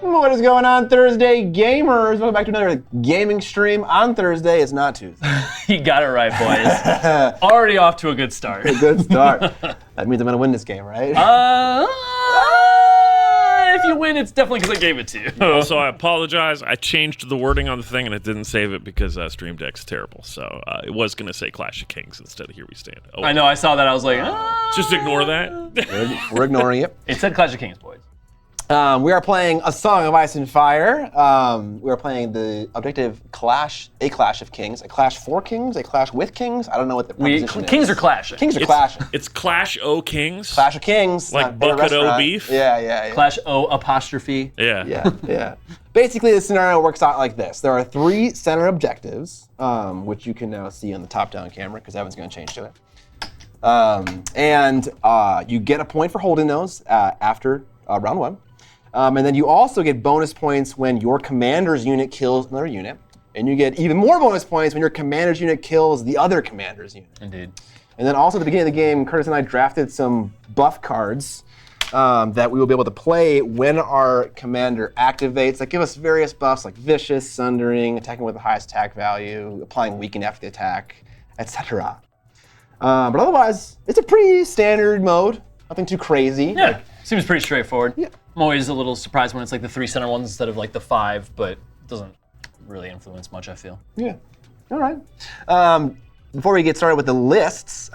What is going on, Thursday gamers? Welcome back to another gaming stream on Thursday. It's not Tuesday. You got it right, boys. Already off to a good start. A good start. That means I'm gonna win this game, right? If you win, it's definitely because I gave it to you. Also, I apologize. I changed the wording on the thing and it didn't save it because Stream Deck's terrible. So it was going to say Clash of Kings instead of Here We Stand. Oh, I know, I saw that. I was like, just ignore that. We're ignoring it. It said Clash of Kings, boys. We are playing A Song of Ice and Fire. We are playing the objective Clash, a Clash of Kings, a Clash for Kings, a Clash with Kings. I don't know what the proposition is. Kings are clashing. Kings are clashing. It's Clash O Kings. Clash of Kings. Like Bucket O Beef. Yeah. Clash O apostrophe. Yeah. Basically, the scenario works out like this. There are 3 center objectives, which you can now see on the top-down camera because Evan's going to change to it. You get a point for holding those after round 1. And then you also get bonus points when your commander's unit kills another unit. And you get even more bonus points when your commander's unit kills the other commander's unit. Indeed. And then also at the beginning of the game, Curtis and I drafted some buff cards that we will be able to play when our commander activates that give us various buffs like Vicious, Sundering, attacking with the highest attack value, applying Weaken after the attack, etc. But otherwise, it's a pretty standard mode. Nothing too crazy. Yeah, seems pretty straightforward. Yeah. I'm always a little surprised when it's like the 3 center ones instead of like the 5, but it doesn't really influence much, I feel. Yeah. All right. Before we get started with the lists,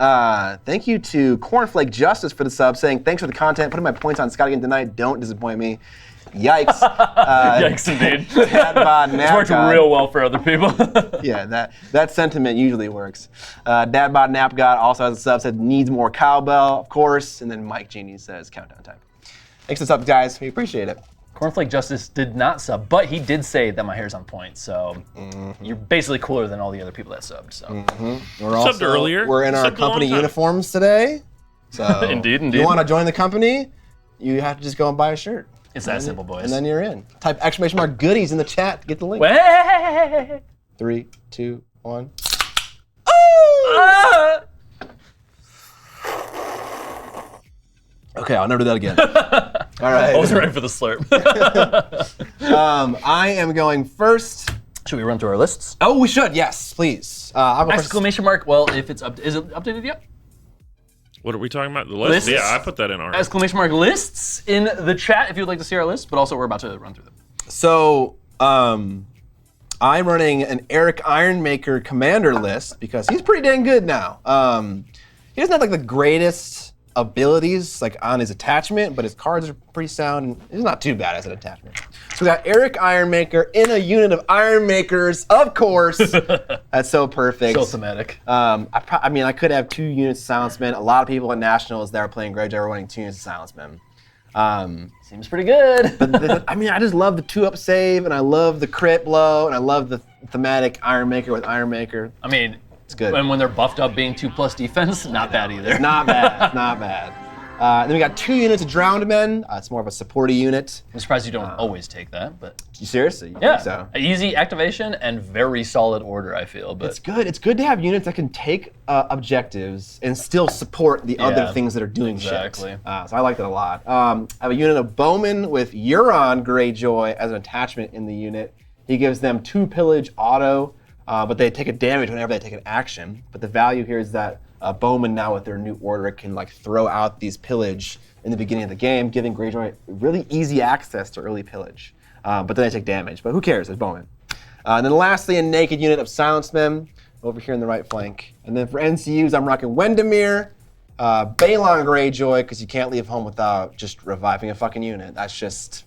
thank you to Cornflake Justice for the sub, saying thanks for the content. Putting my points on Scott again tonight. Don't disappoint me. Yikes. Yikes, indeed. It's worked real well for other people. Yeah, that sentiment usually works. Dadbot Napgod also has a sub, said needs more cowbell, of course. And then Mike Genie says countdown time. Thanks for the sub, guys. We appreciate it. Cornflake Justice did not sub, but he did say that my hair's on point, so you're basically cooler than all the other people that subbed. So We're also, Subbed earlier. We're in our Subbed a long company time. uniforms today. So Indeed. If you want to join the company, you have to just go and buy a shirt. It's that simple, boys. And then you're in. Type !! goodies in the chat to get the link. Way! 3, 2, 1. Ah! Okay, I'll never do that again. All right. I wasn't ready for the slurp. I am going first. Should we run through our lists? Oh, we should. Yes, please. I'll go first. Exclamation mark. Well, if it's is it updated yet? What are we talking about? The list? Lists? Yeah, I put that in already. Exclamation mark lists in the chat if you'd like to see our list, but also we're about to run through them. So, I'm running an Eric Ironmaker commander list because he's pretty dang good now. He doesn't have like the greatest abilities like on his attachment, but his cards are pretty sound and he's not too bad as an attachment. So we got Eric Ironmaker in a unit of Ironmakers, of course. That's so perfect. So thematic. I could have 2 units of Silencemen. A lot of people at Nationals that are playing Greyjoy are running 2 units of Silencemen. Seems pretty good. I just love the 2-up save, and I love the crit blow, and I love the thematic Ironmaker with Ironmaker. I mean, it's good. And when they're buffed up being 2+ defense, not bad either. It's not bad. It's not bad. Then we got 2 units of Drowned Men. It's more of a supporty unit. I'm surprised you don't always take that, but You seriously? You yeah, think so? easy activation and very solid order, I feel. But It's good. It's good to have units that can take objectives and still support the other things that are doing exactly. shit. So I like that a lot. I have a unit of Bowmen with Euron Greyjoy as an attachment in the unit. He gives them 2 pillage auto, but they take a damage whenever they take an action. But the value here is that Bowman now with their new order can like throw out these pillage in the beginning of the game, giving Greyjoy really easy access to early pillage. But then they take damage, but who cares, it's Bowman. And then lastly, a naked unit of Silencemen over here in the right flank. And then for NCUs, I'm rocking Wendemir, Balon Greyjoy, because you can't leave home without just reviving a fucking unit. That's just...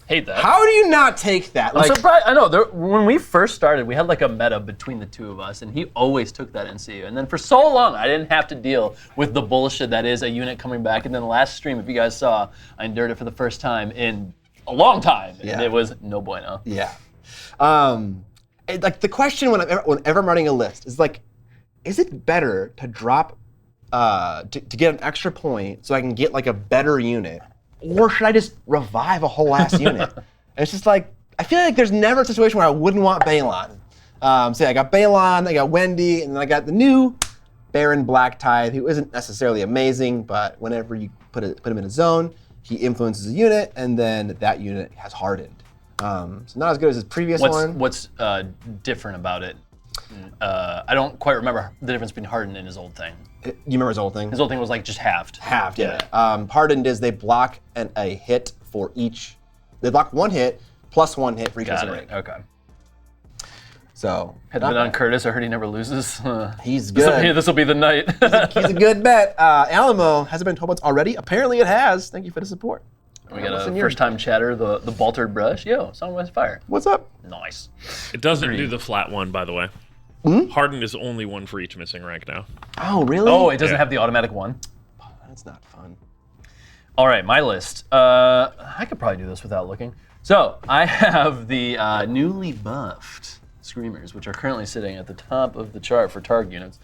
hate that. How do you not take that? I'm surprised. I know. When we first started, we had like a meta between the 2 of us, and he always took that NCU. And then for so long, I didn't have to deal with the bullshit that is a unit coming back. And then the last stream, if you guys saw, I endured it for the first time in a long time, and it was no bueno. Yeah. Like the question whenever I'm running a list is like, is it better to drop to get an extra point so I can get like a better unit, or should I just revive a whole ass unit? And it's just like, I feel like there's never a situation where I wouldn't want Balon. So yeah, I got Balon, I got Wendy, and then I got the new Baron Blacktithe, who isn't necessarily amazing, but whenever you put him in a zone, he influences a unit, and then that unit has hardened. So not as good as his previous one. What's different about it? I don't quite remember the difference between hardened and his old thing. You remember his old thing? His old thing was like just halved. Halved, yeah. Hardened is they block a hit for each. They block 1 hit plus 1 hit for each missing rank. Okay. So Had it been on Curtis, I heard he never loses. he's good. This will be the night. He's a good bet. Alamo, has it been 12 months already? Apparently it has. Thank you for the support. We got a first-time chatter, the Baltered Brush. Yo, Songwest Fire. What's up? Nice. It doesn't do the flat one, by the way. Hardened is only 1 for each missing rank now. Oh, really? Oh, it doesn't have the automatic one. That's not fun. All right, my list. I could probably do this without looking. So I have the newly buffed Screamers, which are currently sitting at the top of the chart for Targ units.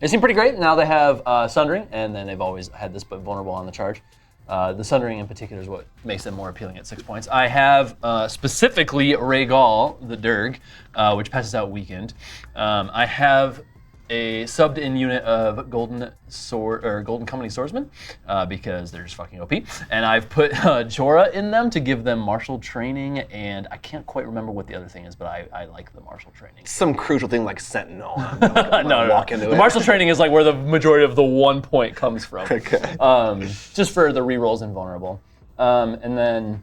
They seem pretty great. Now they have Sundering, and then they've always had this, but vulnerable on the charge. The Sundering in particular is what makes them more appealing at 6 points. I have specifically Rhaegal, the Durg, which passes out weakened. I have a subbed-in unit of Golden Company Swordsmen because they're just fucking OP, and I've put Jorah in them to give them martial training, and I can't quite remember what the other thing is, but I like the martial training. Some crucial thing like Sentinel. No. Walk into the it. martial training is like where the majority of the 1 point comes from. Okay. Just for the rerolls and vulnerable, and then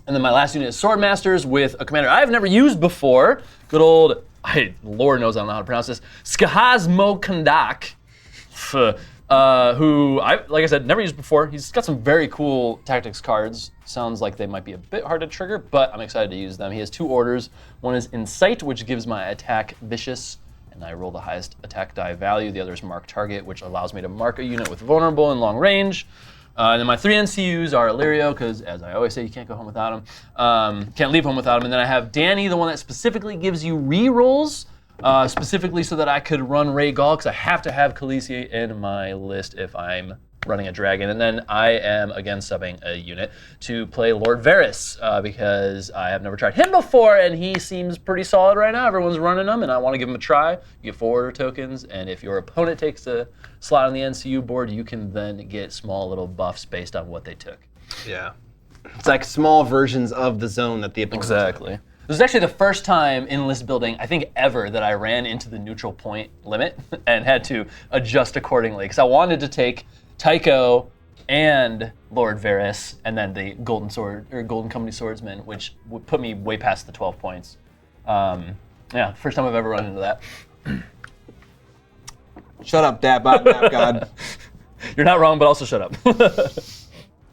my last unit is Swordmasters with a commander I've never used before. Good old. Lord knows I don't know how to pronounce this. Skahaz Mo Kandak, who like I said, never used before. He's got some very cool tactics cards. Sounds like they might be a bit hard to trigger, but I'm excited to use them. He has 2 orders. One is Incite, which gives my attack Vicious, and I roll the highest attack die value. The other is Mark Target, which allows me to mark a unit with vulnerable and long range. And then my 3 NCUs are Illyrio, because as I always say, you can't go home without them. Can't leave home without them. And then I have Danny, the one that specifically gives you rerolls, specifically so that I could run Rhaegal, because I have to have Khaleesi in my list if I'm running a dragon. And then I am, again, subbing a unit to play Lord Varys, because I have never tried him before, and he seems pretty solid right now. Everyone's running him, and I want to give him a try. You get 4 order tokens, and if your opponent takes a slot on the NCU board, you can then get small little buffs based on what they took. Yeah. It's like small versions of the zone that the opponent Exactly. This is actually the first time in list building, I think ever, that I ran into the neutral point limit and had to adjust accordingly, because I wanted to take Tycho and Lord Varys, and then the Golden Company Swordsman, which would put me way past the 12 points. Yeah, first time I've ever run into that. Shut up, Dad God. You're not wrong, but also shut up.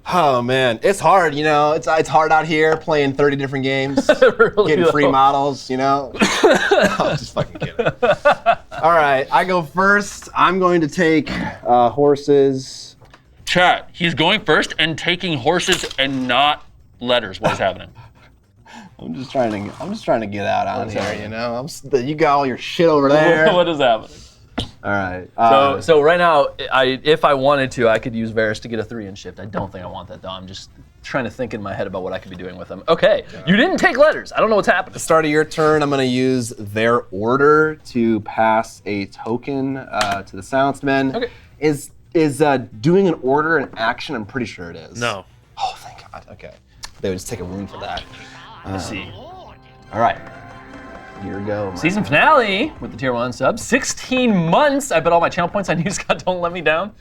Oh man, it's hard, you know. It's hard out here playing 30 different games, Really getting free though. models, you know. I'm just fucking kidding. All right, I go first. I'm going to take horses. Chat, he's going first and taking horses and not letters. What is happening? I'm just trying to get out on here, you know. You got all your shit over there. What is happening? All right. So right now, if I wanted to, I could use Varys to get a 3-in shift. I don't think I want that though. I'm just trying to think in my head about what I could be doing with them. Okay, you didn't take letters. I don't know what's happening. At the start of your turn, I'm going to use their order to pass a token to the Soundsman. Okay. Is doing an order an action? I'm pretty sure it is. No. Oh, thank God. Okay. They would just take a rune for that. Let's see. All right. Here we go. Season finale with the tier 1 sub. 16 months. I bet all my channel points on you, Scott, don't let me down.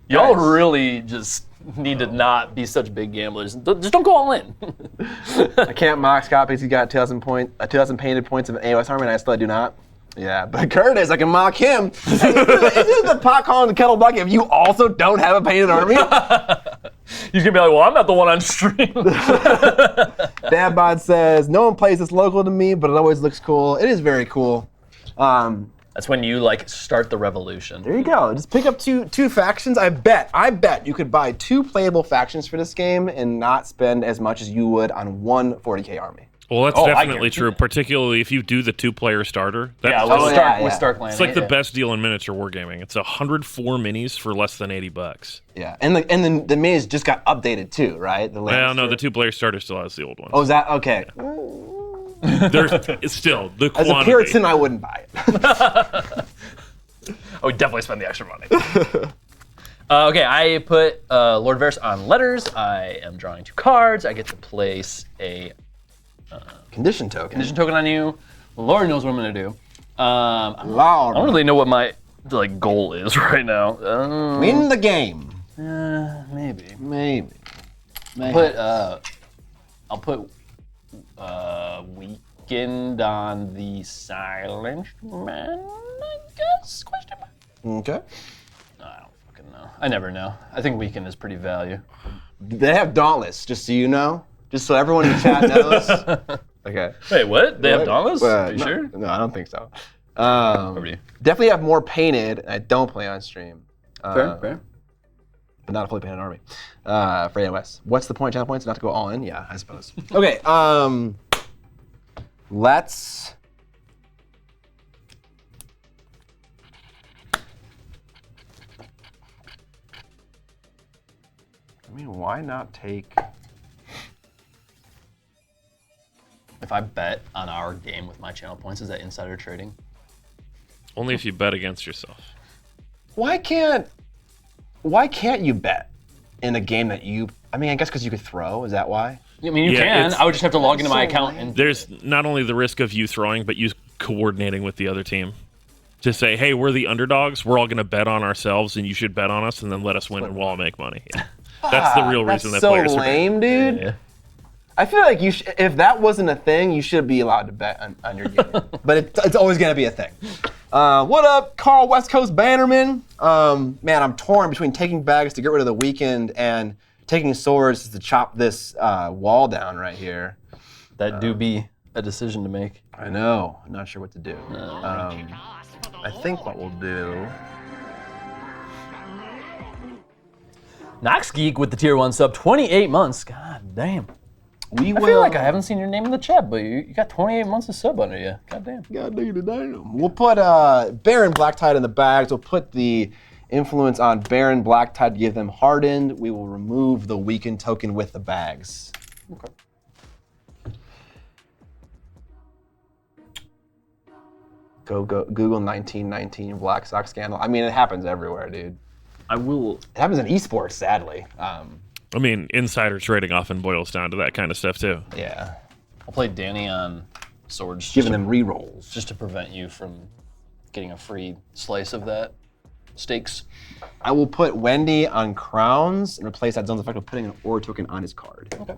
Y'all really just need to not be such big gamblers. Just don't go all in. I can't mock Scott because he got 2,000 painted points of an AOS army, and I still do not. Yeah, but Curtis, I can mock him. Isn't the pot calling the kettle black if you also don't have a painted army? He's gonna be like, well, I'm not the one on stream. Dadbod says, no one plays this local to me, but it always looks cool. It is very cool. That's when you like start the revolution. There you go. Just pick up two factions. I bet you could buy 2 playable factions for this game and not spend as much as you would on one 40k army. Well, that's I definitely guarantee true, that. particularly if you do the 2-player starter. That's With Stark Landing. it's like the best deal in miniature wargaming. It's 104 minis for less than $80. Yeah, and the minis just got updated too, right? Well, no, the 2-player starter still has the old one. Oh, is that okay? It's still the As quantity. a Puritan, I wouldn't buy it. I would definitely spend the extra money. Okay, I put Lord Varys on letters. I am drawing 2 cards. I get to place a Condition token. condition token on you. Lord knows what I'm gonna do. I Loud. don't really know what my goal is right now. Win the game. Maybe. Maybe. I'll put weakened on the silenced man, I guess? Question mark. Okay. I don't fucking know. I never know. I think weakened is pretty value. They have Dauntless, just so you know. Just so everyone in the chat knows. Okay. Wait, what? They have Dauntless? Are you no, sure? No, I don't think so. Over to you. Definitely have more painted. I don't play on stream. Fair. But not a fully painted army. For AOS. What's the point? Channel points? Not to go all in? Yeah, I suppose. Okay. Let's. I mean, why not take? If I bet on our game with my channel points, is that insider trading? Only if you bet against yourself. Why can't you bet in a game that you? I mean, I guess because you could throw. Is that why? I mean, you can. I would just have to log into my account and. There's not only the risk of you throwing, but you coordinating with the other team. To say, hey, we're the underdogs. We're all going to bet on ourselves, and you should bet on us, and then let us win, and we'll all make money. Yeah. That's the real reason that so players are lame, dude. Yeah. I feel like you if that wasn't a thing, you should be allowed to bet on your game. But it's always going to be a thing. What up, Carl West Coast Bannerman? Man, I'm torn between taking bags to get rid of the weekend and taking swords to chop this wall down right here. That do be a decision to make. I know. I'm not sure what to do. I think what we'll do. Nox Geek with the tier 1 sub, 28 months. God damn. I feel like I haven't seen your name in the chat, but you got 28 months of sub under you. God damn. Damn. We'll put Baron Blacktide in the bags. We'll put the influence on Baron Blacktide to give them hardened. We will remove the weakened token with the bags. Okay. Go Google 1919 Black Sox scandal. I mean, it happens everywhere, dude. It happens in esports, sadly. I mean, insider trading often boils down to that kind of stuff, too. Yeah. I'll play Danny on swords. Giving them re-rolls. Just to prevent you from getting a free slice of that stakes. I will put Wendy on crowns and replace that zone's effect with putting an ore token on his card. Okay.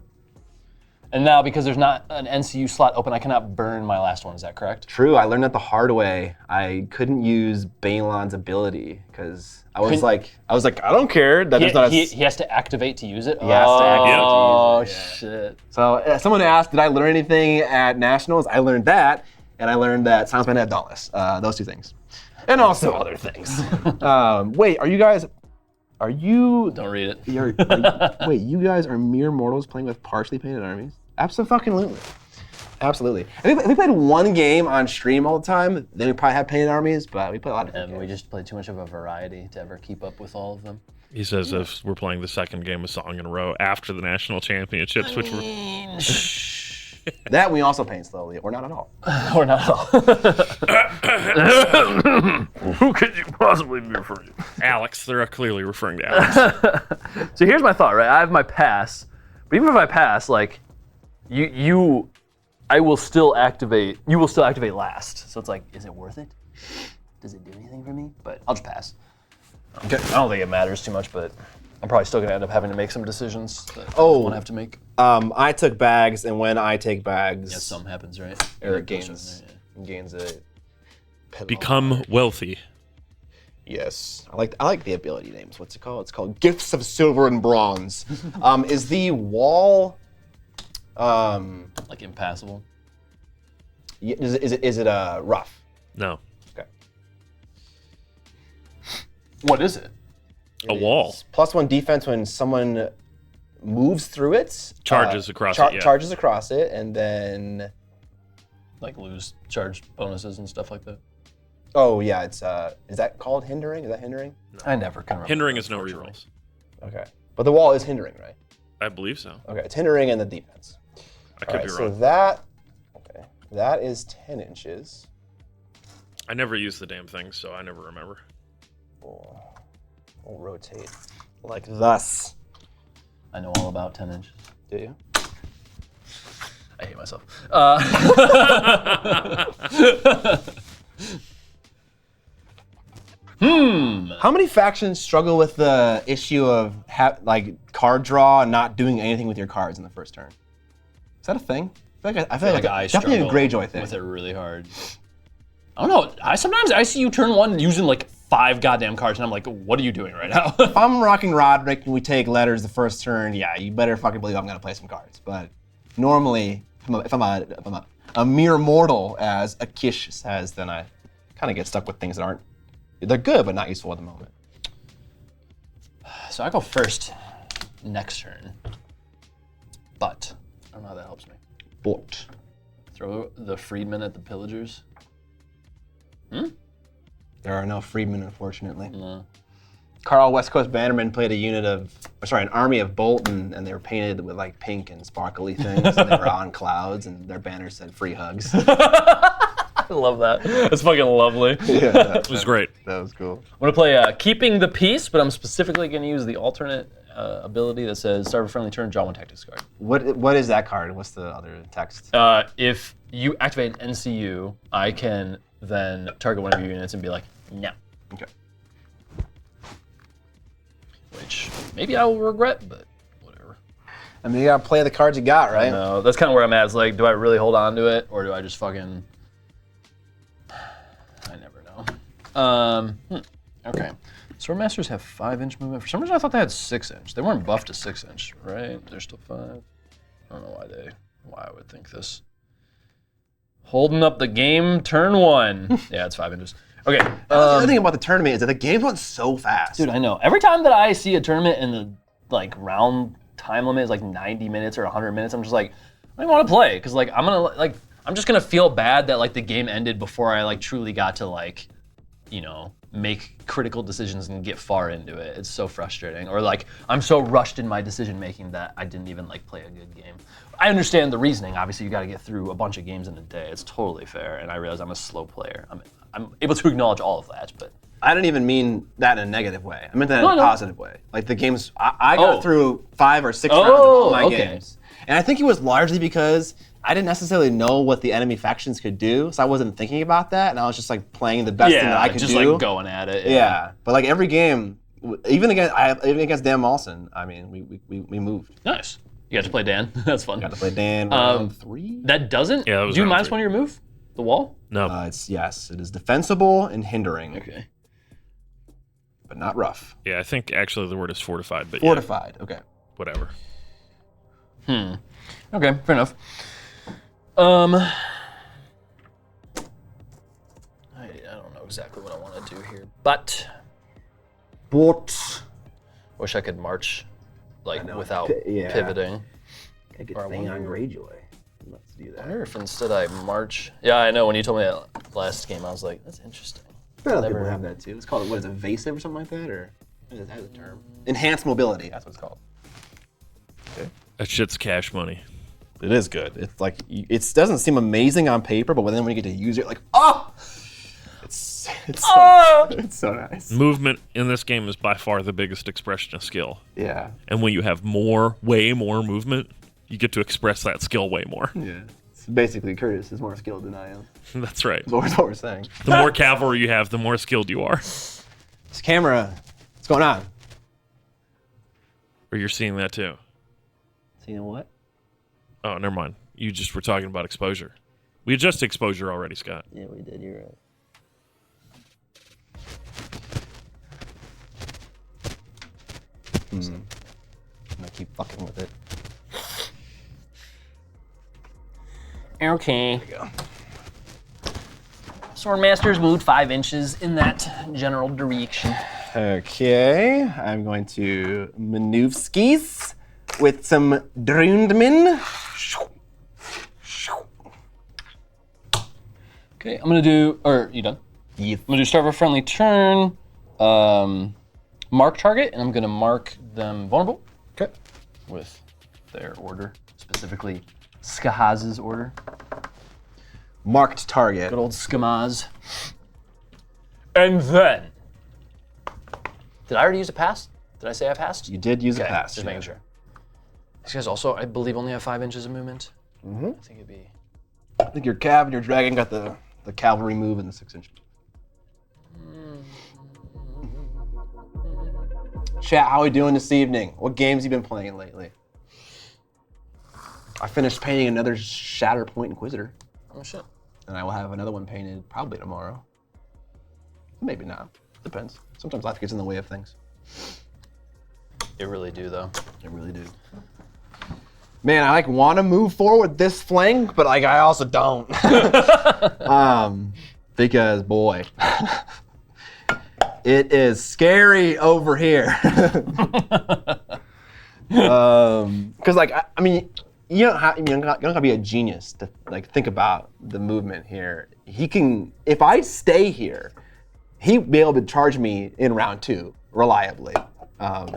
And now, because there's not an NCU slot open, I cannot burn my last one. Is that correct? True. I learned that the hard way. I couldn't use Balon's ability because I was like, I don't care that there's not a. He has to activate to use it. He has to activate to use it. Oh Yeah. shit! So someone asked, did I learn anything at Nationals? I learned that, and I learned that Silence Man had Dauntless. Those 2 things, and also other things. Wait, are you guys? Are you? Don't read it. Wait, you guys are mere mortals playing with partially painted armies? Absolutely. Absolutely. If we played one game on stream all the time, then we probably have painted armies, but we play a lot of different And we games. just play too much of a variety to ever keep up with all of them. He says if we're playing the second game of Song in a row after the national championships, which were... That we also paint slowly, or not at all. Or not at all. Who could you possibly be referring to? Alex. They're clearly referring to Alex. So here's my thought, right? I have my pass, but even if I pass, like, I will still activate. You will still activate last. So it's like, is it worth it? Does it do anything for me? But I'll just pass. Okay. I don't think it matters too much, but I'm probably still gonna end up having to make some decisions that I Oh. won't have to make. I took bags, and when I take bags, Yeah, something happens, right? Eric gains a. Become wealthy. Yes, I like the ability names. What's it called? It's called Gifts of Silver and Bronze. Is the wall? Like impassable. Is it rough? No. Okay. What is it? A wall. +1 defense when someone moves through it. Charges across it, yeah. Charges across it, and then. Like lose charge bonuses and stuff like that. Oh yeah, it's is that called hindering? Is that hindering? I never can remember. Hindering is no rerolls. Okay, but the wall is hindering, right? I believe so. Okay, it's hindering and the defense. I could be So wrong. that is 10 inches. I never use the damn thing, so I never remember. We'll We'll rotate like thus. I know all about 10 inches. Do you? I hate myself. How many factions struggle with the issue of like card draw and not doing anything with your cards in the first turn? Is that a thing? I feel like I definitely a struggle Greyjoy thing. with it really hard. I don't know. Sometimes I see you turn one using like 5 goddamn cards, and I'm like, what are you doing right now? If I'm rocking Roderick and we take letters the first turn, yeah, you better fucking believe I'm gonna play some cards. But normally, if I'm a mere mortal, as Akish says, then I kind of get stuck with things that aren't. They're good, but not useful at the moment. So I go first next turn. But I don't know how that helps me. But Throw the freedmen at the pillagers. there are no freedmen, unfortunately. No. Carl West Coast Bannerman played an army of Bolton, and they were painted with like pink and sparkly things, and they were on clouds, and their banner said "Free Hugs." I love that. That's fucking lovely. Yeah, It was great. that was cool. I'm gonna play Keeping the Peace, but I'm specifically gonna use the alternate ability that says start a friendly turn, draw 1 tactics card. What is that card? What's the other text? If you activate an NCU, I can then target one of your units and be like, no. Okay. Which maybe I will regret, but whatever. I mean, you gotta play the cards you got, right? No, that's kind of where I'm at. It's like, do I really hold on to it, or do I just fucking? I never know. Okay. Swordmasters have 5-inch movement. For some reason, I thought they had 6-inch. They weren't buffed to 6-inch, right? They're still 5. I don't know why I would think this. Holding up the game, turn 1. Yeah, it's 5 inches. Okay. The other thing about the tournament is that the game's going so fast. Dude, I know. Every time that I see a tournament and the like round time limit is like 90 minutes or 100 minutes, I'm just like, I don't want to play because like I'm just gonna feel bad that like the game ended before I like truly got to like, you know, make critical decisions and get far into it. It's so frustrating. Or like I'm so rushed in my decision making that I didn't even like play a good game. I understand the reasoning. Obviously, you got to get through a bunch of games in a day. It's totally fair, and I realize I'm a slow player. I'm able to acknowledge all of that, but I didn't even mean that in a negative way. I meant that in a positive way. Like the games, I got through 5 or 6 rounds of all my games. And I think it was largely because I didn't necessarily know what the enemy factions could do, so I wasn't thinking about that, and I was just like playing the best thing that I could just do. like going at it. Yeah, but like every game, even against Dan Mawson, I mean, we moved. Nice. You got to play Dan. That's fun. Got to play Dan round 3. That doesn't Yeah, that was do round minus 3. 1 of your move? The wall? No. It is defensible and hindering, Okay. but not rough. Yeah, I think actually the word is fortified, but Fortified. Okay. yeah, whatever. Okay, fair enough. I don't know exactly what I want to do here, but wish I could march like without pivoting. Gotta get Or I the thing on wonder- Greyjoy. Let's do I that. wonder if instead I march. Yeah, I know. When you told me that last game, I was like, that's interesting. Other people have that too. It's called, what is it, evasive or something like that? Or it has a term. Enhanced mobility, that's what it's called. That shit's cash money. It is good. It's like, it doesn't seem amazing on paper, but then when you get to use it, like, oh! It's so nice. Movement in this game is by far the biggest expression of skill. Yeah. And when you have way more movement, you get to express that skill way more. Yeah. It's basically, Curtis is more skilled than I am. That's right. That's what we're saying. The more cavalry you have, the more skilled you are. This camera, what's going on? Or you're seeing that too. Seeing what? Oh, never mind. You just were talking about exposure. We adjusted exposure already, Scott. Yeah, we did. You're right. I'm gonna keep fucking with it. Okay. There we go. Swordmasters moved 5 inches in that general direction. Okay, I'm going to maneuver skis with some Drundman. Okay, I'm gonna do. Or you done? Yes. I'm gonna do start of a friendly turn. Mark target, and I'm gonna mark them vulnerable. Okay. With their order, specifically Skahaz's order. Marked target. Good old Skamaz. And then Did I already use a pass? Did I say I passed? You did use a Okay, pass. just making sure. These guys also, I believe, only have 5 inches of movement. Mm-hmm. I think it'd be. I think your cav and your dragon got the cavalry move and the 6-inch. Chat, how are we doing this evening? What games you been playing lately? I finished painting another Shatterpoint Inquisitor. Oh shit. And I will have another one painted probably tomorrow. Maybe not. Depends. Sometimes life gets in the way of things. They really do, though. They really do. Man, I want to move forward this flank, but I also don't. Because boy, it is scary over here. Because I mean, you don't have to be a genius to think about the movement here. He can, if I stay here, he'd be able to charge me in round 2 reliably. So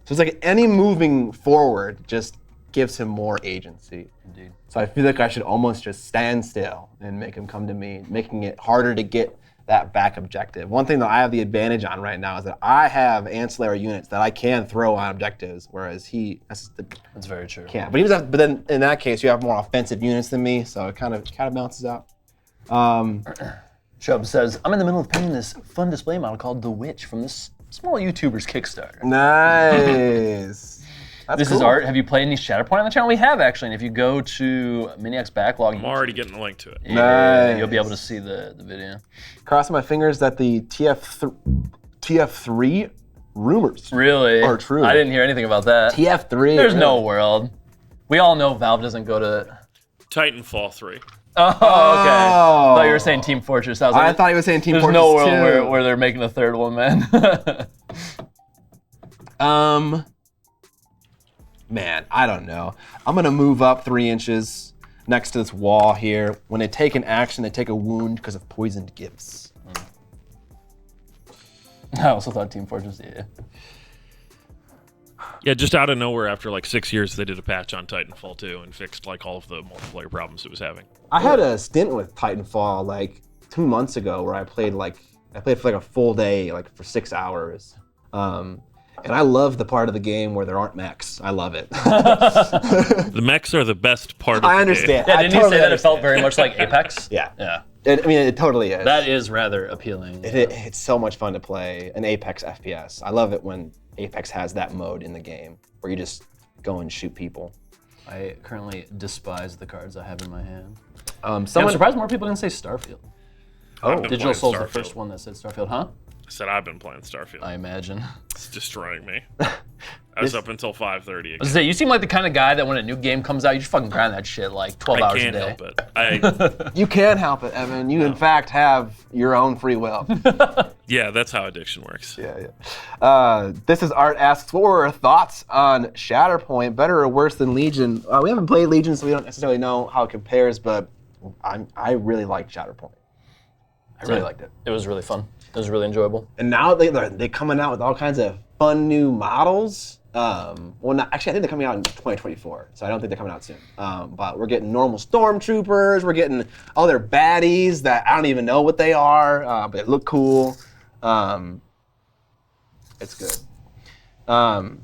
it's like any moving forward just gives him more agency. Indeed. So I feel like I should almost just stand still and make him come to me, making it harder to get that back objective. One thing that I have the advantage on right now is that I have ancillary units that I can throw on objectives, whereas That's very true. can't. But then in that case, you have more offensive units than me, so it kind of balances out. Chubb says, I'm in the middle of painting this fun display model called The Witch from this small YouTuber's Kickstarter. Nice. That's This cool. is art. Have you played any Shatterpoint on the channel? We have, actually. And if you go to Miniac's backlog, I'm already getting a link to it. Nice. you'll be able to see the video. Crossing my fingers that the TF3 rumors Really? are true. I didn't hear anything about that. TF3. There's really? no world. We all know Valve doesn't go to... Titanfall 3. Oh, okay. I thought you were saying Team Fortress. I was like, I thought he was saying Team there's Fortress no world 2. where they're making a third one, man. Man, I don't know. I'm gonna move up 3 inches next to this wall here. When they take an action, they take a wound because of poisoned gifts. I also thought Team Fortress, yeah. Yeah, just out of nowhere, after 6 years, they did a patch on Titanfall 2 and fixed all of the multiplayer problems it was having. I had a stint with Titanfall 2 months ago where I played for a full day, for 6 hours. And I love the part of the game where there aren't mechs. I love it. The mechs are the best part of the I game. understand. Yeah, I didn't you totally say that it felt understand. very much like Apex? Yeah. Yeah. It totally is. That is rather appealing. It's so much fun to play an Apex FPS. I love it when Apex has that mode in the game where you just go and shoot people. I currently despise the cards I have in my hand. Someone, I'm surprised more people didn't say Starfield. I've been Digital playing Soul's the Starfield. first one that said Starfield, huh? I said I've been playing Starfield. I imagine. It's destroying me. I was up until 5:30 I was again. gonna say, you seem like the kind of guy that when a new game comes out, you just fucking grind that shit 12 I hours a can't day. help it. you can help it, Evan. You in fact have your own free will. Yeah, that's how addiction works. Yeah. This is Art asks, what were our thoughts on Shatterpoint? Better or worse than Legion? We haven't played Legion, so we don't necessarily know how it compares, but I really liked Shatterpoint. I really liked it. It was really fun. It was really enjoyable. And now they're coming out with all kinds of fun new models. Actually, I think they're coming out in 2024, so I don't think they're coming out soon. But we're getting normal stormtroopers. We're getting other baddies that I don't even know what they are, but they look cool. It's good. Been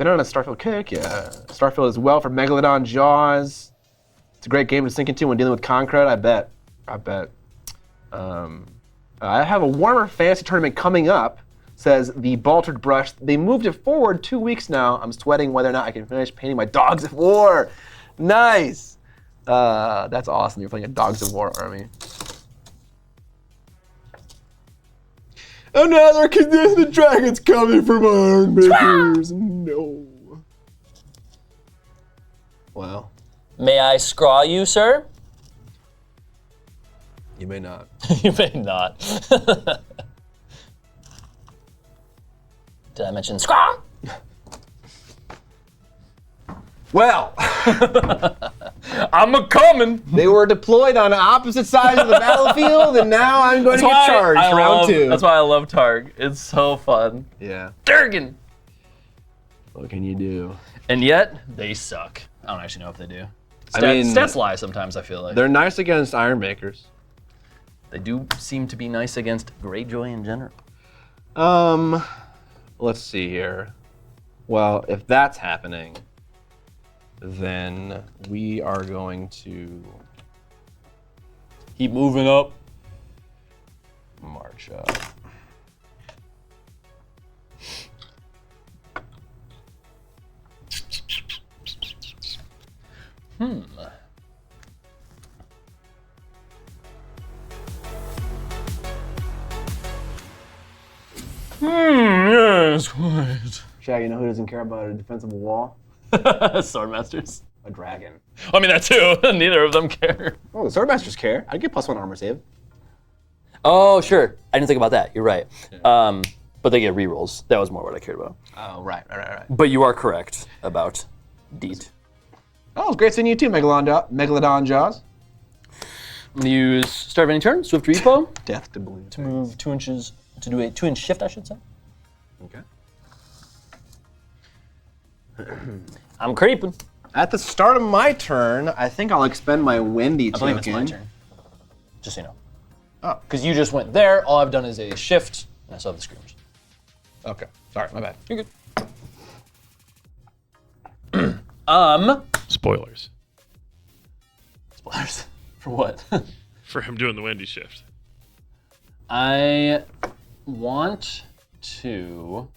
on a Starfield kick, yeah. Starfield as well for Megalodon Jaws. It's a great game to sink into when dealing with Concrete, I bet. I have a Warhammer Fantasy tournament coming up, says the Baltered Brush. They moved it forward 2 weeks now. I'm sweating whether or not I can finish painting my Dogs of War. Nice. That's awesome. You're playing a Dogs of War army. Another the dragon's coming from my Iron Makers. No. Wow. May I scrawl you, sir? You may not. You may not. Did I mention scrawl? Well, I'm a-coming. they were deployed on opposite sides of the battlefield, and now I'm going to get charged round 2. That's why I love Targ. It's so fun. Yeah. Durgan. What can you do? And yet, they suck. I don't actually know if they do. Stats lie sometimes, I feel like. They're nice against Iron Makers. They do seem to be nice against Greyjoy in general. Let's see here. Well, if that's happening, then we are going to Keep moving up. march up. Yes, quite. Shag, you know who doesn't care about a defensible wall? Swordmasters. A dragon. I mean, that too. Neither of them care. Oh, the Swordmasters care. I'd get +1 armor save. Oh, sure. I didn't think about that. You're right. But they get rerolls. That was more what I cared about. Oh, right. But you are correct about Deet. Oh, it's great seeing you too, Megalodon Jaws. I'm gonna use start of any turn, Swift Repo, Death to blue. to move 2 inches, to do a 2-inch shift, I should say. Okay. I'm creeping. At the start of my turn, I think I'll expend my Wendy I token. believe it's my turn. Just so you know. Oh, Because you just went there, all I've done is a shift, and I still have the screamers. okay. Sorry, my bad. You're good. Spoilers Spoilers. For what? for him doing the Wendy shift. I want to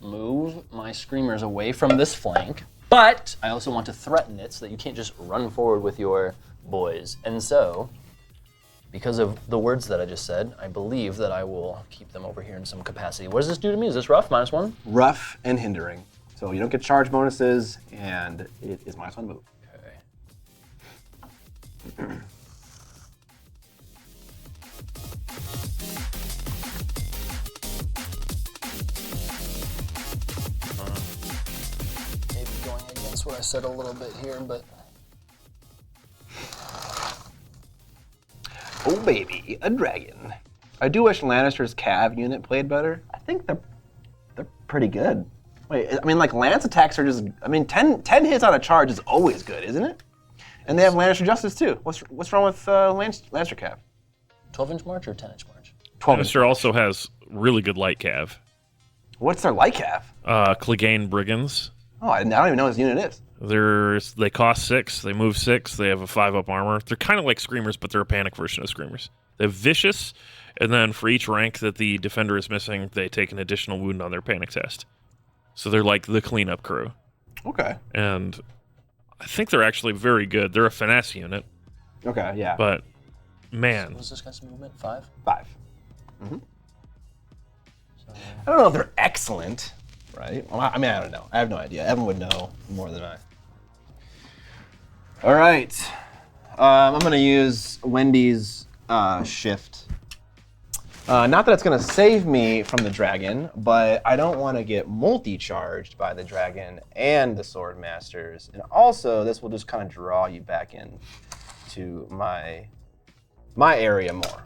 move my screamers away from this flank, but I also want to threaten it so that you can't just run forward with your boys. And so, because of the words that I just said, I believe that I will keep them over here in some capacity. What does this do to me? Is this rough? -1? Rough and hindering. So you don't get charge bonuses, and it is -1 move. Okay. Maybe going against what I said a little bit here, but Oh baby, a dragon. I do wish Lannister's Cav unit played better. I think they're pretty good. Wait, I mean, like, Lance attacks are just, I mean, 10 hits on a charge is always good, isn't it? And they have Lannister Justice too. What's wrong with Lannister Cav? 12-inch march or 10-inch march? 12. Lannister also has really good light cav. What's their light Cav? Clegane Brigands. Oh, I don't even know what this unit is. They cost 6. They move 6. They have a 5-up armor. They're kind of like Screamers, but they're a panic version of Screamers. They have Vicious, and then for each rank that the defender is missing, they take an additional wound on their panic test. So they're like the cleanup crew. Okay. And I think they're actually very good. They're a finesse unit, Okay, yeah. but man, What's this guy's movement? 5? 5. Mm-hmm. I don't know if they're excellent, right? Well, I mean, I don't know. I have no idea. Evan would know more than I. All right. I'm going to use Wendy's shift. Not that it's going to save me from the dragon, but I don't want to get multi-charged by the dragon and the sword masters. And also, this will just kind of draw you back in to my area more.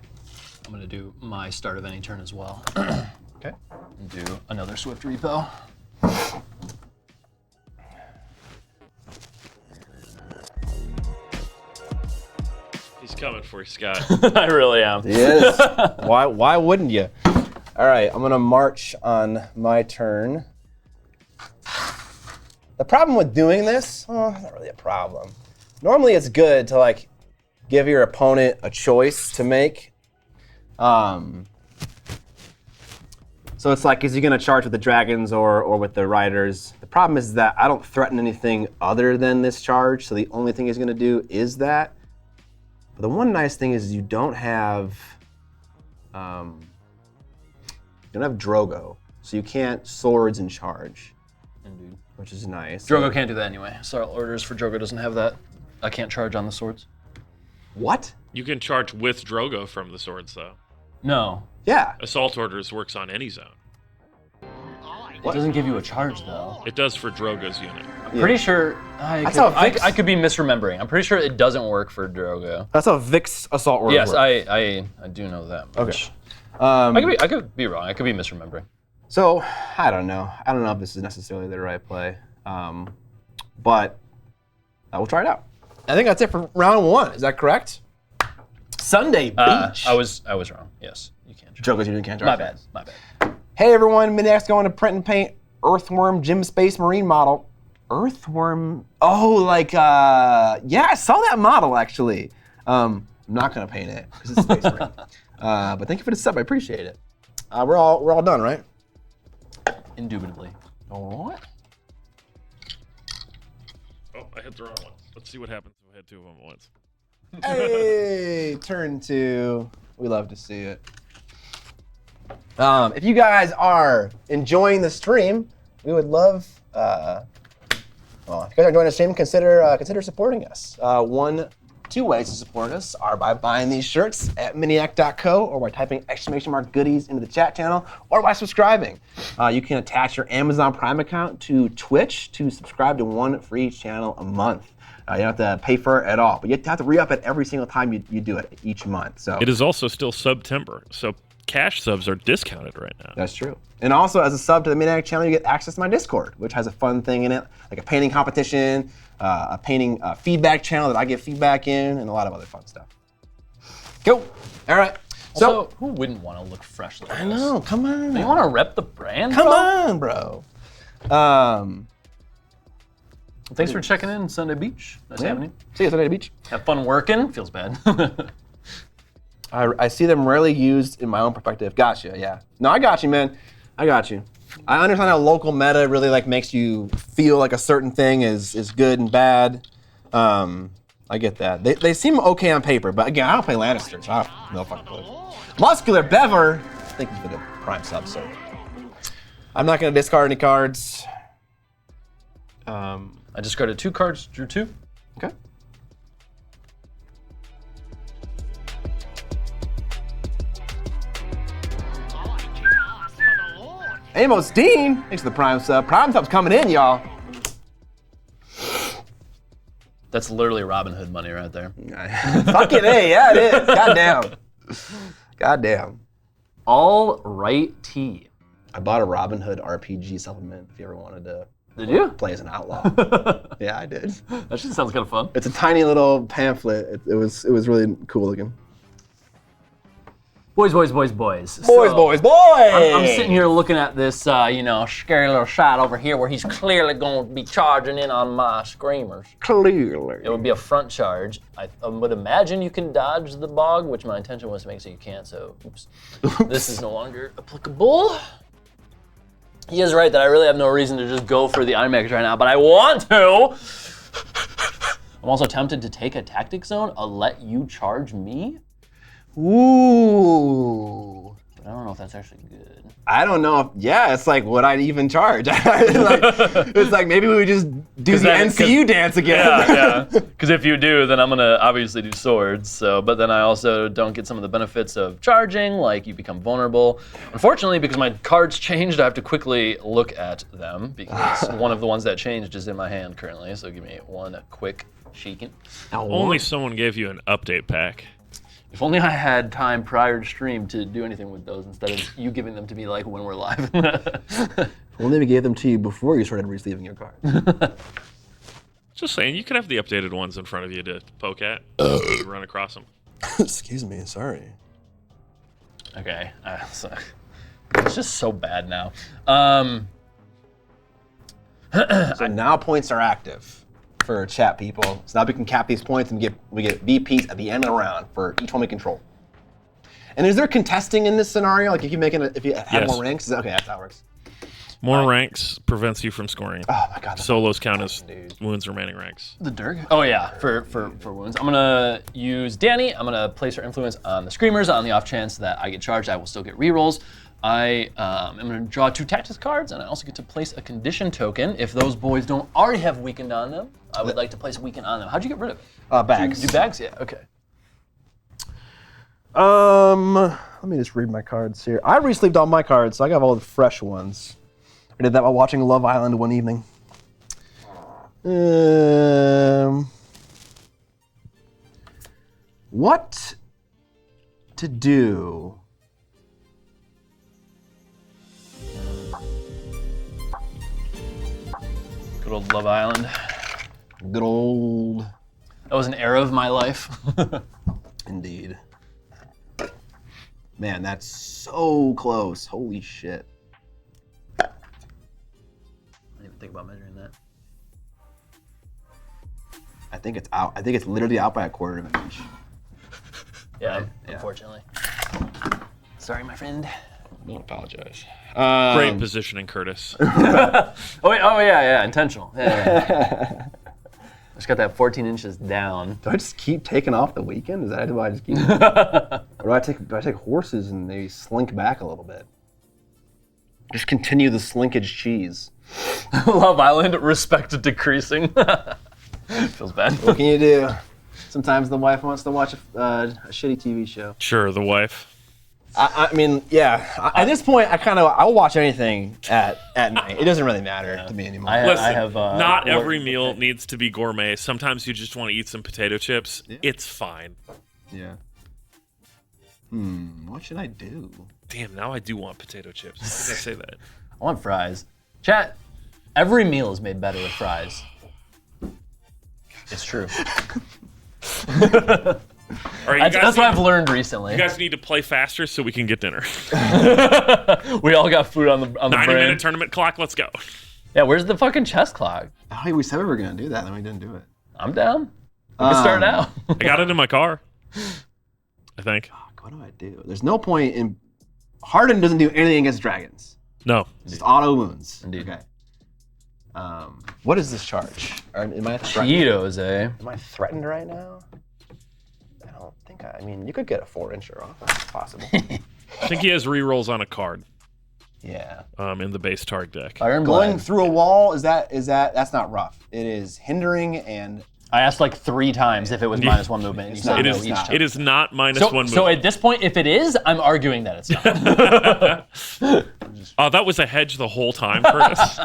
I'm gonna do my start of any turn as well. Okay. And do another Swift Repo. he's coming for you, Scott. I really am. Yes. Why wouldn't you? All right, I'm gonna march on my turn. The problem with doing this, not really a problem. Normally it's good to like give your opponent a choice to make. So it's like, is he gonna charge with the dragons or with the riders? The problem is that I don't threaten anything other than this charge, so the only thing he's gonna do is that. But the one nice thing is you don't have Drogo, so you can't swords in charge, Indeed. which is nice. Drogo can't do that anyway. Sorry, orders for Drogo doesn't have that. I can't charge on the swords. What? You can charge with Drogo from the swords, though. No. Yeah. Assault orders works on any zone. It doesn't give you a charge though. It does for Drogo's unit. Pretty sure That's how Vix- I could be misremembering. I'm pretty sure it doesn't work for Drogo. That's how Vix assault orders Yes, work. I do know that much. Okay. I could be wrong. I could be misremembering. So I don't know. I don't know if this is necessarily the right play, but we'll try it out. I think that's it for round 1. Is that correct? Sunday Beach. I was wrong. Yes, you can. Drogo's unit can't charge. My bad. My bad. Hey everyone, Miniac's going to print and paint Earthworm Gym Space Marine model. Earthworm? Oh, like, yeah, I saw that model actually. I'm not gonna paint it because it's Space Marine. But thank you for the sub, I appreciate it. We're all done, right? Indubitably. All right. Oh, I hit the wrong one. Let's see what happens if I hit 2 of them at once. Hey, turn 2. We love to see it. If you guys are enjoying the stream, we would love, if you guys are enjoying the stream, consider supporting us. 2 ways to support us are by buying these shirts at miniac.co or by typing !goodies into the chat channel or by subscribing. You can attach your Amazon Prime account to Twitch to subscribe to 1 free channel a month. You don't have to pay for it at all, but you have to re-up it every single time you do it each month. So It is also still September, so cash subs are discounted right now. that's true. And also, as a sub to the Miniac channel, you get access to my Discord, which has a fun thing in it, like a painting competition, a painting feedback channel that I get feedback in, and a lot of other fun stuff. Cool. All right. So, who wouldn't want to look fresh like this? I know. Come on. You want to rep the brand, Come bro? on, bro. Thanks for checking in, Sunday Beach. Nice having you. See you Sunday Beach. Have fun working. Feels bad. I see them rarely used in my own perspective. Gotcha, yeah. No, I got you, man. I got you. I understand how local meta really like makes you feel like a certain thing is good and bad. I get that. They seem okay on paper, but again, I don't play Lannister, so I have no fucking clue. Muscular Bever, thank you for the Prime sub, sir. I'm not gonna discard any cards. I discarded 2 cards, drew 2. Okay. Amos Dean, thanks for the Prime sub. Prime sub's coming in, y'all. That's literally Robin Hood money right there. Fucking A, yeah, it is. Goddamn. Goddamn. All right, T. I bought a Robin Hood RPG supplement if you ever wanted to Did you? play as an outlaw. Yeah, I did. That shit sounds kind of fun. It's a tiny little pamphlet. It was really cool looking. Boys. Boys. I'm sitting here looking at this, scary little shot over here where he's clearly going to be charging in on my screamers. Clearly. It would be a front charge. I would imagine you can dodge the bog, which my intention was to make so you can't, so oops. This is no longer applicable. He is right that I really have no reason to just go for the IMAX right now, but I want to. I'm also tempted to take a tactic zone, let you charge me. Ooh. But I don't know if that's actually good. I don't know if, it's like, would I even charge? It's like, maybe we would just do the NCU dance again. Yeah. Because if you do, then I'm going to obviously do swords. So, but then I also don't get some of the benefits of charging, like you become vulnerable. Unfortunately, because my cards changed, I have to quickly look at them because one of the ones that changed is in my hand currently. So give me one quick shaking. Only someone gave you an update pack. If only I had time prior to stream to do anything with those instead of you giving them to me like when we're live. Only we gave them to you before you started receiving your card. Just saying, you could have the updated ones in front of you to poke at. You run across them. Excuse me, sorry. Okay, so, it's just so bad now. So now points are active for chat people. So now we can cap these points and we get VPs at the end of the round for each one we control. And is there contesting in this scenario? Like if you have more ranks? Okay, that's how it works. More ranks prevents you from scoring. Oh my god. Solos count as wounds remaining ranks. The Durg? Oh yeah, for wounds. I'm gonna use Danny. I'm gonna place her influence on the Screamers on the off chance that I get charged. I will still get rerolls. I am going to draw 2 tactics cards, and I also get to place a condition token. If those boys don't already have weakened on them, I would like to place a weaken on them. How'd you get rid of it? Bags. Do bags? Yeah, okay. Let me just read my cards here. I re-sleeved all my cards, so I got all the fresh ones. I did that while watching Love Island one evening. What to do? Good old Love Island. Good old. That was an era of my life. Indeed. Man, that's so close. Holy shit. think about measuring that. I think it's out. I think it's literally out by a quarter of an inch. Yeah, unfortunately. Sorry, my friend. Don't apologize. Great positioning, Curtis. Oh yeah, intentional. Yeah. I just got that 14 inches down. Do I just keep taking off the weekend? Is that why I just keep? Or do I take horses and they slink back a little bit? Just continue the slinkage cheese. Love Island, respect decreasing. Feels bad. What can you do? Sometimes the wife wants to watch a shitty TV show. Sure, the wife. I mean, yeah. At this point, I'll watch anything at night. It doesn't really matter to me anymore. Listen, not every meal needs to be gourmet. Sometimes you just want to eat some potato chips. Yeah. It's fine. Yeah. What should I do? Damn, now I do want potato chips. How did I say that? I want fries. Chat, every meal is made better with fries. It's true. All right, that's what I've learned recently. You guys need to play faster so we can get dinner. We all got food on the 90-minute tournament clock, let's go. Yeah, where's the fucking chess clock? Oh, we said we were going to do that, then we didn't do it. I'm down. We can start now. I got it in my car, I think. Fuck, what do I do? There's no point in... Harden doesn't do anything against dragons. No. Just auto wounds. Indeed. Okay. What is this charge? Am I Cheetos, eh? Am I threatened right now? I don't think I mean, you could get a 4-incher off. That's possible. I think he has rerolls on a card. Yeah. In the base target deck. Going through a wall, that's not rough. It is hindering and... I asked like 3 times if it was -1 movement, and you said no each time. It is not -1 movement. So at this point, if it is, I'm arguing that it's not. Oh, that was a hedge the whole time, Curtis.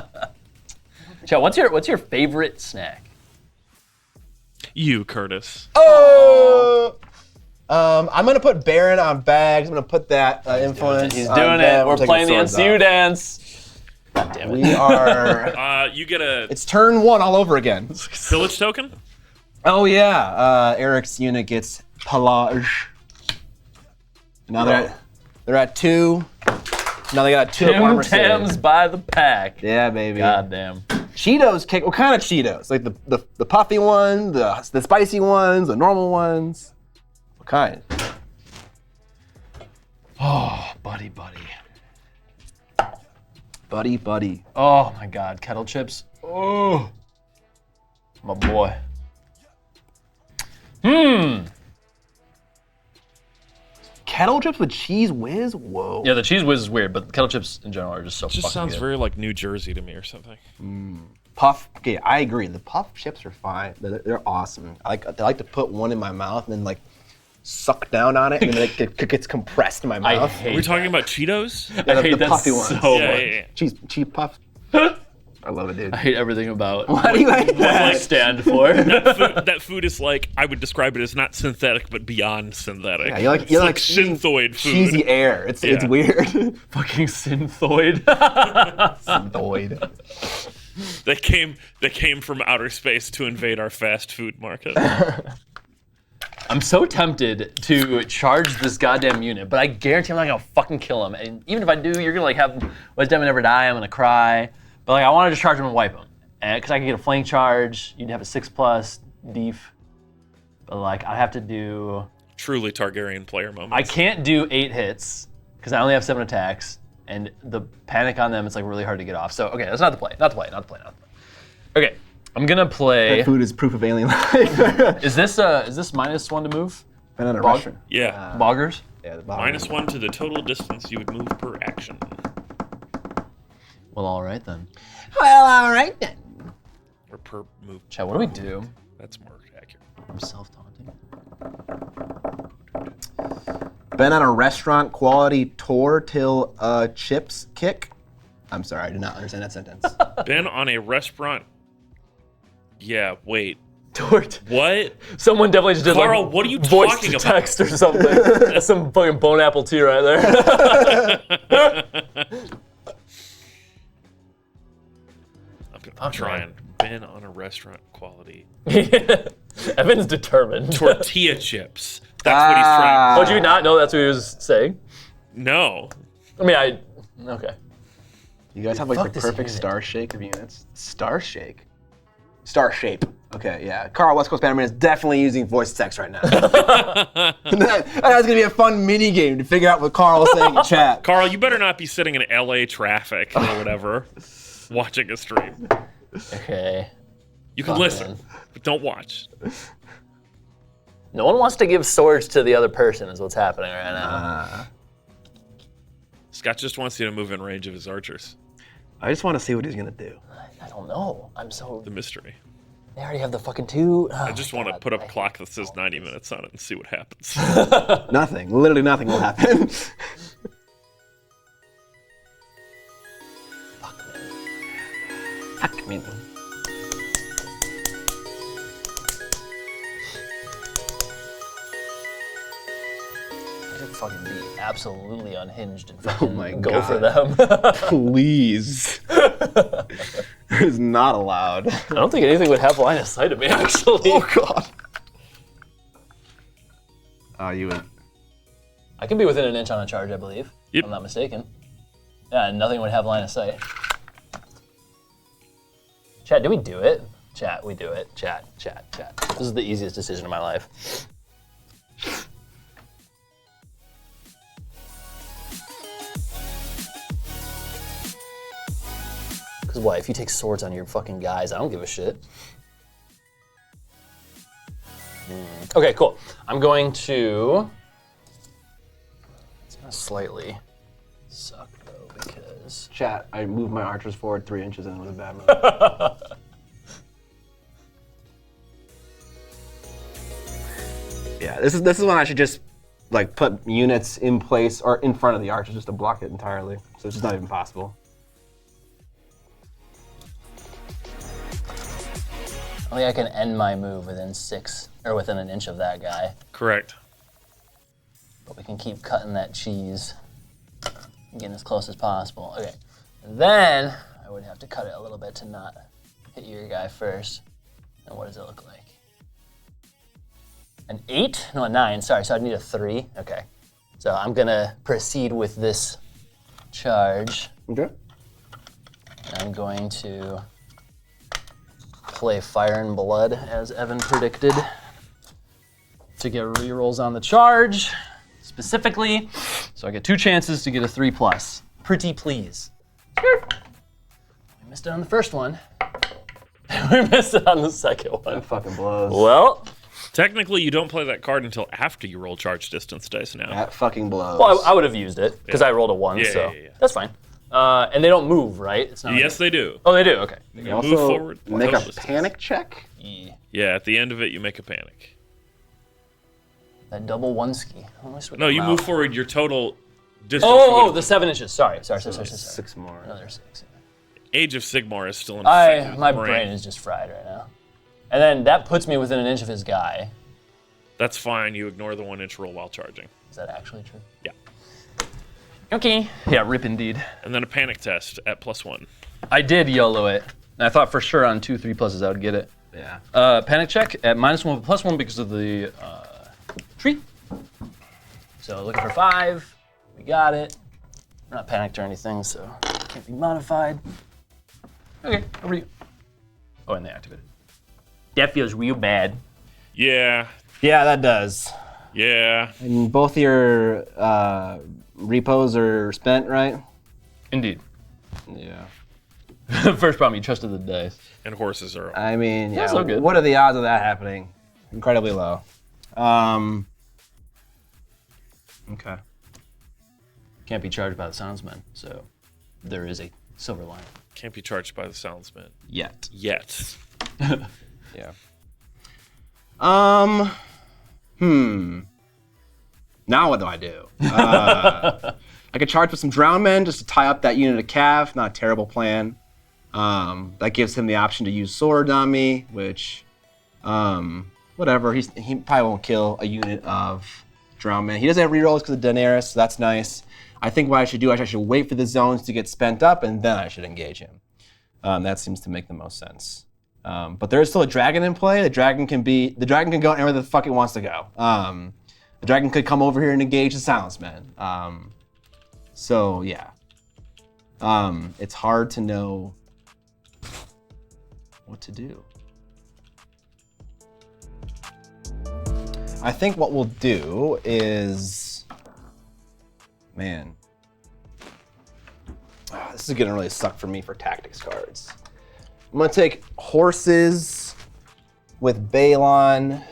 Chat, what's your favorite snack? You, Curtis. Oh! I'm going to put Baron on bags. I'm going to put that influence He's doing it. We're playing the NCU dance. God damn it. We are... you get a... It's turn 1 all over again. Village token? Oh, yeah. Eric's unit gets Pelage. Now they're at 2. Now they got 2 armor Tim's saves. by the pack. Yeah, baby. God damn. Cheetos kick. What kind of Cheetos? Like the puffy one, the spicy ones, the normal ones. What kind? Oh, buddy. Buddy. Oh my God, kettle chips. Oh, my boy. Kettle chips with cheese whiz? Whoa. Yeah, the cheese whiz is weird, but kettle chips in general are just so It just fucking sounds good. very like New Jersey to me or something. Puff. Okay, I agree. The puff chips are fine. They're awesome. I like to put one in my mouth and then like suck down on it, and then it gets compressed in my mouth. I hate Are we talking about Cheetos? I hate the that puffy so ones. much. Yeah. Cheese puff. I love it, dude. I hate everything about Why do you hate what that? I stand for. That food is like, I would describe it as not synthetic, but beyond synthetic. Yeah, It's you're like synthoid food. cheesy air. It's weird. Fucking synthoid. Synthoid. They came from outer space to invade our fast food market. I'm so tempted to charge this goddamn unit, but I guarantee I'm not gonna fucking kill him. And even if I do, you're gonna like have wisdom and never die. I'm gonna cry. But like, I want to just charge him and wipe him, because I can get a flank charge. You'd have a 6+ def, but like I have to do. Truly Targaryen player moments. I can't do 8 hits because I only have 7 attacks, and the panic on them is like really hard to get off. So okay, that's not the play. Okay, I'm gonna play. That food is proof of alien life. Is this -1 to move? Been on a Bog- restaurant. Yeah. Boggers? Yeah, the bottom. -1 to the total distance you would move per action. Well, all right then. Well, all right then. Or per move. Chat, what do we do? That's more accurate. I'm self-taunting. Been on a restaurant quality tour till chips kick. I'm sorry, I did not understand that sentence. Been on a restaurant. Yeah, wait. Tort. What? Someone definitely just did Carl, like what are you voice talking to about? text or something. That's some fucking bone apple tea right there. I'm trying. Been on a restaurant quality. Evan's determined. Tortilla chips. That's what he's trying. Oh, did you not know that's what he was saying? No. I mean, okay. You guys have like Fuck the this perfect unit. star shake of units. Star shake? Star shape. Okay, yeah. Carl, West Coast Bannerman is definitely using voice text right now. That's gonna be a fun mini game to figure out what Carl is saying in chat. Carl, you better not be sitting in LA traffic or whatever, watching a stream. Okay. You can Fuck, listen, man. but don't watch. No one wants to give swords to the other person is what's happening right now. Scott just wants you to move in range of his archers. I just want to see what he's gonna do. I don't know. I'm so... The mystery. They already have the fucking 2. I just want to put up a clock that says 90 minutes on it and see what happens. Nothing. Literally nothing will happen. Fuck, man. Fuck me. I should fucking be absolutely unhinged and fucking my go God. for them. Please. It is not allowed. I don't think anything would have line of sight of me, actually. Oh god. You would. I can be within an inch on a charge, I believe. Yep. If I'm not mistaken. Yeah, and nothing would have line of sight. Chat, do we do it? Chat, we do it. Chat. This is the easiest decision of my life. Because what, if you take swords on your fucking guys, I don't give a shit. Okay, cool. I'm going to... It's gonna slightly suck though, because... Chat, I moved my archers forward 3 inches and it was a bad move. Yeah, this is when I should just like put units in place or in front of the archers just to block it entirely. So it's just not even possible. Only I can end my move within 6 or within an inch of that guy. Correct. But we can keep cutting that cheese and getting as close as possible. Okay. And then I would have to cut it a little bit to not hit your guy first. And what does it look like? An 8? No, a 9. Sorry, so I'd need a 3. Okay. So I'm gonna proceed with this charge. Okay. I'm going to play Fire and Blood, as Evan predicted, to get rerolls on the charge, specifically. So I get 2 chances to get a 3+. Pretty please. Sure. We missed it on the first one. We missed it on the second one. That fucking blows. Well, Technically, you don't play that card until after you roll charge distance dice now. That fucking blows. well, I would have used it because I rolled a 1, Yeah, so yeah. that's fine. And they don't move, right? It's not. Yes, they do. Oh, they do. Okay. You move also forward, make a total distance. panic check. Yeah. Yeah, at the end of it, you make a panic. That double 1-ski. How am I supposed No, to you come move out? forward your total distance. Oh, the 7 inches. Sorry. 6 more. Another 6. Age of Sigmar is still in effect. My brain is just fried right now. And then that puts me within an inch of his guy. That's fine. You ignore the 1 inch roll while charging. Is that actually true? Yeah. Okay. Yeah, rip indeed. And then a panic test at +1. I did YOLO it. And I thought for sure on 2 3+s I would get it. Yeah. Panic check at -1 +1 because of the tree. So looking for 5. We got it. We're not panicked or anything, so it can't be modified. Okay, over to you. Oh, and they activated. That feels real bad. Yeah. Yeah, that does. Yeah. And both your repos are spent, right? Indeed. Yeah. First problem, you trusted the dice. And horses are. I mean, yeah. That's so good. What are the odds of that happening? Incredibly low. Okay. Can't be charged by the soundsman, so there is a silver lining. Can't be charged by the soundsman. Yet. Yet. Yeah. Now what do I do? I could charge with some drown men just to tie up that unit of cav. Not a terrible plan. That gives him the option to use sword on me, which, whatever. He probably won't kill a unit of drown men. He doesn't have rerolls because of Daenerys, so that's nice. I think what I should do is I should wait for the zones to get spent up, and then I should engage him. That seems to make the most sense. But there is still a dragon in play. The dragon can go anywhere the fuck it wants to go. The dragon could come over here and engage the Silencemen. So yeah. It's hard to know what to do. I think what we'll do is, man, this is gonna really suck for me for tactics cards. I'm gonna take horses with Balon.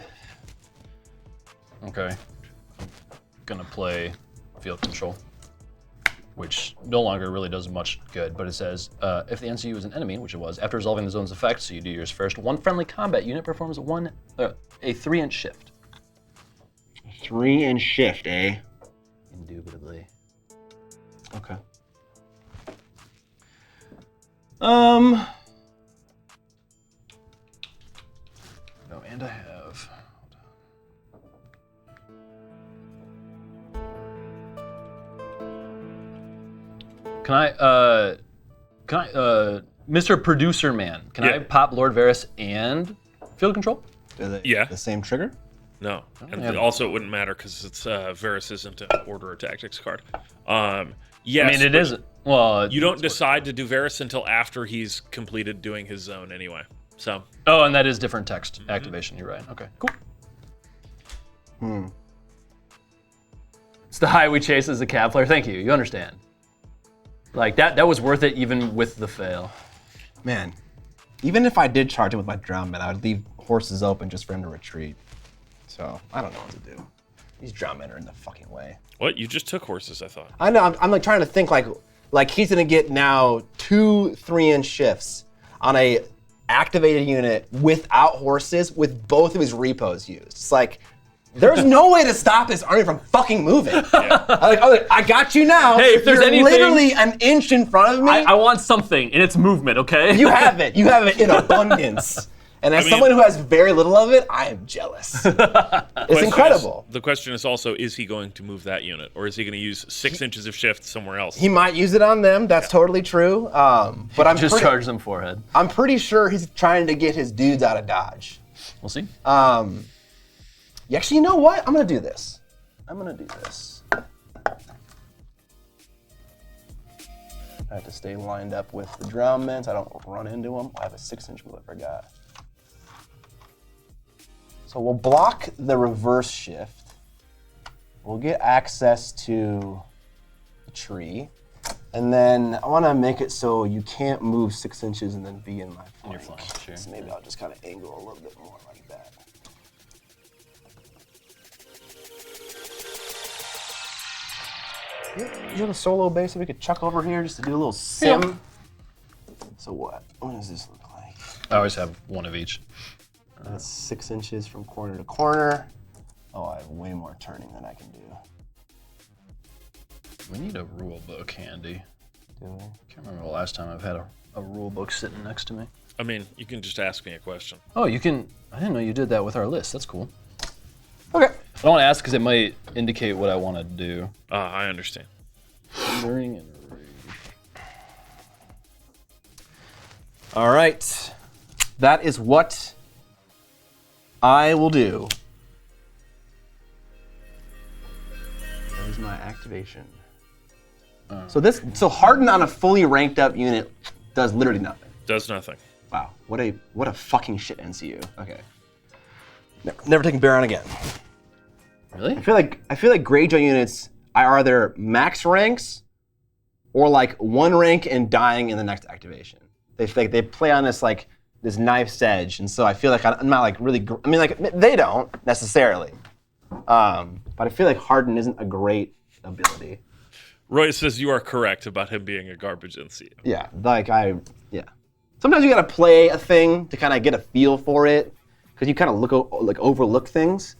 Okay. I'm gonna play field control, which no longer really does much good, but it says, if the NCU is an enemy, which it was, after resolving the zone's effect, so you do yours first, one friendly combat unit performs a 3-inch shift. 3-inch shift, eh? Indubitably. Okay. No, and I have. Can I, Mr. Producer Man, can I pop Lord Varys and field control? Are they Yeah. the same trigger? No, and yeah. also it wouldn't matter because it's Varys isn't an order or tactics card. Yes, I mean, it but isn't. Well, You don't decide to do Varys until after he's completed doing his zone anyway. So. Oh, and that is different text activation. You're right. Okay, cool. It's the high we chase as a cab player. Thank you. You understand. Like that was worth it even with the fail. Man, even if I did charge him with my drown men, I would leave horses open just for him to retreat. So I don't know what to do. These drown men are in the fucking way. What? You just took horses, I thought. I know. I'm like trying to think like he's gonna get now 2 3-inch shifts on a activated unit without horses with both of his repos used. It's like there's no way to stop this army from fucking moving. I got you now. Hey, if there's You're anything- literally an inch in front of me. I want something in its movement. Okay. You have it. You have it in abundance. And as someone who has very little of it, I am jealous. It's incredible. The question is also, is he going to move that unit? Or is he going to use 6 inches of shift somewhere else? He might use it on them. That's totally true. But I'm Just charge them forehead. I'm pretty sure he's trying to get his dudes out of Dodge. We'll see. Actually, you know what? I'm gonna do this. I have to stay lined up with the drum men so I don't run into them. I have a 6-inch move, I forgot. So we'll block the reverse shift. We'll get access to the tree. And then I wanna make it so you can't move 6 inches and then be in my flank. Your flank, sure. So maybe I'll just kind of angle a little bit more like that. You have a solo base that we could chuck over here just to do a little sim? Yeah. So what does this look like? I always have one of each. That's 6 inches from corner to corner. Oh, I have way more turning than I can do. We need a rule book handy. Do we? Can't remember the last time I've had a rule book sitting next to me. I mean, you can just ask me a question. Oh, you can. I didn't know you did that with our list. That's cool. Okay. I don't want to ask because it might indicate what I want to do. I understand. Thundering and rage. All right. That is what I will do. That is my activation. So harden on a fully ranked up unit does literally nothing. Does nothing. Wow, what a fucking shit NCU. Okay. Never taking Baron again. Really? I feel like Greyjoy units are either max ranks or like 1 rank and dying in the next activation. They play on this like this knife's edge, and so I feel like I'm not like really. I mean, like they don't necessarily, but I feel like Harden isn't a great ability. Roy says you are correct about him being a garbage NCU. Yeah, sometimes you gotta play a thing to kind of get a feel for it, because you kind of overlook things,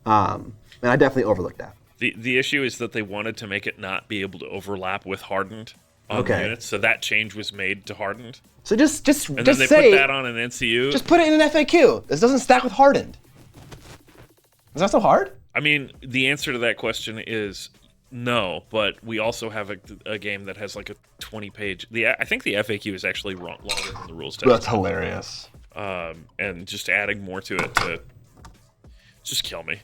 and I definitely overlooked that. The issue is that they wanted to make it not be able to overlap with Hardened on the units, so that change was made to Hardened. So just And then they say, put that on an NCU. just put it in an FAQ. This doesn't stack with Hardened. Is that so hard? I mean, the answer to that question is no, but we also have a game that has like a 20-page. I think the FAQ is actually longer than the rules text. That's hilarious. And just adding more to it to just kill me.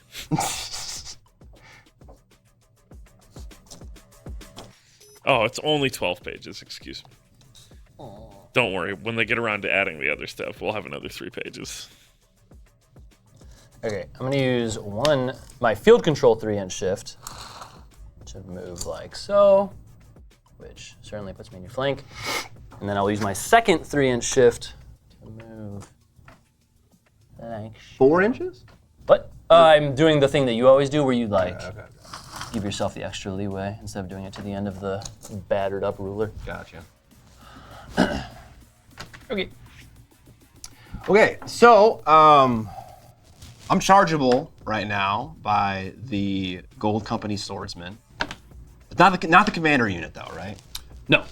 Oh, it's only 12 pages. Excuse me. Don't worry. When they get around to adding the other stuff, we'll have another 3 pages. Okay, I'm gonna use my field control 3-inch shift to move like so, which certainly puts me in your flank. And then I'll use my second 3-inch shift to move like 4 inches? But I'm doing the thing that you always do where you give yourself the extra leeway instead of doing it to the end of the battered up ruler. Gotcha. Okay. Okay, so I'm chargeable right now by the Gold Company swordsman. It's not the commander unit though, right? No.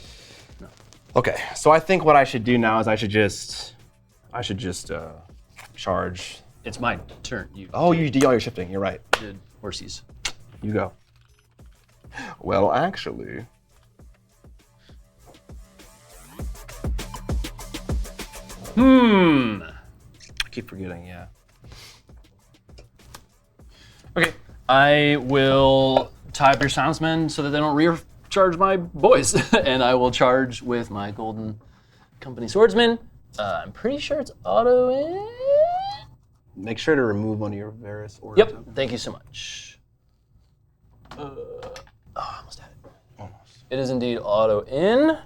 Okay, so I think what I should do now is I should just charge. It's my turn. You Oh, you do all your shifting. You're right. did horsies. You go. Well, actually. I keep forgetting, yeah. Okay. I will tie up your soundsmen so that they don't recharge my boys, and I will charge with my Golden Company swordsman. I'm pretty sure it's auto in. Make sure to remove one of your Varys orders. Yep. Thank you so much. Almost had it. Almost. It is indeed auto in.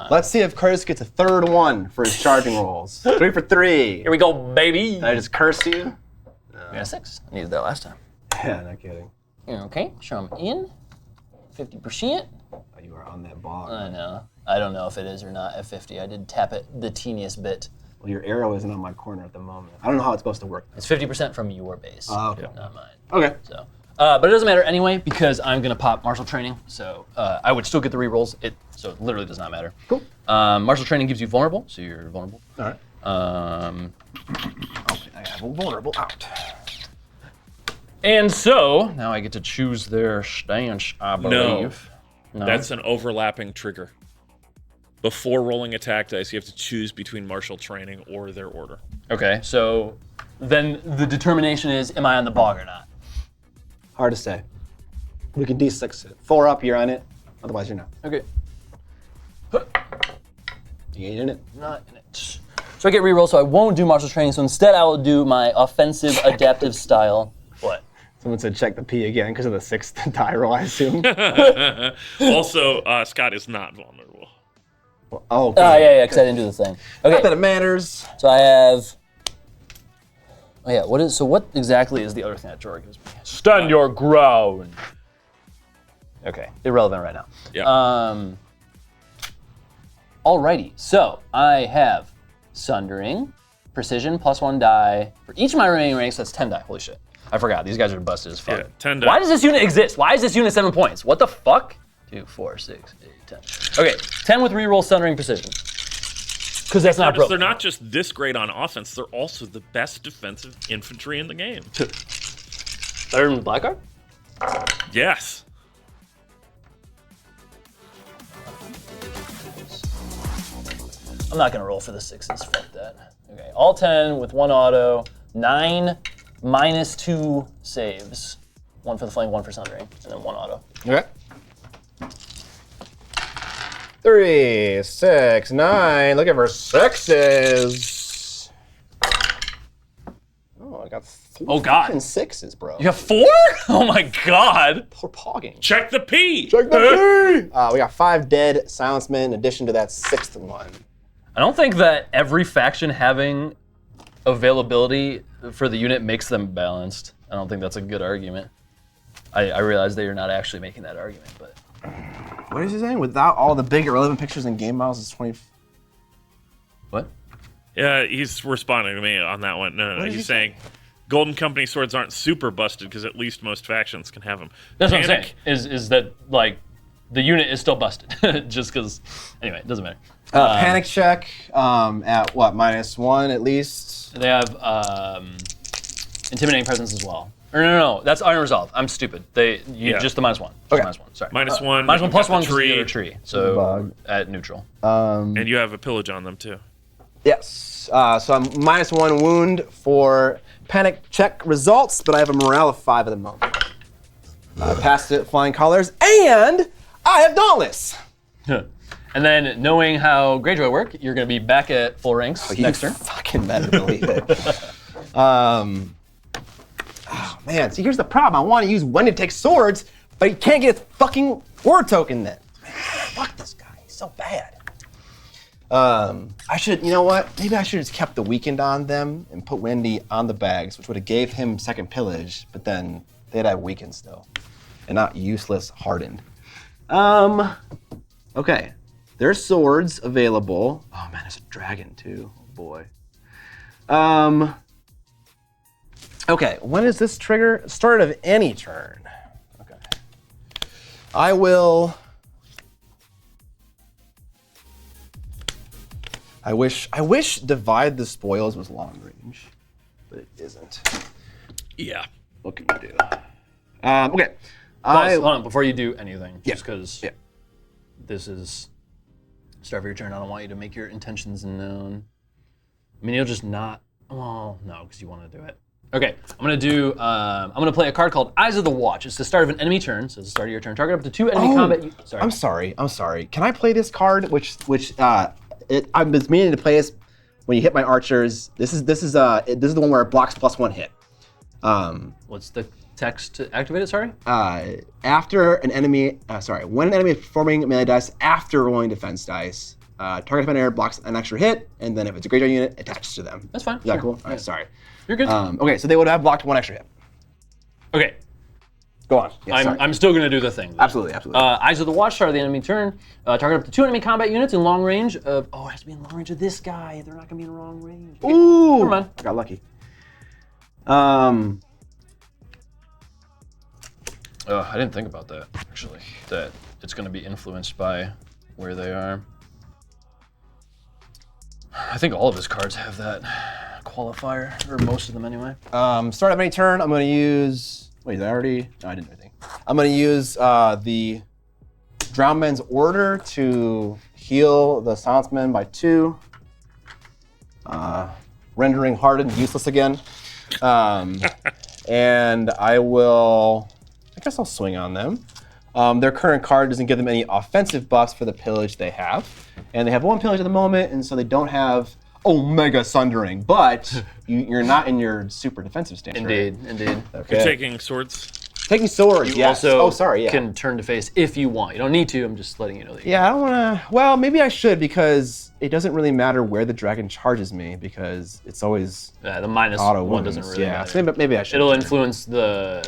Let's see if Curtis gets a third one for his charging rolls. 3 for 3. Here we go, baby. Did I just curse you? We got a 6. I needed that last time. Yeah, not kidding. Okay, so I'm in. 50%. Oh, you are on that ball. I know. I don't know if it is or not at 50. I did tap it the teeniest bit. Well, your arrow isn't on my corner at the moment. I don't know how it's supposed to work. It's 50% from your base. Oh, okay. Not mine. Okay. So, but it doesn't matter anyway because I'm gonna pop martial training. So I would still get the rerolls. So it literally does not matter. Cool. Martial training gives you vulnerable, so you're vulnerable. All right. Okay, I have a vulnerable out. And so now I get to choose their stance, I believe. No. That's an overlapping trigger. Before rolling attack dice, you have to choose between martial training or their order. Okay, so then the determination is, am I on the bog or not? Hard to say. We can D6 it. 4 up, you're on it. Otherwise, you're not. Okay. You ain't in it. Not in it. So I get reroll, so I won't do martial training. So instead, I will do my offensive adaptive style. What? Someone said check the P again because of the 6th die roll, I assume. Also, Scott is not vulnerable. Oh, Yeah, because I didn't do the thing. Not Okay, that it matters. so I have. Oh yeah, what exactly is the other thing that Jorah gives me? Stand your ground. Okay, irrelevant right now. Yeah. Alrighty, so I have Sundering, Precision, +1 die. For each of my remaining ranks, that's 10 die. Holy shit. I forgot, these guys are busted as fuck. Yeah, 10 die. Why does this unit exist? Why is this unit 7 points? What the fuck? 2, 4, 6, 8, 10. Okay, 10 with reroll, Sundering, Precision. Because that's not Notice broken. they're not just this great on offense, they're also the best defensive infantry in the game. Better than Blackguard? Yes. I'm not gonna roll for the 6s, fuck that. Okay, all 10 with 1 auto, 9 -2 saves. 1 for the flank, 1 for Sundering, and then 1 auto. Okay. 3, 6, 9. Look at her 6s. Oh, I got 4 Oh, God. fucking 6s, bro. You have 4? Oh my god! Poor pogging. Check the P! Check the P! We got 5 dead soundsmen in addition to that 6th one. I don't think that every faction having availability for the unit makes them balanced. I don't think that's a good argument. I realize that you're not actually making that argument, but... What is he saying? Without all the big irrelevant pictures and game models, it's 20. What? Yeah, he's responding to me on that one. No. did he He's saying Golden Company swords aren't super busted because at least most factions can have them. That's what I'm saying, is that, like, the unit is still busted. Just because... Anyway, it doesn't matter. Panic check at what, -1 at least? They have intimidating presence as well. Or no, that's Iron Resolve. I'm stupid. Just the -1. Just Okay. -1. Sorry. -1. -1 plus 1 tree. is the tree. So Bug. at neutral. And you have a pillage on them too. Yes. So I'm -1 wound for panic check results, but I have a morale of 5 at the moment. I passed it flying colors, and I have Dauntless. And then knowing how Greyjoy work, you're going to be back at full ranks next turn. Fucking better believe it. Oh man, see here's the problem. I want to use when to take swords, but he can't get his fucking word token then. Fuck this guy, he's so bad. I should, you know what? Maybe I should have just kept the weekend on them and put Wendy on the bags, which would have gave him second pillage, but then they'd have weekend still. And not useless hardened. Okay. There's swords available. Oh man, there's a dragon too. Oh boy. Okay, when is this trigger? Start of any turn. Okay. I wish divide the spoils was long range, but it isn't. Yeah. What can you do? Okay. Hold on, before you do anything, Yeah. just because this is start of your turn, I don't want you to make your intentions known. I mean, you'll just not. Well, no, because you want to do it. Okay, I'm gonna play a card called Eyes of the Watch. It's the start of an enemy turn, so it's the start of your turn. Target up to 2 enemy combat. Sorry. I'm sorry. Can I play this card? I've been meaning to play this when you hit my archers. This is the one where it blocks +1 hit. What's the text to activate it? Sorry. When an enemy is performing melee dice after rolling defense dice, target defender blocks an extra hit, and then if it's a Greyjoy unit, attaches to them. That's fine. Is that Sure. cool? All right, sorry. You're good. Okay, so they would have blocked 1 extra hit. Okay. Go on. Yeah, sorry. I'm still gonna do the thing. Absolutely. Eyes of the Watch, start of the enemy turn. Target up to 2 enemy combat units in long range of. Oh, it has to be in long range of this guy. They're not gonna be in long range. Okay. Ooh! Never mind. I got lucky. I didn't think about that, actually. That it's going to be influenced by where they are. I think all of his cards have that qualifier, or most of them anyway. Start of any turn, I'm going to use... Wait, did I already... No, I didn't do anything. I'm going to use the Drownman's Order to heal the Silenceman by 2. Rendering Hardened useless again. And I guess I'll swing on them. Their current card doesn't give them any offensive buffs for the pillage they have. And they have 1 pillage at the moment, and so they don't have Omega Sundering. But you're not in your super defensive stance, Indeed. Okay. You're taking swords. Taking swords, You yes. also yeah. can turn to face if you want. You don't need to, I'm just letting you know that you Yeah, I don't want to... Well, maybe I should, because it doesn't really matter where the dragon charges me, because it's always the -1 auto wounds. doesn't really Yeah, matter. so maybe I should. It'll influence the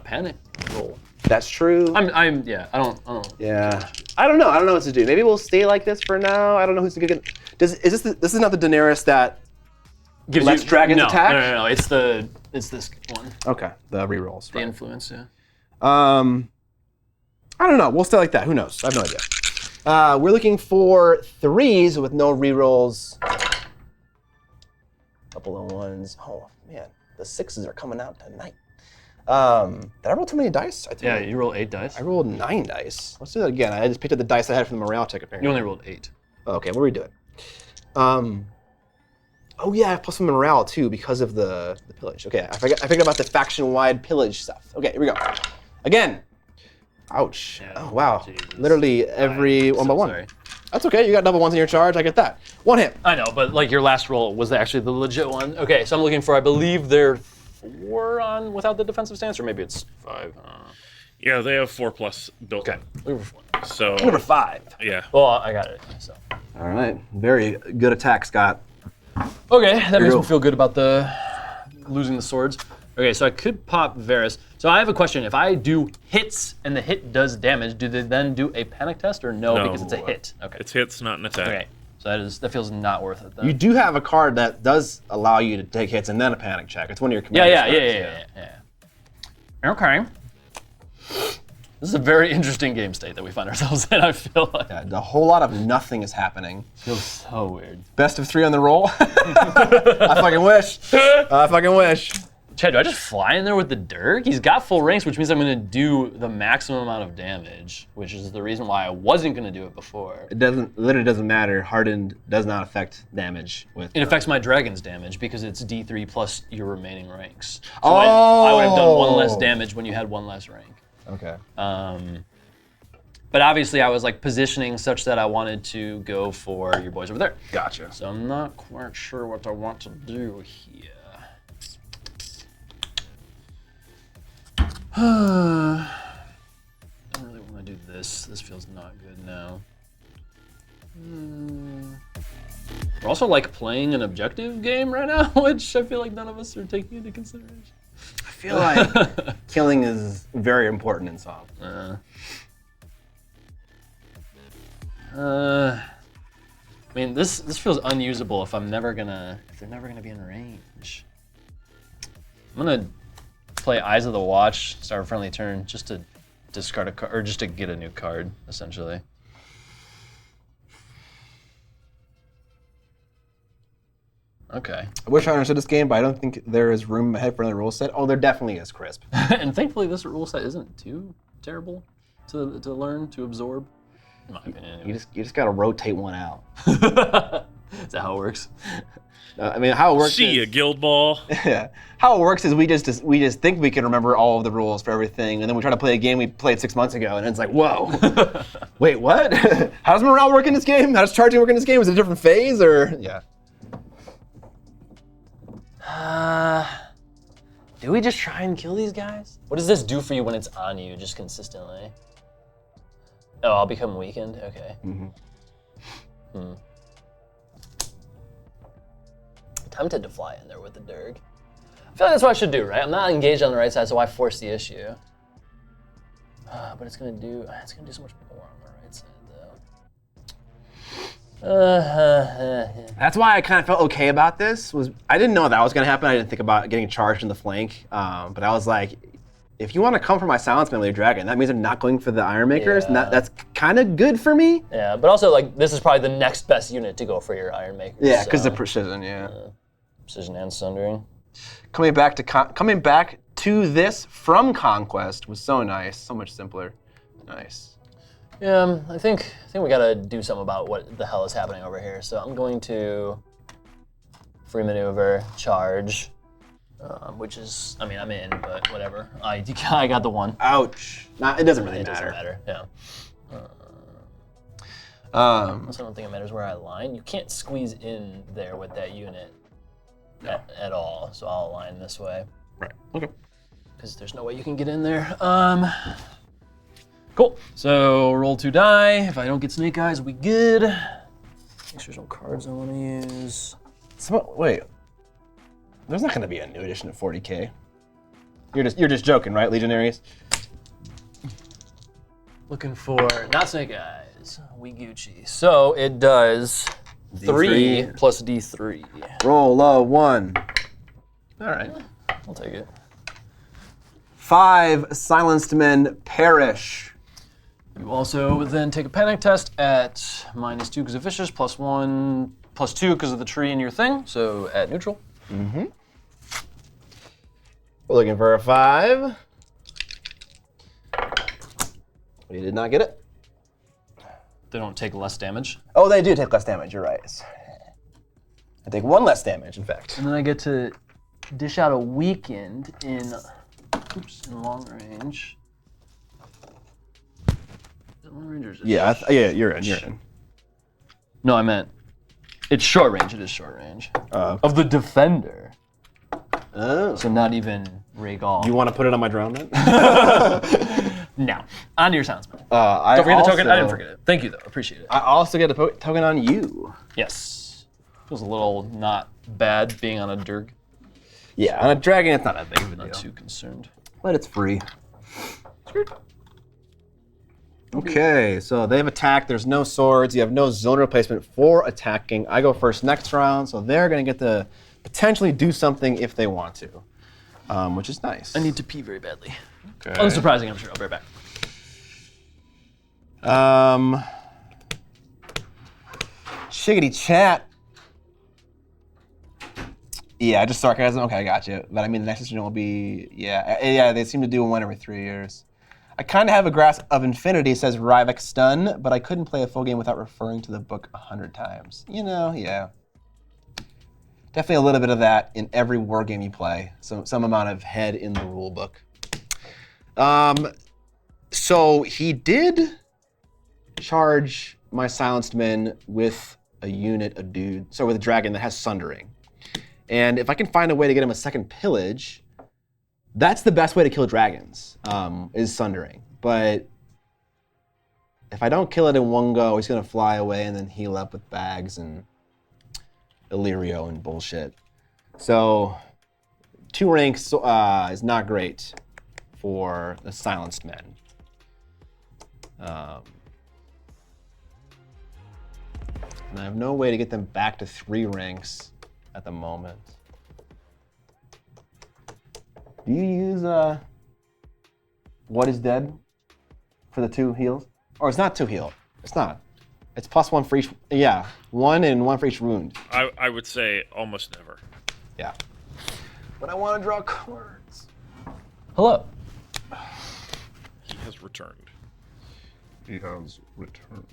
panic roll. That's true. I don't. Yeah. I don't know what to do. Maybe we'll stay like this for now. I don't know who's gonna get... This is not the Daenerys that lets dragons attack? No. It's this one. Okay, the rerolls. The influence, yeah. I don't know. We'll stay like that. Who knows? I have no idea. We're looking for 3s with no rerolls. Couple of 1s. Oh man, the 6s are coming out tonight. Did I roll too many dice? Yeah, you roll 8 dice. I rolled 9 dice. Let's do that again. I just picked up the dice I had from the morale check apparently. You only rolled 8. Okay, what are we doing? Oh yeah, I have +1 morale too because of the pillage. Okay, I forgot about the faction-wide pillage stuff. Okay, here we go. Again. Ouch. Yeah, Oh wow. Jesus. Literally every I'm 1 so by 1. sorry. That's okay. You got double 1s in your charge. I get that. 1 hit. I know, but like your last roll was actually the legit one. Okay, so I'm looking for, I believe they're 4 on without the defensive stance, or maybe it's 5. Yeah, they have 4+ built Okay, in. looking for 4. So Number 5. yeah. Well, I got it. So. All right. Very good attack, Scott. Okay, that makes go. me feel good about the losing the swords. Okay, so I could pop Varys. So I have a question. If I do hits and the hit does damage, do they then do a panic test or no, because it's a hit? Okay. It's hits, not an attack. Okay. So that feels not worth it then. You do have a card that does allow you to take hits and then a panic check. It's one of your command Yeah. Okay. This is a very interesting game state that we find ourselves in, I feel like. Yeah, a whole lot of nothing is happening. Feels so weird. Best of 3 on the roll. I fucking wish. I fucking wish. Chad, do I just fly in there with the Dirk? He's got full ranks, which means I'm going to do the maximum amount of damage, which is the reason why I wasn't going to do it before. It literally doesn't matter. Hardened does not affect damage with. It affects my dragon's damage because it's D3 plus your remaining ranks. So I would have done 1 less damage when you had 1 less rank. Okay. But But obviously, I was like positioning such that I wanted to go for your boys over there. Gotcha. So I'm not quite sure what I want to do here. I don't really want to do this. This feels not good now. We're also like playing an objective game right now, which I feel like none of us are taking into consideration. I feel like killing is very important in Song. I mean, this feels unusable if they're never gonna be in range. I'm gonna play Eyes of the Watch, start a friendly turn, just to discard a card, or just to get a new card, essentially. Okay. I wish I understood this game, but I don't think there is room ahead for another rule set. Oh, there definitely is, Crisp. And thankfully, this rule set isn't too terrible to learn, to absorb. In my opinion, anyway. You just gotta rotate one out. Is that how it works? I mean, how it works. See ya, Guild Ball. Yeah. How it works is we just think we can remember all of the rules for everything, and then we try to play a game we played 6 months ago, and it's like, whoa, wait, what? How does morale work in this game? How does charging work in this game? Is it a different phase, or yeah? Do we just try and kill these guys? What does this do for you when it's on you, just consistently? Oh, I'll become weakened? Okay. I'm tempted to fly in there with the Durg. I feel like that's what I should do, right? I'm not engaged on the right side, so why force the issue? But it's gonna do so much more on the right side, though. That's why I kind of felt okay about this. I didn't know that was gonna happen. I didn't think about getting charged in the flank, but I was like, if you want to come for my Silence Man with your dragon, that means I'm not going for the Iron Makers, and that's kind of good for me. Yeah, but also like this is probably the next best unit to go for your Iron Makers. Yeah, because the precision. Yeah. Precision and sundering. Coming back to this from Conquest was so nice, so much simpler. Nice. Yeah, I think we gotta do something about what the hell is happening over here. So I'm going to free maneuver, charge, which is, I mean, I'm in, but whatever. I got the one. Ouch. It doesn't really It matter. doesn't matter. Yeah. Also, I don't think it matters where I align. You can't squeeze in there with that unit at all. So I'll align this way. Right. Okay. Because there's no way you can get in there. Cool. So roll 2 die. If I don't get Snake Eyes, we good. Make sure there's no cards I want to use. Wait. There's not going to be a new edition at 40K. You're just joking, right, Legionaries? Looking for not Snake Eyes. We Gucci. So it does 3 plus D3. Roll a 1. All right. I'll take it. 5 silenced men perish. You also then take a panic test at -2 because of vicious, +1, +2 because of the tree in your thing. So at neutral. We're looking for a 5. We did not get it. They don't take less damage. Oh, they do take less damage. You're right. I take 1 less damage, in fact. And then I get to dish out a weakened in long range. Is it long range or is it Yeah, you're in. No, I meant it's short range. It is short range. Of the defender. Oh. So not even Rhaegal. You want to put it on my drone then? No. On to your sounds. Don't I forget the token. I didn't forget it. Thank you, though. Appreciate it. I also get a token on you. Yes. Feels a little not bad being on a Durg. Yeah, on a dragon, it's not that big of a deal. Not too concerned. But it's free. Okay, so they've attacked. There's no swords. You have no zone replacement for attacking. I go first next round, so they're going to get to potentially do something if they want to, which is nice. I need to pee very badly. Okay. Unsurprising, I'm sure. I'll be right back. Shiggity chat. Yeah, just sarcasm. Okay, I got you. But I mean, the next decision will be, yeah. They seem to do one every 3 years. I kind of have a grasp of infinity, says Ryvek Stun, but I couldn't play a full game without referring to the book 100 times. You know, yeah. Definitely a little bit of that in every war game you play. Some amount of head in the rule book. So he did charge my silenced men with a unit of dude, so with a dragon that has sundering. And if I can find a way to get him a second pillage, that's the best way to kill dragons, is sundering. But if I don't kill it in one go, he's gonna fly away and then heal up with bags and Illyrio and bullshit. So 2 ranks is not great for the silenced men. And I have no way to get them back to 3 ranks at the moment. Do you use What is Dead for the 2 heals? Or it's not 2 heal. It's not. It's +1 for each. Yeah, 1 and 1 for each wound. I would say almost never. Yeah. But I want to draw cards. Hello. He has returned. He has returned.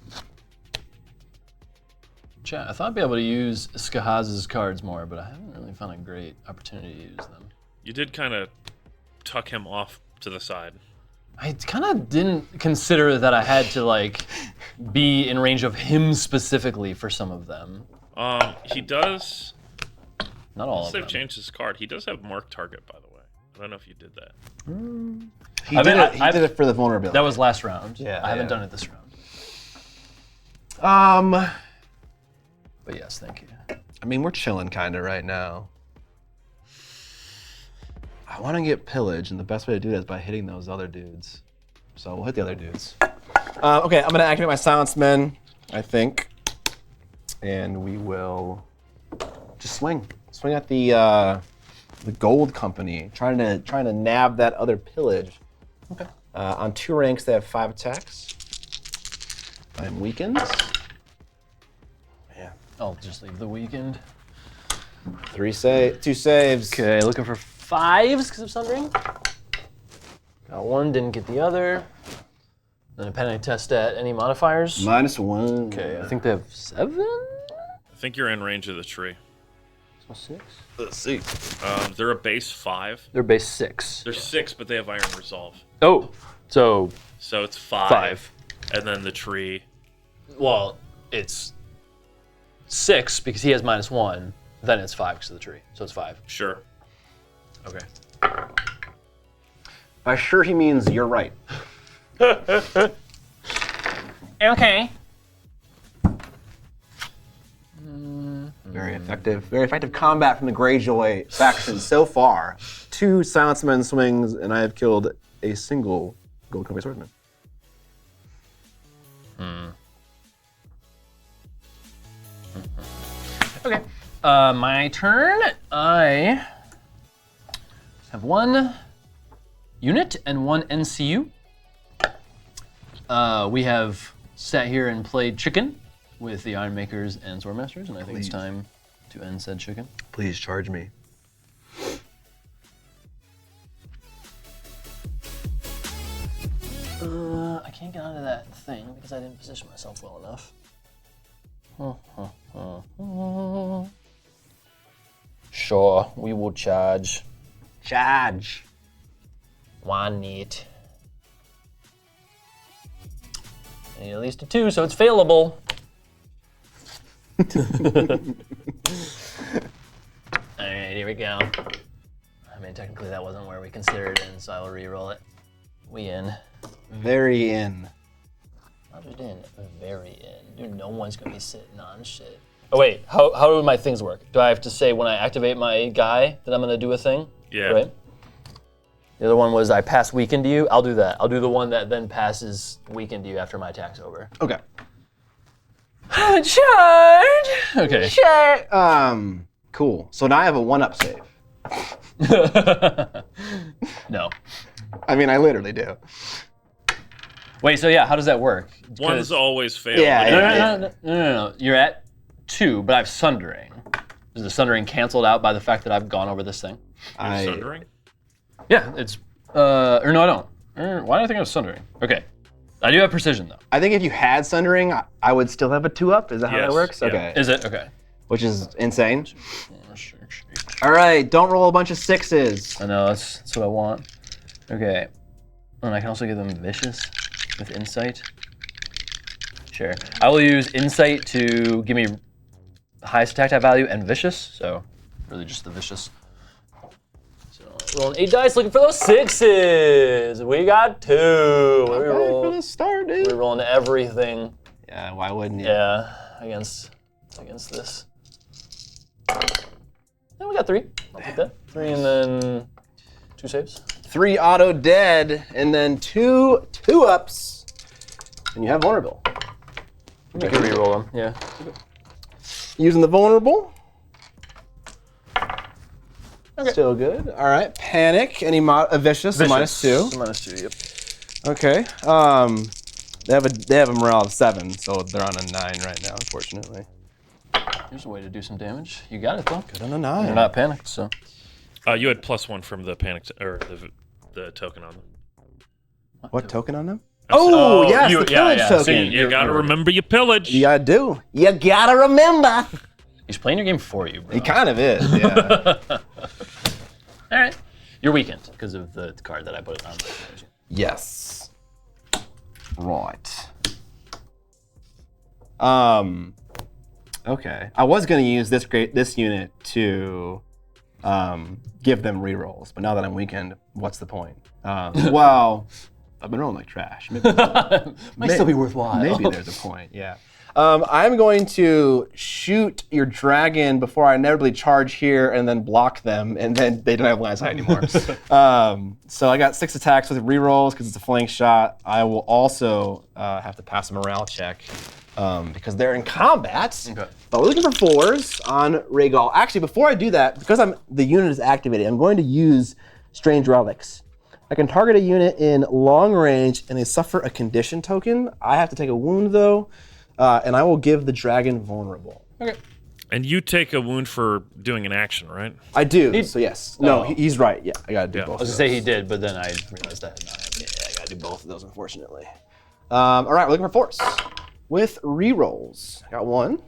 Chat, I thought I'd be able to use Skahaz's cards more, but I haven't really found a great opportunity to use them. You did kind of tuck him off to the side. I kind of didn't consider that I had to like be in range of him specifically for some of them. He does. Not all of They've them. changed his card. He does have mark target, by the way. I don't know if you did that. He did it for the vulnerability. That was last round. Yeah, I haven't yeah. done it this round. But yes, thank you. I mean, we're chilling kind of right now. I want to get pillage, and the best way to do that is by hitting those other dudes. So we'll hit the other dudes. Okay, I'm gonna activate my silenced men, I think, and we will just swing at the gold company, trying to nab that other pillage. Okay. On 2 ranks, they have 5 attacks. I'm weakened. Yeah. I'll just leave the weekend. 2 saves. Okay, looking for 5s because of Sundering. Got 1, didn't get the other. Then a panic test at any modifiers. -1. Okay, I think they have 7? I think you're in range of the tree. So 6? Let's see. They're a base 5. They're base 6. They're 6, but they have Iron Resolve. Oh, so So it's 5. 5. And then the tree. Well, it's 6 because he has -1. Then it's 5 because of the tree. So it's 5. Sure. Okay. By sure he means you're right. Okay. Very effective combat from the Greyjoy faction so far. 2 silenced men swings, and I have killed a single gold company swordsman. Okay. My turn. I have 1 unit and 1 NCU. We have sat here and played chicken with the Ironmakers and Swordmasters, and I think it's time to end said chicken. Please charge me. I can't get onto that thing because I didn't position myself well enough. Sure, we will charge. Charge. Why not? I need at least a 2, so it's failable. Alright, here we go. I mean, technically that wasn't where we considered it in, so I'll re-roll it. We in. Very in. Not just in, very in. Dude, no one's gonna be sitting on shit. Oh wait, how do my things work? Do I have to say when I activate my guy that I'm gonna do a thing? Yeah. Right? The other one was I pass weaken to you. I'll do that. I'll do the one that then passes weaken to you after my attack's over. Okay. Charge! Okay. Cool. So now I have a 1-up save. No. I mean, I literally do. Wait, so yeah, how does that work? One's always fail. Yeah, No. You're at 2, but I have Sundering. Is the Sundering canceled out by the fact that I've gone over this thing? Sundering? Yeah, it's, or no, I don't. Why do I think I have Sundering? Okay. I do have Precision, though. I think if you had Sundering, I would still have a 2-up. Is that how that Yes, works? yeah. Okay. Is it? Okay. Which is insane. All right, don't roll a bunch of 6s. I know, that's what I want. Okay. And I can also give them Vicious with Insight. Sure. I will use Insight to give me highest attack type value and Vicious, so really just the Vicious. So rolling 8 dice, looking for those 6s. We got 2. For the start, dude. We're rolling everything. Yeah, why wouldn't you? Yeah, against this. Then we got 3. I'll take that. 3 and then 2 saves. 3 auto dead, and then 2 2-ups. And you have vulnerable. You can re-roll them, yeah. Using the vulnerable. Okay. Still good. All right. Panic. Any vicious? So -2. -2, yep. Okay. They have a morale of 7, so they're on a 9 right now, unfortunately. Here's a way to do some damage. You got it though. Good on a 9. They're not panicked, so. You had +1 from the panic or the token on them. What token on them? Oh, yes, you- the pillage yeah, yeah. token. So You gotta remember your pillage. You gotta do. You gotta remember. He's playing your game for you, bro. He kind of is, yeah. All right. You're weakened because of the card that I put on. Yes. Right. Okay. I was gonna use this unit to give them rerolls, but now that I'm weakened, what's the point? Well, I've been rolling like trash. Maybe, Might still be worthwhile. maybe there's a point. Yeah. I'm going to shoot your dragon before I inevitably charge here and then block them, and then they don't have line of sight anymore. So I got 6 attacks with rerolls because it's a flank shot. I will also have to pass a morale check because they're in combat. Okay. But we're looking for 4s on Rhaegal. Actually, before I do that, because the unit is activated, I'm going to use Strange Relics. I can target a unit in long range and they suffer a condition token. I have to take a wound though. And I will give the dragon vulnerable. Okay. And you take a wound for doing an action, right? I do, so yes. No, Oh. He's right. Yeah, I gotta do Yeah. both I was of gonna those. say he did, but then I realized that did not happen. Yeah, I gotta do both of those, unfortunately. All right, we're looking for 4s. With rerolls. Got 1.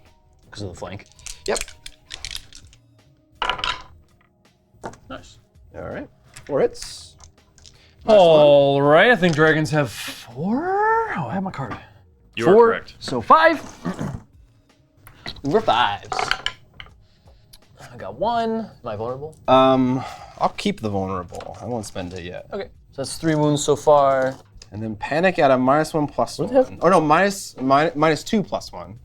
Because of the flank. Yep. Nice. All right, 4 hits. All right. I think dragons have 4. Oh, I have my card. You are 4. correct. So 5. We're 5s. I got 1. Am I vulnerable? I'll keep the vulnerable. I won't spend it yet. Okay. So that's 3 wounds so far. And then panic at a -1/+1. have- Or no, -2/+1.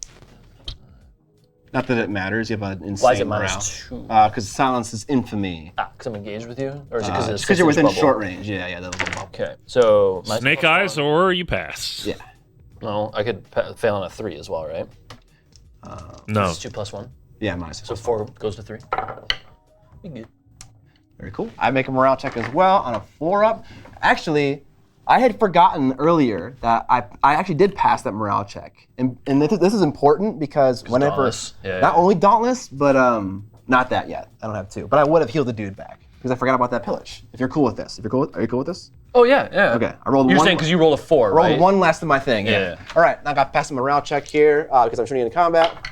Not that it matters. You have an insane Why is it morale. -2? Because silence is infamy. Because I'm engaged with you? Or is it because it's Because you're 6-inch within bubble? short range. Yeah, that little bubble. Okay. So my Snake eyes or you pass. Yeah. No, I could fail on a 3 as well, right? No. It's 2 + 1. Yeah, minus. So 4 goes to 3. We good. Very cool. I make a morale check as well on a 4-up. Actually, I had forgotten earlier that I actually did pass that morale check. And this is important because whenever, Dauntless. Yeah, not yeah. only Dauntless, but not that yet. I don't have 2. But I would have healed the dude back because I forgot about that pillage. If you're cool with this. Are you cool with this? Oh, yeah, yeah. Okay, I rolled You're 1. saying because you rolled a 4, rolled right? 1 less than my thing. Yeah. All right, now I got to pass a morale check here because I'm shooting into combat.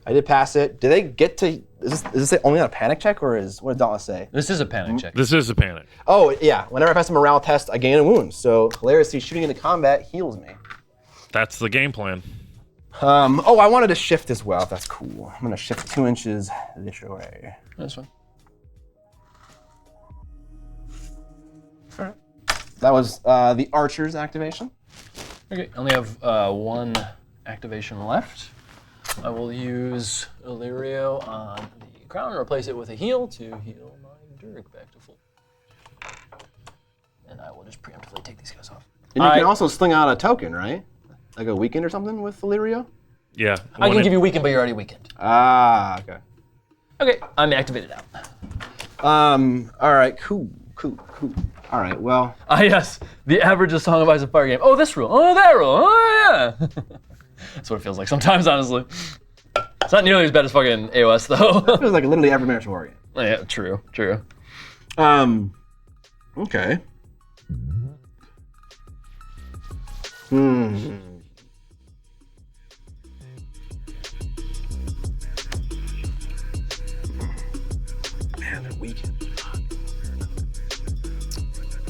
I did pass it. Do they get to? Is this only on a panic check or what did Dauntless say? This is a panic check. This is a panic. Oh yeah. Whenever I pass a morale test, I gain a wound. So hilariously, shooting into combat heals me. That's the game plan. Oh, I wanted to shift as well. If that's cool. I'm gonna shift 2 inches this way. That's fine. That was the archer's activation. Okay, I only have 1 activation left. I will use Illyrio on the crown and replace it with a heal to heal my Durg back to full. And I will just preemptively take these guys off. And you can also sling out a token, right? Like a weekend or something with Illyrio? Yeah. I can give you weakened, but you're already weakened. Ah, okay. Okay, I'm activated out. All right, cool. All right, well. Ah, yes, the average of Song of Ice and Fire game. Oh, this rule. Oh, that rule. Oh, yeah. That's what it feels like sometimes, honestly. It's not nearly as bad as fucking AOS, though. It was like literally every Miniac Warrior. Yeah, true. Okay. Man, they're weakened.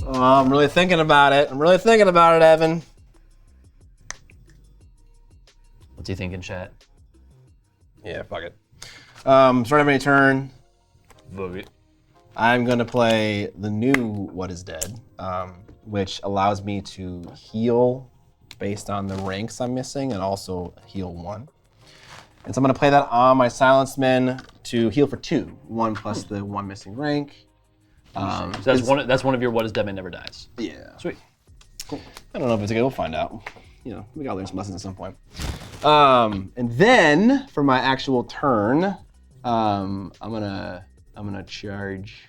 Oh, I'm really thinking about it. Evan. What's he thinking, chat? Yeah, fuck it. Start of any turn. Vote. I'm gonna play the new What Is Dead, which allows me to heal based on the ranks I'm missing, and also heal 1. And so I'm gonna play that on my Silenced Men to heal for 2, 1 plus the 1 missing rank. So that's one of your What Is Dead Man Never Dies. Yeah. Sweet. Cool. I don't know if it's good. We'll find out. You know, we gotta learn some lessons at some point. And then for my actual turn, I'm gonna charge.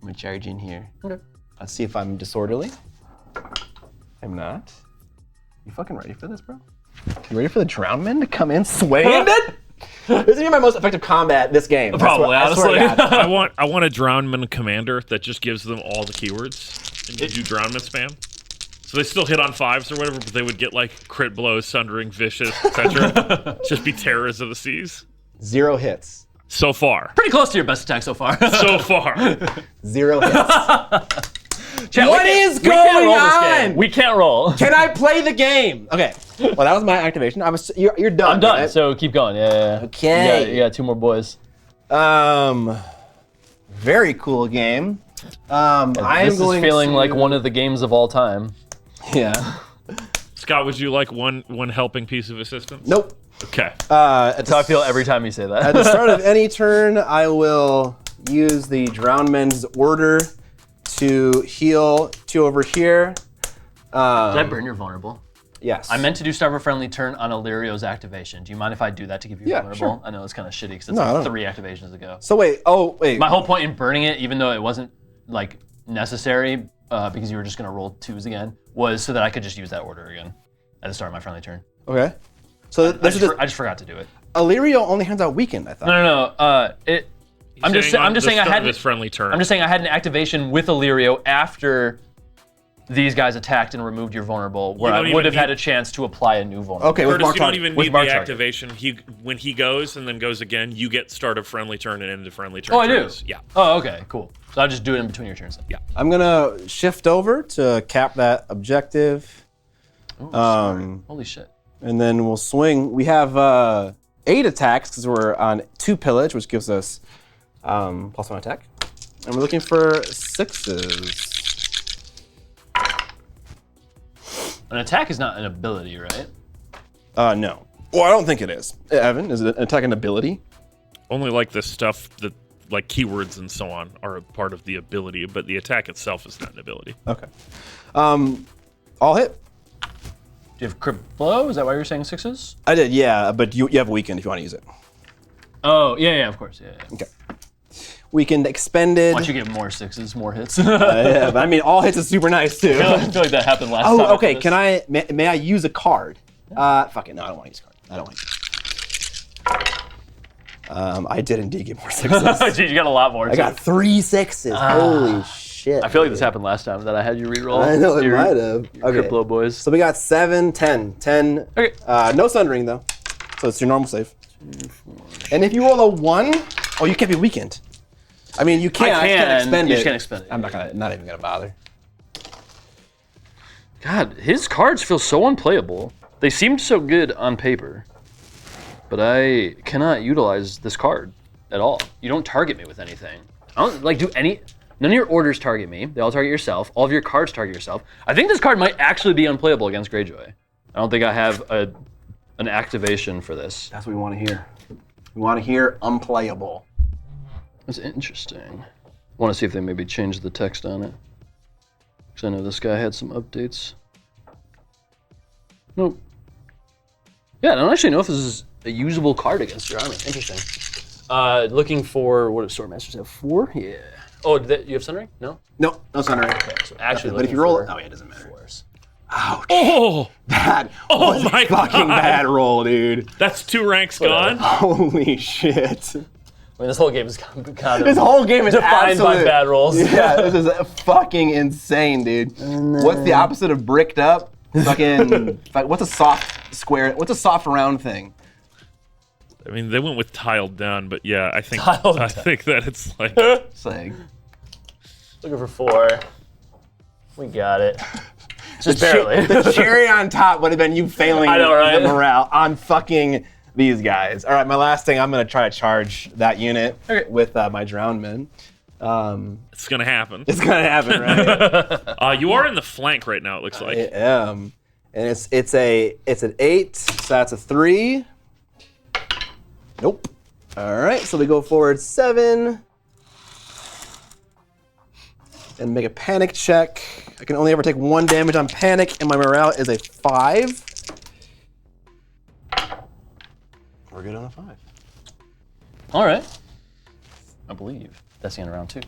I'm gonna charge in here. Okay. Let's see if I'm disorderly. I'm not. You fucking ready for this, bro? You ready for the Drowned Men to come in swinging? This is gonna be my most effective combat this game. Probably, I swear to honestly. God. I want a Drownman commander that just gives them all the keywords and you do Drownman spam. So they still hit on 5s or whatever, but they would get like crit blows, sundering, vicious, etc. Just be terrors of the seas. 0 hits. So far. Pretty close to your best attack so far. So far. 0 hits. Chat, What is we can't going roll this on? game. We can't roll. Can I play the game? Okay. Well, that was my activation. You're done. I'm done, right? so keep going. Yeah. Okay. You got 2 more boys. Very cool game. I This am going is feeling to... like one of the games of all time. Yeah. Scott, would you like one helping piece of assistance? Nope. Okay. That's how I feel every time you say that. At the start of any turn, I will use the Drowned Men's Order to heal 2 over here. Did I burn your vulnerable? Yes. I meant to do start of a friendly turn on Illyrio's activation. Do you mind if I do that to give you Yeah, vulnerable? sure. I know it's kind of shitty because it's No, I like don't. 3 activations ago. So wait. Oh wait. My whole point in burning it, even though it wasn't like necessary, because you were just gonna roll 2s again, was so that I could just use that order again at the start of my friendly turn. Okay. So this is just I just forgot to do it. Illyrio only hands out weekend. I thought. No. I'm just saying I had this friendly turn. I'm just saying I had an activation with Illyrio after these guys attacked and removed your vulnerable, where don't I would even have had need- a chance to apply a new vulnerable. Okay. With Curtis, Mark you don't Target. even with need Mark the Target. activation. When he goes and then goes again, you get start of friendly turn and end of friendly turn. Oh, I do? turns. Yeah. Oh, okay, cool. So I'll just do it in between your turns then. Yeah. I'm gonna shift over to cap that objective. Oh, sorry. Holy shit. And then we'll swing. We have 8 attacks because we're on 2 pillage, which gives us +1 attack. And we're looking for 6s. An attack is not an ability, right? No. Well, I don't think it is. Evan, is it an attack and ability? Only like the stuff that like keywords and so on are a part of the ability, but the attack itself is not an ability. Okay. I'll hit. Do you have crit blow? Is that why you're saying 6s? I did, yeah, but you have weakened if you want to use it. Oh, yeah, of course. Yeah. Okay. Weakened expended. Why don't you get more 6s, more hits? Yeah, but I mean, all hits is super nice too. I feel like that happened last time. Oh, okay. after Can this. may I use a card? Fuck it. No, I don't want to use a card. I don't want to use. I did indeed get more 6s. Geez, you got a lot more. I got 3 6s. Holy shit. I feel like this happened last time that I had you reroll. I know it your- might have. your Okay. Crit blow boys. So we got 7, 10, 10. Okay. No sundering though. So it's your normal save. And if you roll a 1, oh, you can't be weakened. I mean, you can. I just can't expend you it. just can't expend it. I'm not even gonna bother. God, his cards feel so unplayable. They seemed so good on paper, but I cannot utilize this card at all. You don't target me with anything. I don't like do any. None of your orders target me. They all target yourself. All of your cards target yourself. I think this card might actually be unplayable against Greyjoy. I don't think I have an activation for this. That's what we want to hear. We want to hear unplayable. That's interesting. I want to see if they maybe changed the text on it. Because I know this guy had some updates. Nope. Yeah, I don't actually know if this is a usable card against your army. Interesting. Looking for, what do Swordmasters have? 4? Yeah. Oh, you have Sunring? No? No sundering. Okay, so actually But if you roll it, oh yeah, it doesn't matter. 4s. Ouch. Oh, Bad. Oh my fucking God. bad roll, dude. that's 2 ranks gone. Holy shit. I mean, this whole game is kind of This whole game is defined by absolute- bad rolls. Yeah, this is fucking insane, dude. What's the opposite of bricked up? Fucking. What's a soft square? What's a soft round thing? I mean, they went with tiled down, but yeah, I think Tiled down. that it's like It's like. Looking for 4. We got it. Just barely. The cherry on top would have been you failing I know, right? the morale on fucking these guys. All right, my last thing, I'm going to try to charge that unit with my drowned men. It's gonna happen. It's going to happen, right? You are in the flank right now. It looks like. I am. And it's an 8, so that's a 3. Nope. All right, so we go forward 7. And make a panic check. I can only ever take 1 damage on panic, and my morale is a 5. We're good on a 5. All right. I believe that's the end of round 2.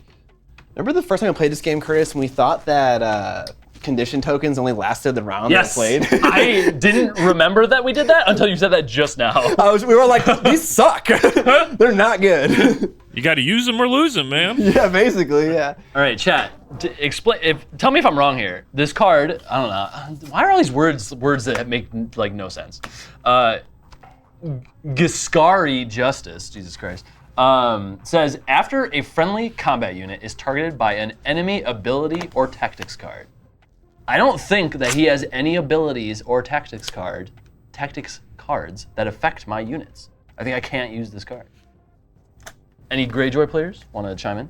Remember the first time I played this game, Chris, when we thought that condition tokens only lasted the round that we played? I didn't remember that we did that until you said that just now. We were like, these suck. They're not good. You got to use them or lose them, man. Yeah, basically, yeah. All right, chat. Tell me if I'm wrong here. This card, I don't know. Why are all these words that make like no sense? Giscari Justice, Jesus Christ, says after a friendly combat unit is targeted by an enemy ability or tactics card. I don't think that he has any abilities or tactics cards that affect my units. I think I can't use this card. Any Greyjoy players want to chime in?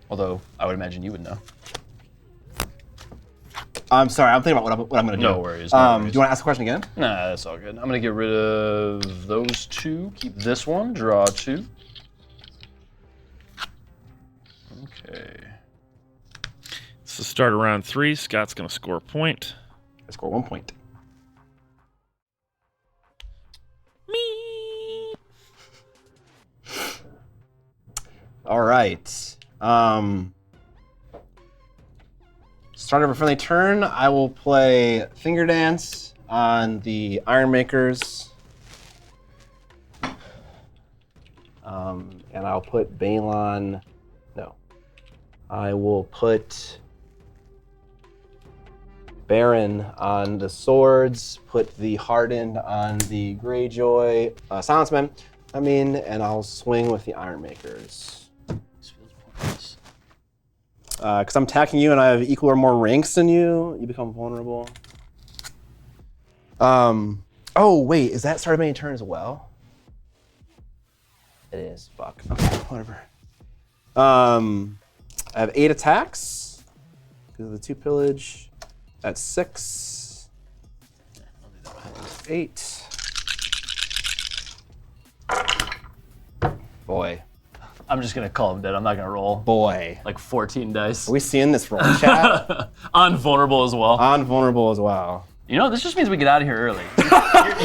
Although I would imagine you would know. I'm sorry, I'm thinking about what I'm going to do. No worries. Do you want to ask the question again? Nah, that's all good. I'm gonna get rid of those 2. Keep this one. Draw 2. Okay. So start around 3. Scott's gonna score a point. I score 1 point. Me. All right. Start of a friendly turn, I will play Finger Dance on the Ironmakers. And I'll put Balon. No. I will put Baron on the swords, put the Hardened on the Greyjoy, Silencemen, and I'll swing with the Ironmakers. This feels pointless. Because I'm attacking you and I have equal or more ranks than you, you become vulnerable. Oh, wait, is that start of any turn as well? It is, fuck. Okay, whatever. I have 8 attacks because of the 2 pillage. That's 6. 8. Boy. I'm just gonna call him dead. I'm not gonna roll. Boy. Like 14 dice. Are we seeing this roll, chat? On vulnerable as well. On vulnerable as well. You know, this just means we get out of here early.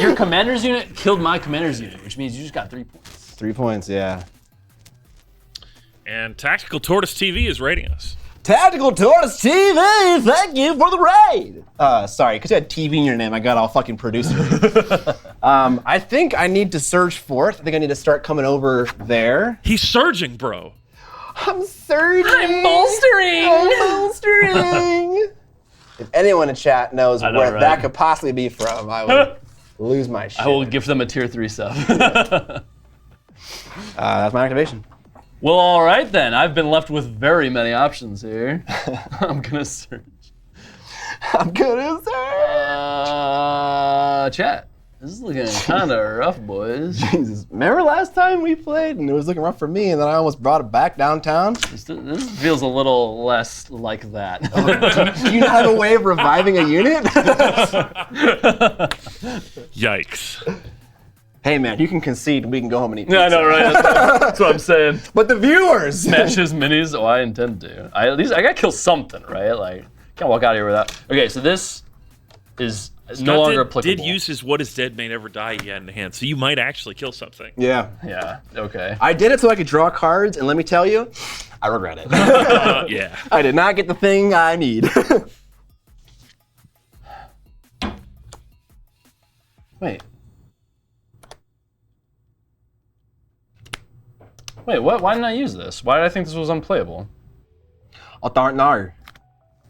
Your commander's unit killed my commander's unit, which means you just got 3 points. 3 points, yeah. And Tactical Tortoise TV is rating us. Tactical Tortoise TV, thank you for the raid. Sorry, because you had TV in your name, I got all fucking producer. I think I need to surge forth. I think I need to start coming over there. He's surging, bro. I'm surging. I'm bolstering. I'm bolstering. If anyone in chat knows know, where right? that could possibly be from, I would lose my shit. I will give them a tier 3 sub. That's my activation. Well, all right then. I've been left with very many options here. I'm gonna search. I'm gonna surge. Chat. This is looking kind of rough, boys. Jesus. Remember last time we played and it was looking rough for me and then I almost brought it back downtown? This feels a little less like that. Do you not have a way of reviving a unit? Yikes. Hey man, you can concede, we can go home and eat Yeah, I pizza. know, right? That's what I'm saying. But the viewers! Smash his minis. Oh, I intend to. At least I gotta kill something, right? Like, can't walk out of here without. Okay, so this is no longer applicable. Did use his What Is Dead May Never Die he had in hand, so you might actually kill something. Yeah. Yeah. Okay. I did it so I could draw cards, and let me tell you, I regret it. Yeah. I did not get the thing I need. Wait. What? Why didn't I use this? Why did I think this was unplayable? I don't know.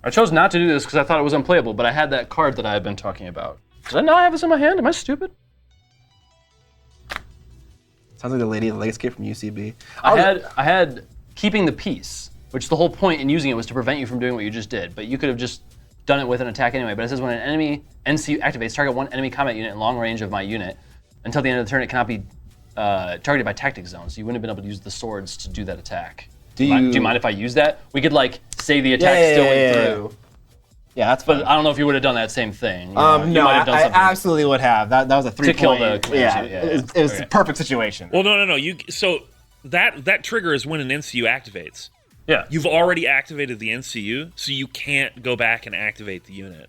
I chose not to do this because I thought it was unplayable, but I had that card that I had been talking about. Did I not have this in my hand? Am I stupid? Sounds like the lady at the escape from UCB. I had keeping the peace, which the whole point in using it was to prevent you from doing what you just did. But you could have just done it with an attack anyway, but it says when an enemy NCU activates, target one enemy combat unit in long range of my unit. Until the end of the turn, it cannot be targeted by tactic zones, so you wouldn't have been able to use the swords to do that attack. Do you mind if I use that? We could like say the attack still went through. Yeah, that's fine. But I don't know if you would have done that same thing. You No, might have done I something absolutely would have. That was a 3 to kill point. the Yeah, command. it was a perfect situation. Well, no. So that trigger is when an NCU activates. Yeah. You've already activated the NCU, so you can't go back and activate the unit.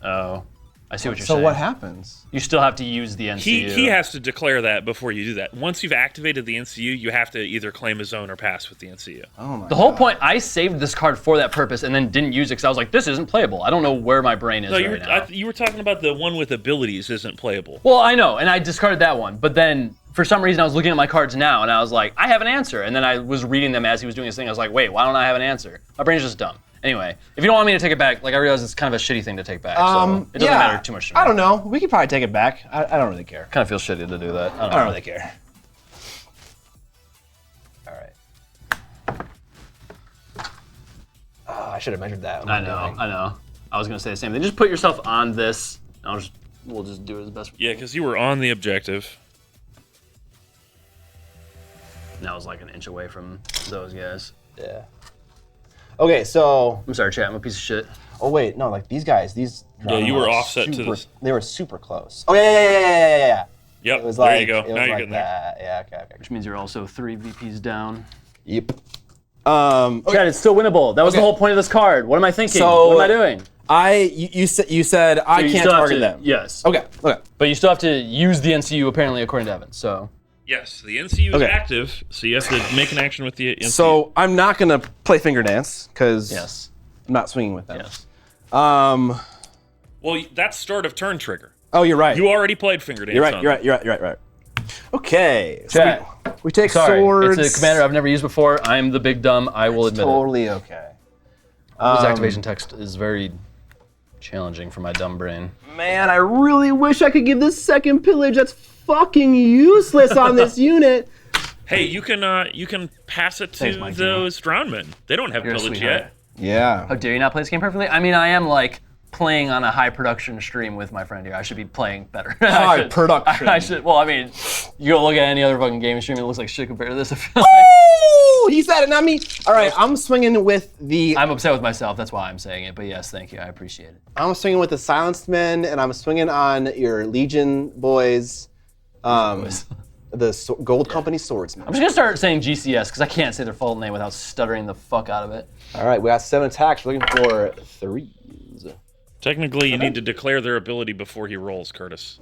Oh, I see what you're saying. So what happens? You still have to use the NCU. He has to declare that before you do that. Once you've activated the NCU, you have to either claim a zone or pass with the NCU. Oh my The whole point, I saved this card for that purpose and then didn't use it because I was like, this isn't playable. I don't know where my brain is right now. You were talking about the one with abilities isn't playable. Well, I know, and I discarded that one. But then, for some reason, I was looking at my cards now, and I was like, I have an answer. And then I was reading them as he was doing his thing. I was like, wait, why don't I have an answer? My brain's just dumb. Anyway, if you don't want me to take it back, like I realize it's kind of a shitty thing to take back, so it doesn't matter too much to me. I don't know. We could probably take it back. I don't really care. Kind of feels shitty to do that. I don't really care. All right. Oh, I should have measured that. I know. I was gonna say the same thing. Just put yourself on this. We'll just do it as best. Yeah, because you were on the objective. And I was like an inch away from those guys. Yeah. Okay, so. I'm sorry, chat. I'm a piece of shit. Oh wait, no, like these guys, these. Yeah, you were were offset to super, this. They were super close. Oh yeah. Yep, It was there like, you go. It was Now you're like getting there. that. Yeah, okay. Which means you're also 3 VPs down. Yep. Chat, it's still winnable. That was the whole point of this card. What am I thinking? So- What am I doing? You said I You can't still have target to- them. Yes. Okay. But you still have to use the NCU apparently according to Evan. So Yes, the NCU is Okay. active, so you have to make an action with the NCU. So I'm not gonna play finger dance because yes. I'm not swinging with them. Yes. Well, that's start of turn trigger. Oh, you're right. You already played finger dance. You're right. Okay. So Chat. we take Sorry, swords. it's a commander I've never used before. I'm the big dumb. I will admit Totally okay. it. This activation text is very challenging for my dumb brain. Man, I really wish I could give this second pillage. That's fucking useless on this unit. Hey, you can pass it to Mike, those drownmen. They don't have You're a pillage sweetheart. yet. Yeah. How dare you not play this game perfectly? I mean, I am like playing on a high production stream with my friend here. I should be playing better. High production. I should. Well, I mean, you go look at any other fucking game stream, it looks like shit compared to this. I feel like. Ooh, he said it, not me. All right, I'm swinging with the. I'm upset with myself. That's why I'm saying it. But yes, thank you. I appreciate it. I'm swinging with the silenced men, and I'm swinging on your Legion boys. The Gold Company swordsmen. I'm just gonna start saying GCS because I can't say their full name without stuttering the fuck out of it. All right, we got 7 attacks. We're looking for 3s. Technically, you need to declare their ability before he rolls, Curtis.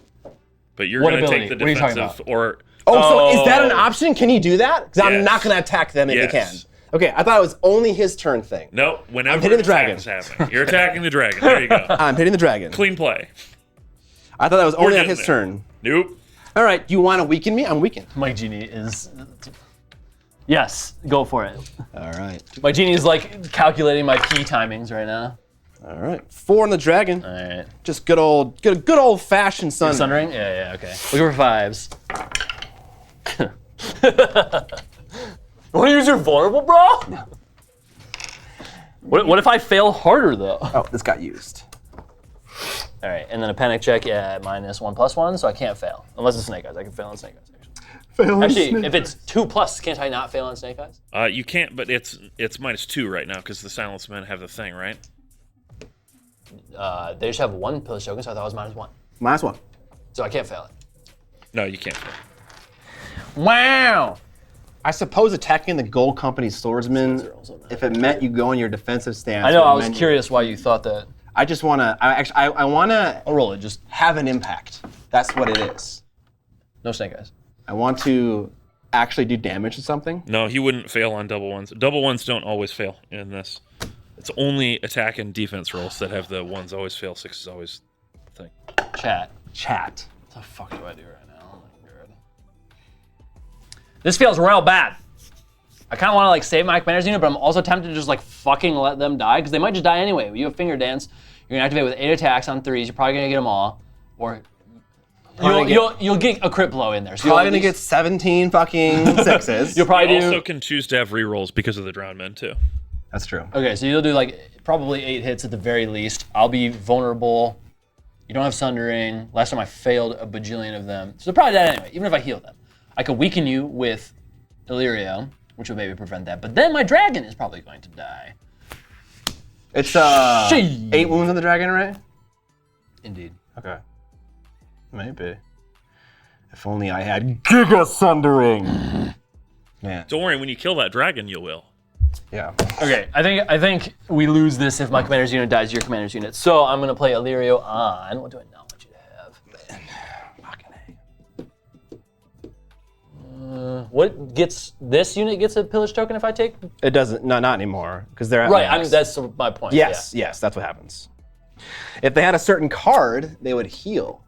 But you're What going to ability? take the What are you talking defensive, about? or Oh, so is that an option? Can he do that? Because I'm Yes. not going to attack them if they can. Yes. Okay, I thought it was only his turn thing. no, whenever hitting the an attack dragon. is happening. You're attacking the dragon. There you go. I'm hitting the dragon. Clean play. I thought that was only on getting his there. turn. Nope. All right, do you want to weaken me? I'm weakened. Mike Genie is. Yes, go for it. All right. Mike Genie is like calculating my key timings right now. All right. 4 on the dragon. All right. Just good old fashioned sun. Sundering? Yeah, okay. Looking for 5s. Want to use your vulnerable, bro? No. What if I fail harder though? Oh, this got used. All right, and then a panic check, yeah, -1/+1, so I can't fail. Unless it's Snake Eyes, I can fail on Snake Eyes, actually. Actually, if it's 2+, can't I not fail on Snake Eyes? You can't, but it's -2 right now because the silenced men have the thing, right? They just have 1 pillage token, so I thought it was -1. -1. So I can't fail it. No, you can't. Wow! I suppose attacking the Gold Company swordsman, if it meant you go in your defensive stance. I know, would I was mean- curious why you thought that. I just want to. I want to I'll roll it, just have an impact. That's what it is. no Snake Eyes. I want to actually do damage to something. No, he wouldn't fail on double ones. Double ones don't always fail in this. It's only attack and defense rolls that have the ones always fail, 6s always thing. Chat. Chat. What the fuck do I do right now? This feels real bad. I kind of want to like save my commander's unit, but I'm also tempted to just like fucking let them die because they might just die anyway. You have Finger Dance. You're gonna activate with 8 attacks on 3s. You're probably gonna get them all, or you'll get a crit blow in there. So Probably gonna get 17 fucking 6s. You'll probably You do. also can choose to have rerolls because of the drowned men too. That's true. Okay, so you'll do like probably 8 hits at the very least. I'll be vulnerable. You don't have Sundering. Last time I failed a bajillion of them. So they're probably dead anyway, even if I heal them. I could weaken you with Illyrio, which would maybe prevent that. But then my dragon is probably going to die. It's 8 wounds on the dragon, right? Indeed. Okay. Maybe. If only I had Giga Sundering. Man. Don't worry, when you kill that dragon, you will. Yeah. Okay, I think we lose this if my commander's unit dies to your commander's unit. So I'm gonna play Illyrio on. What do I not want you to have? What gets this unit gets a pillage token if I take? It doesn't. No, not anymore. Because they're at Right. max. That's my point. Yes. Yes. That's what happens. If they had a certain card, they would heal.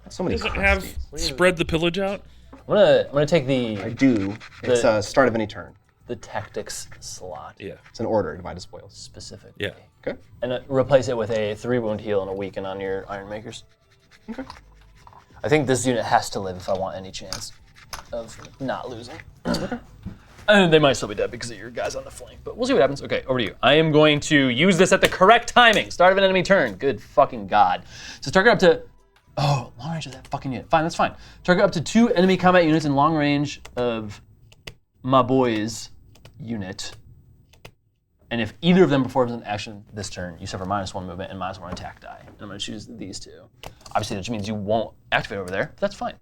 So many Does it cards. have spread the pillage out? I'm gonna take I do. It's start of any turn. the tactics slot Yeah. It's an order. Divide the spoils. specifically. Yeah. Okay. And replace it with a 3 wound heal and a weaken on your Iron Makers. Okay. I think this unit has to live if I want any chance of not losing. And they might still be dead because of your guys on the flank, but we'll see what happens. Okay, over to you. I am going to use this at the correct timing. Start of an enemy turn. Good fucking god. So target up to, long range of that fucking unit. Fine, that's fine. Target up to 2 enemy combat units in long range of my boy's unit. And if either of them performs an action this turn, you suffer -1 movement and -1 attack die. And I'm gonna choose these 2. Obviously, that just means you won't activate over there, but that's fine.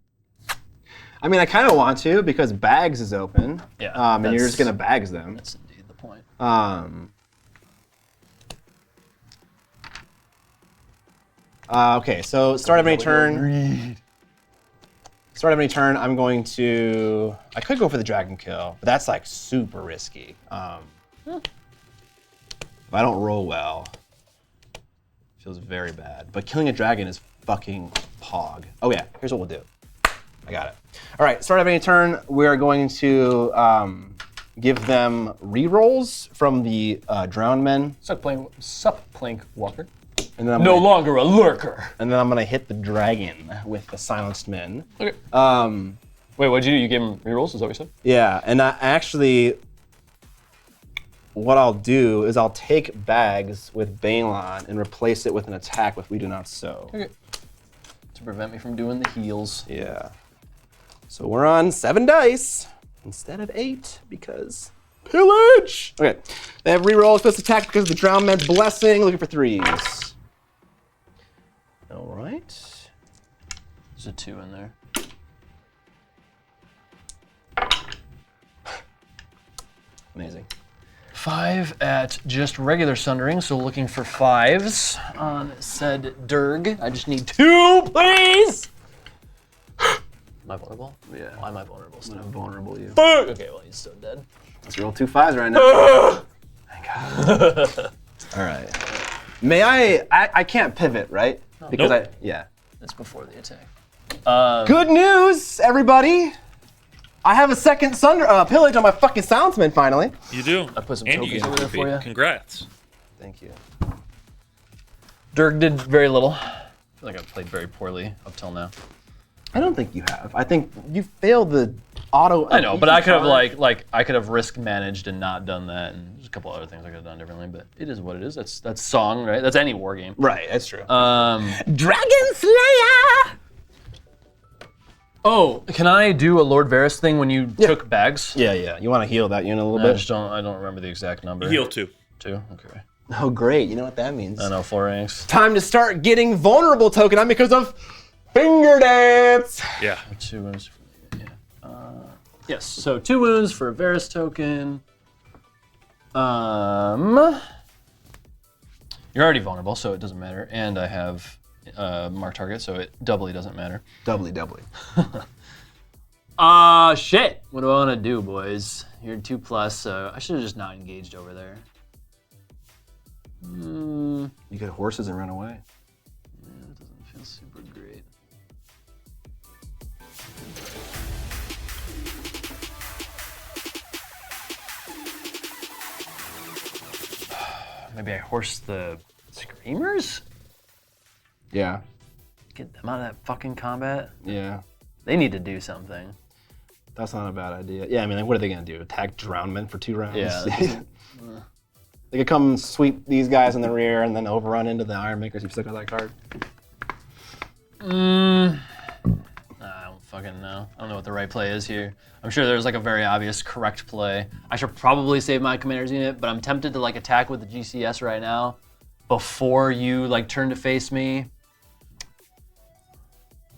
I mean, I kind of want to because Bags is open. Yeah, And you're that's- just gonna Bags them. That's indeed the point. Okay, so start of any turn. Start of any turn, I'm going to. I could go for the dragon kill, but that's like super risky. If I don't roll well, it feels very bad. But killing a dragon is fucking pog. Oh yeah, here's what we'll do. I got it. All right, start of any turn, we're going to give them rerolls from the Drowned Men, Sup, Plank Walker. and then I'm No gonna, longer a lurker. and then I'm gonna hit the dragon with the Silenced Men. Okay. Wait, what'd you do? You gave him rerolls? Is that what you said? Yeah, and I actually, what I'll do is I'll take Bags with Balon and replace it with an attack with We Do Not Sow. Okay. To prevent me from doing the heals. Yeah. So we're on 7 dice instead of 8 because pillage. Okay. They have reroll plus attack because of the Drowned Men's Blessing. Looking for 3s. All right. There's a 2 in there. Amazing. 5 at just regular Sundering, so looking for 5s on said Durg. I just need 2, please! Am I vulnerable? Yeah. Why am I vulnerable still? I'm vulnerable, you. Fuck! Okay, well, he's still dead. Let's roll 2 5s right now. Thank God. All right. May I can't pivot, right? Because Nope. That's before the attack. Good news, everybody. I have a second pillage on my fucking Soundsman finally. You do. I put some and you tokens over there for you. Congrats. Thank you. Durg did very little. I feel like I've played very poorly up till now. I don't think you have. I think you failed the auto. I know, but I could have like I could have risk managed and not done that, and there's a couple other things I could have done differently. But it is what it is. That's Song, right? That's any war game. Right, that's true. Dragon Slayer. Oh, can I do a Lord Varys thing when you took Bags? yeah. You want to heal that unit a little I bit? just don't. I don't remember the exact number. Heal 2. 2. Okay. Oh, great. You know what that means? I know 4 ranks. Time to start getting vulnerable token on because of Finger Dance. Yeah. 2 wounds. Yeah. Yes. So 2 wounds for a Varys token. You're already vulnerable, so it doesn't matter. And I have mark target, so it doubly doesn't matter. Doubly. Shit. What do I want to do, boys? You're 2+, so I should have just not engaged over there. You get horses and run away. Yeah, that doesn't feel super great. Maybe I horse the Screamers? Yeah. Get them out of that fucking combat? Yeah. They need to do something. That's not a bad idea. Yeah, I mean, like, what are they gonna do? Attack drownment for 2 rounds? Yeah. They could come sweep these guys in the rear and then overrun into the Iron Makers. You stuck on that card. I don't fucking know. I don't know what the right play is here. I'm sure there's like a very obvious correct play. I should probably save my commander's unit, but I'm tempted to like attack with the GCS right now before you like turn to face me.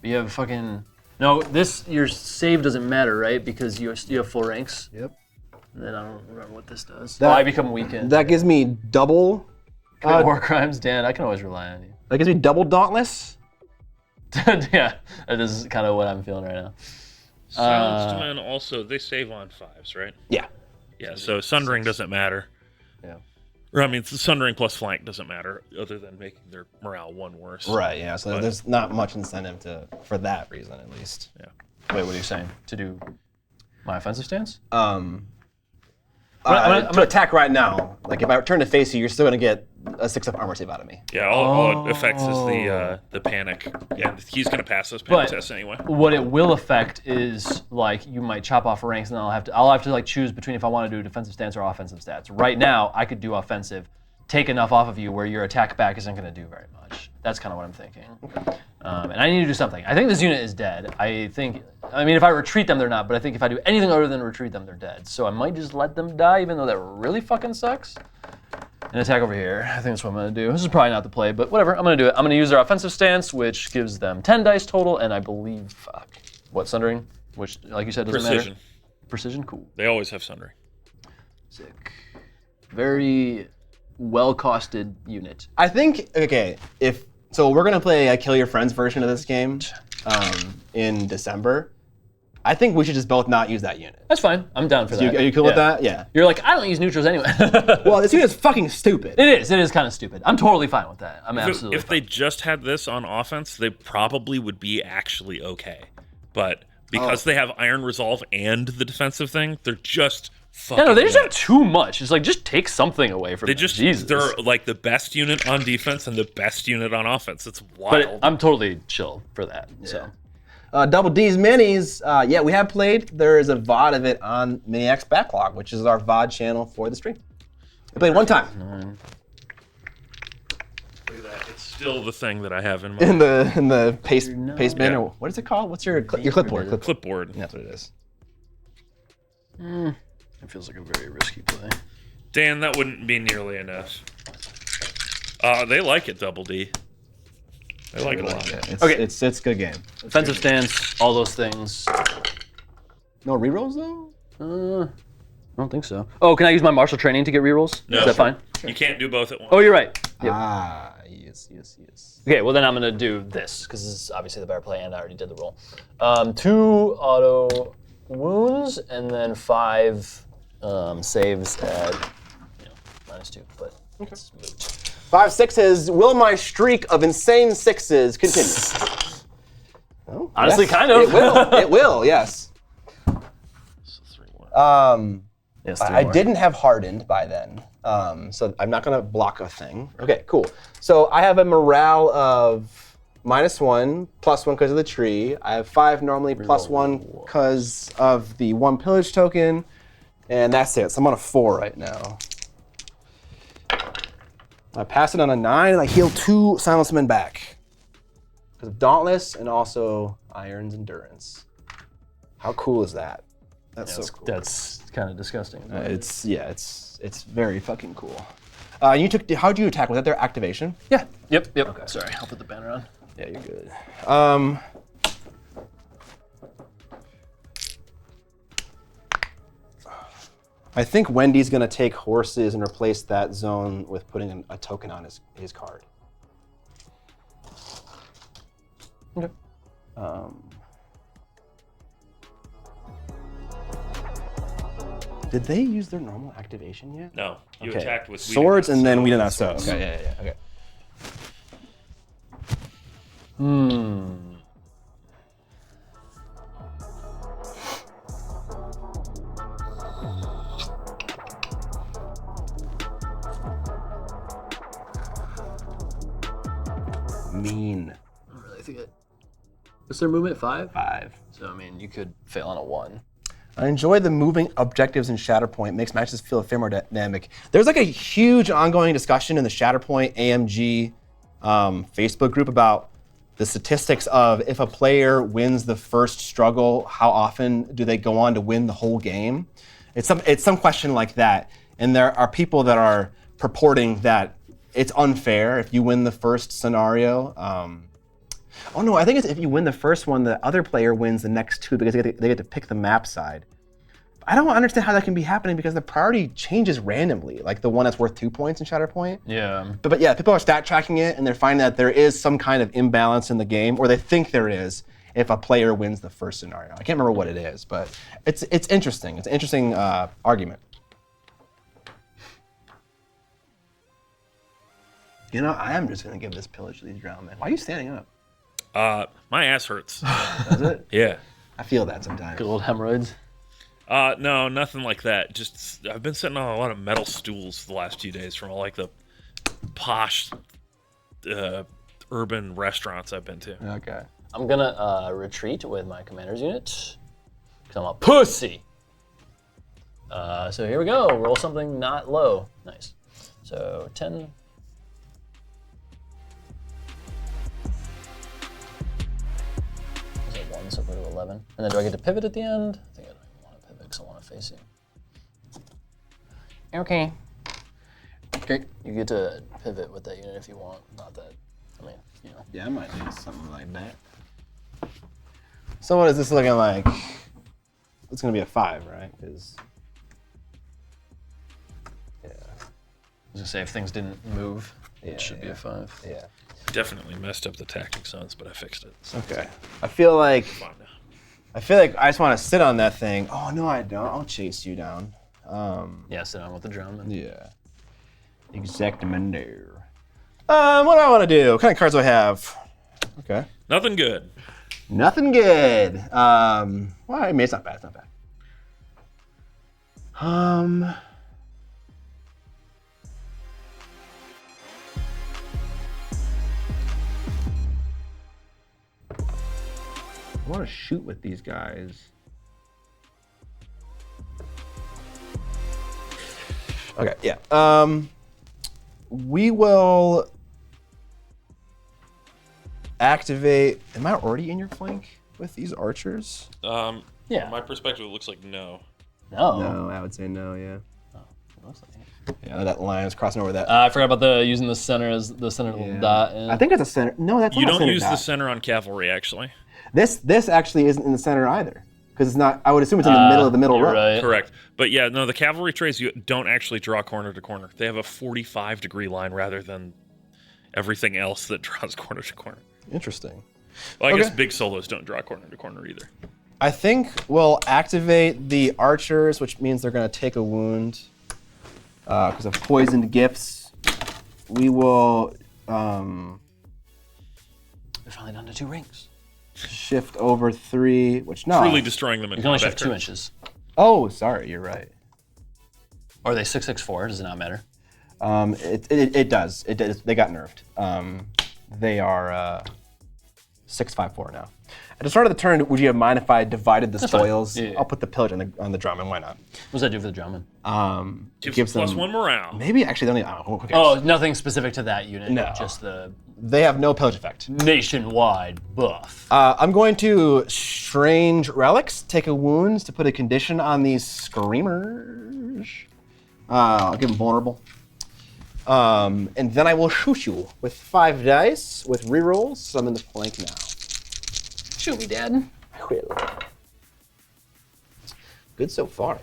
You have fucking no. Your save doesn't matter, right? Because you have full ranks. Yep. And then I don't remember what this does. That- I become weakened. That gives me double. War crimes, Dan. I can always rely on you. That gives me double Dauntless. Yeah, that is kind of what I'm feeling right now. Silenced men also, they save on 5s, right? Yeah. Yeah, so Sundering doesn't matter. Yeah. Or, I mean, Sundering plus flank doesn't matter, other than making their morale 1 worse. Right. Yeah. So there's not much incentive for that reason, at least. Yeah. Wait, what are you saying? To do my offensive stance? To attack right now, like if I turn to face you, you're still gonna get a 6-up armor save out of me. Yeah, all it affects is the panic. Yeah, he's going to pass those panic tests anyway. What it will affect is like you might chop off ranks, and then I'll have to like choose between if I want to do defensive stance or offensive stats. Right now, I could do offensive, take enough off of you where your attack back isn't going to do very much. That's kind of what I'm thinking. Okay. And I need to do something. I think this unit is dead. I mean, if I retreat them, they're not. But I think if I do anything other than retreat them, they're dead. So I might just let them die, even though that really fucking sucks. And attack over here. I think that's what I'm going to do. This is probably not the play, but whatever. I'm going to do it. I'm going to use their offensive stance, which gives them 10 dice total, and I believe, what, Sundering? Which, like you said, doesn't matter. Precision, cool. They always have Sundering. Sick. Very well-costed unit. I think, okay, so we're gonna play a Kill Your Friends version of this game in December. I think we should just both not use that unit. That's fine. I'm down for that. Are you cool with that? Yeah. You're like, I don't use neutrals anyway. Well, this unit's fucking stupid. It is kind of stupid. I'm totally fine with that. I'm absolutely If they just had this on offense, they probably would be actually okay. But because they have Iron Resolve and the defensive thing, they're just fucking no, they just bad. have too much. It's like, just take something away from them. Jesus. They're like the best unit on defense and the best unit on offense. It's wild. But I'm totally chill for that. Yeah. So. Double D's minis, yeah, we have played. There is a VOD of it on Miniac's Backlog, which is our VOD channel for the stream. We played one time. Look at that. It's still the thing that I have in my In the paste bin, Yeah. or what is it called? What's your clipboard? clipboard. That's what it is. It feels like a very risky play. Dan, that wouldn't be nearly enough. They like it, Double D. They like it a lot. It's a good game. Offensive stance, all those things. No rerolls though? I don't think so. Oh, can I use my martial training to get rerolls? No. Is that fine? You can't do both at once. Oh, you're right. Yep. Yes. Okay, well then I'm gonna do this, because this is obviously the better play, and I already did the roll. 2 auto wounds, and then 5 saves at -2, but it's moot. 5 6s. Will my streak of insane 6s continue? Oh, Honestly, yes, kind of. It will. It will. Yes. So 3-1. Yes, I didn't have hardened by then, so I'm not gonna block a thing. Okay, cool. So I have a morale of -1, +1 because of the tree. I have 5 normally, +1 because of the 1 pillage token, and that's it. So I'm on a 4 right now. I pass it on a 9, and I heal 2 Silence Men back because of Dauntless and also Iron's Endurance. How cool is that? That's so cool. That's kind of disgusting. It's very fucking cool. How'd you attack? Was that their activation? Yeah. Yep. Okay. Sorry, I'll put the banner on. Yeah, you're good. I think Wendy's gonna take horses and replace that zone with putting a token on his card. Okay. Did they use their normal activation yet? No, you Okay. attacked with Swords and then we did not so. so. Okay, yeah. Okay. Mean. I really think it. What's their movement? 5? 5. So I mean, you could fail on a 1. I enjoy the moving objectives in Shatterpoint. Makes matches feel a fair more dynamic. There's like a huge ongoing discussion in the Shatterpoint AMG Facebook group about the statistics of if a player wins the first struggle, how often do they go on to win the whole game? It's some question like that. And there are people that are purporting that it's unfair if you win the first scenario. Oh no, I think it's if you win the first one, the other player wins the next two because they get to pick the map side. I don't understand how that can be happening because the priority changes randomly, like the one that's worth 2 points in Shatterpoint. Yeah. But yeah, people are stat tracking it and they're finding that there is some kind of imbalance in the game, or they think there is, if a player wins the first scenario. I can't remember what it is, but it's interesting. It's an interesting argument. You know, I am just gonna give this pillage to these drown men. Why are you standing up? My ass hurts. Does it? Yeah. I feel that sometimes. Good old hemorrhoids. No, nothing like that. Just I've been sitting on a lot of metal stools the last few days from all like the posh urban restaurants I've been to. Okay. I'm gonna retreat with my commander's unit because I'm a pussy. So here we go. Roll something not low. Nice. So 10. Is it 1? So go to 11. And then do I get to pivot at the end? I think I don't even want to pivot because I want to face you. Okay. Okay. You get to pivot with that unit if you want. Not that. I mean, you know. Yeah, I might do something like that. So what is this looking like? It's gonna be a 5, right? Because I was gonna say if things didn't move, Yeah, it should be a 5. yeah. Definitely messed up the tactics on, but I fixed it. So Okay. I feel like fine now. I just want to sit on that thing. Oh no, I don't. I'll chase you down. Yeah, sit down with the drum. And Yeah. Exactamente. What do I want to do? What kind of cards do I have? Okay. Nothing good. Nothing good. Well, I mean, it's not bad. It's not bad. I want to shoot with these guys. Okay, yeah. We will activate. Am I already in your flank with these archers? Yeah. From my perspective, it looks like no. No. No, I would say no, yeah. It looks like it. Yeah, that line is crossing over that. I forgot about the using the center as the center little dot. And I think it's a center. No, that's You not a don't center use dot. the center on cavalry, actually. This actually isn't in the center either. Because it's not, I would assume it's in the middle of the middle you're row. right. Correct. But yeah, no, the cavalry trays you don't actually draw corner to corner. They have a 45-degree line rather than everything else that draws corner to corner. Interesting. Well, I Okay. guess big solos don't draw corner to corner either. I think we'll activate the archers, which means they're going to take a wound because of poisoned gifts. We will We're finally down to 2 rings. shift over 3, which no. Truly destroying them in You can only combat shift 2 turns. inches. Oh, sorry, you're right. Or are they 664? Does it not matter? It does. It does. They got nerfed. They are 654 now. At the start of the turn, would you have mind if I divided the fine. spoils? Yeah. I'll put the pillage on the drum, and why not? What does that do for the drumman? It Gives them +1 morale. Maybe actually they only. Who cares? Oh, nothing specific to that unit. No. Just the They have no pillage effect. nationwide buff. I'm going to Strange Relics, take a wound to put a condition on these Screamers. I'll give them vulnerable. And then I will shoot you with 5 dice with rerolls, so I'm in the flank now. Shoot me, Dad. I will. Good so far.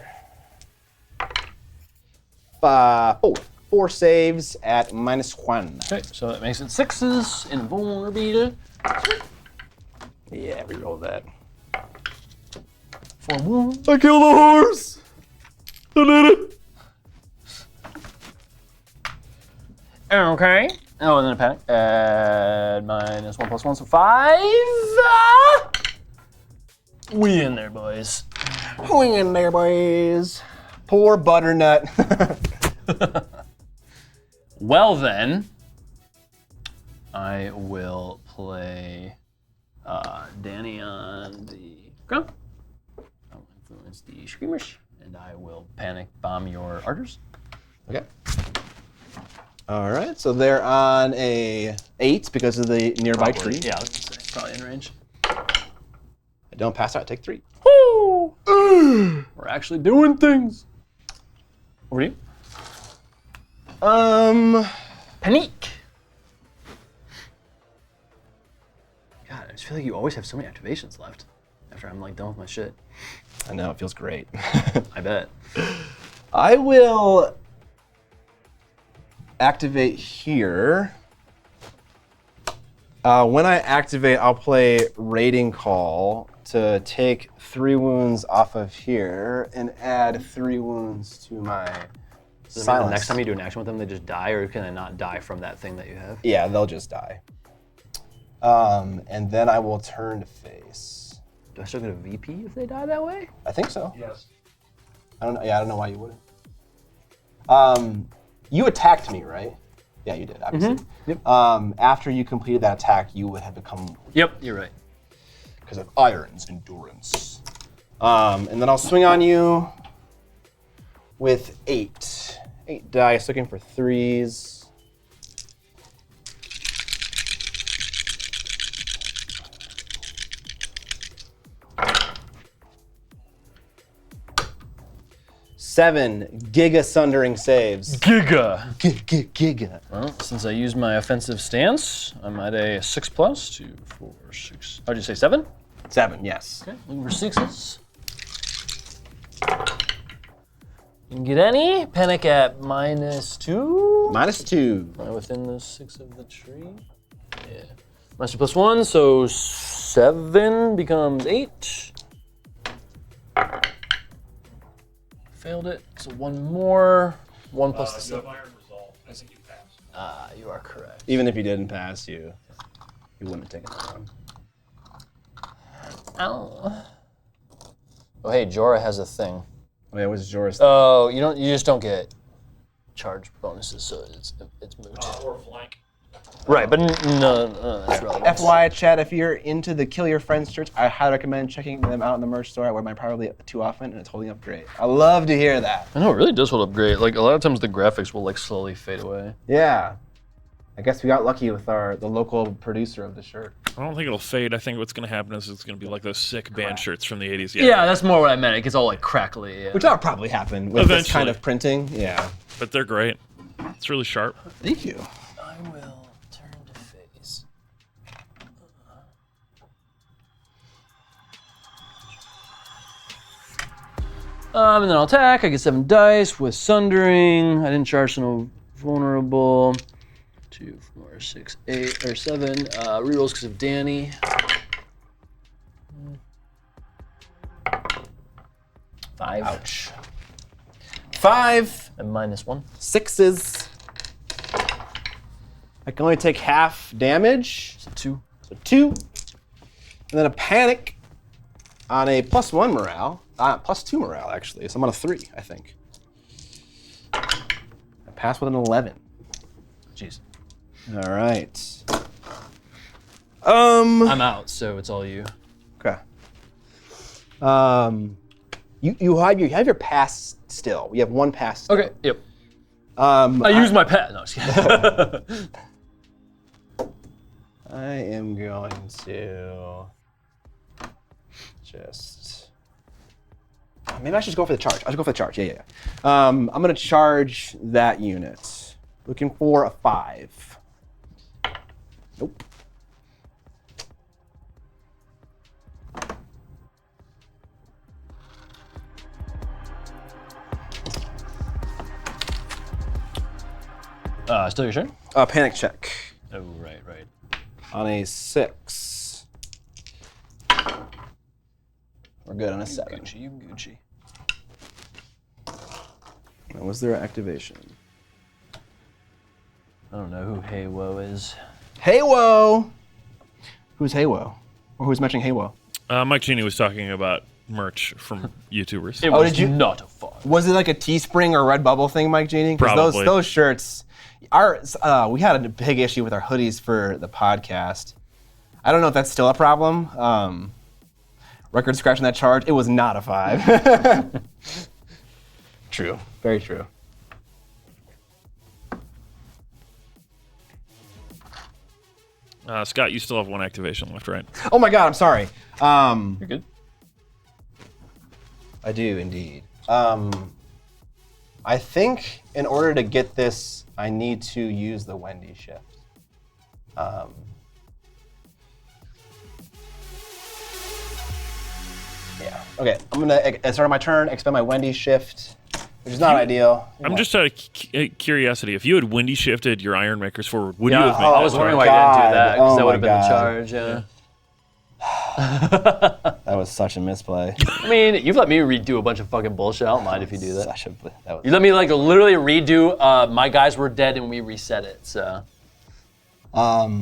4 saves at -1. Okay, so that makes it 6s, invulnerable. Yeah, reroll that. 4 wounds. I killed the horse! I did it! Okay. Oh, and then a panic. Add -1 + 1, so 5. We in there, boys. We in there, boys. Poor butternut. Well then, I will play Danny on the ground. against the Screamers, and I will panic bomb your archers. Okay. All right, so they're on a 8 because of the nearby tree. Yeah, I was gonna say, probably in range. I don't pass out, take 3. Woo! We're actually doing things. Over to you. Panique. God, I just feel like you always have so many activations left after I'm like done with my shit. I know, it feels great. I bet. I will activate here. When I activate, I'll play Raiding Call to take 3 wounds off of here and add 3 wounds to my Does that mean silence. the next time you do an action with them, they just die, or can they not die from that thing that you have? Yeah, they'll just die. And then I will turn to face. Do I still get a VP if they die that way? I think so. Yes. I don't know. Yeah, I don't know why you wouldn't. You attacked me, right? Yeah, you did, obviously. Yep. After you completed that attack, you would have become Yep, you're right. because of Iron's endurance. And then I'll swing on you with 8. 8 dice, looking for 3s. Seven giga sundering saves. Giga. Giga. Well, since I used my offensive stance, I'm at a 6+, 2, 4, 6. How'd you say 7? 7, yes. Okay, looking for 6s. You can get any. Panic at -2. -2. Am I within the 6 of the tree? Yeah. -2 + 1, so 7 becomes 8. Failed it, so 1 more. 1 plus the 7. Iron Resolve. I think you passed. You are correct. Even if you didn't pass, you wouldn't have taken that one. Ow. Oh, hey, Jorah has a thing. Oh yeah, what's Jorah's? Oh, you just don't get charge bonuses, so it's moot. Or flank. Right, but no, that's relevant. FYI, chat, if you're into the Kill Your Friends shirts, I highly recommend checking them out in the merch store. I wear mine probably too often, and it's holding up great. I love to hear that. I know, it really does hold up great. Like, a lot of times the graphics will, like, slowly fade away. Yeah. I guess we got lucky with the local producer of the shirt. I don't think it'll fade. I think what's going to happen is it's going to be like those sick band shirts from the 80s. Yeah, that's more what I meant. It gets all, like, crackly. Yeah. Which that'll probably happen with this kind Eventually. of printing. Yeah. But they're great. It's really sharp. Thank you. I will turn to face. And then I'll attack. I get 7 dice with Sundering. I didn't charge, so no vulnerable. 2, 4, 6, 8, or 7. Rerolls because of Danny. 5. Ouch. 5 And -1. 6s. I can only take half damage. So 2. So 2. And then a panic on a +1 morale. +2 morale, actually. So I'm on a 3, I think. I pass with an 11. Jeez. All right. I'm out, so it's all you. Okay. You have your pass still. We have 1 pass still. Okay, yep. I I used my pet. No, just kidding. I am going to just. Maybe I should go for the charge. I should go for the charge. Yeah. I'm going to charge that unit. Looking for a 5. Nope. Still your turn? Panic check Oh, right. on a 6. We're good on a 7. Gucci. When was their activation? I don't know who Hey Woe is. Hey-Wo! Who's Hey-Wo? Or who's mentioning Hey-Wo? Mike Genie was talking about merch from YouTubers. It Oh, was did you- not a fun. Was it like a Teespring or Redbubble thing, Mike Genie? Because Probably. those shirts, we had a big issue with our hoodies for the podcast. I don't know if that's still a problem. Record scratch on that charge. It was not a 5. True. Very true. Scott, you still have 1 activation left, right? Oh my god, I'm sorry. You're good. I do indeed. I think in order to get this, I need to use the Wendy shift. Yeah. Okay. I'm gonna at the start of my turn expend my Wendy shift, which is not ideal. I'm just out of curiosity. If you had Windy shifted your Iron Makers forward, would you have made I that was wondering charge? why you didn't do that, because Oh that would have my been the God. charge, yeah. That was such a misplay. I mean, you've let me redo a bunch of fucking bullshit. I don't mind if you do that. That was, You let me like literally redo My Guys Were Dead and we reset it, so. I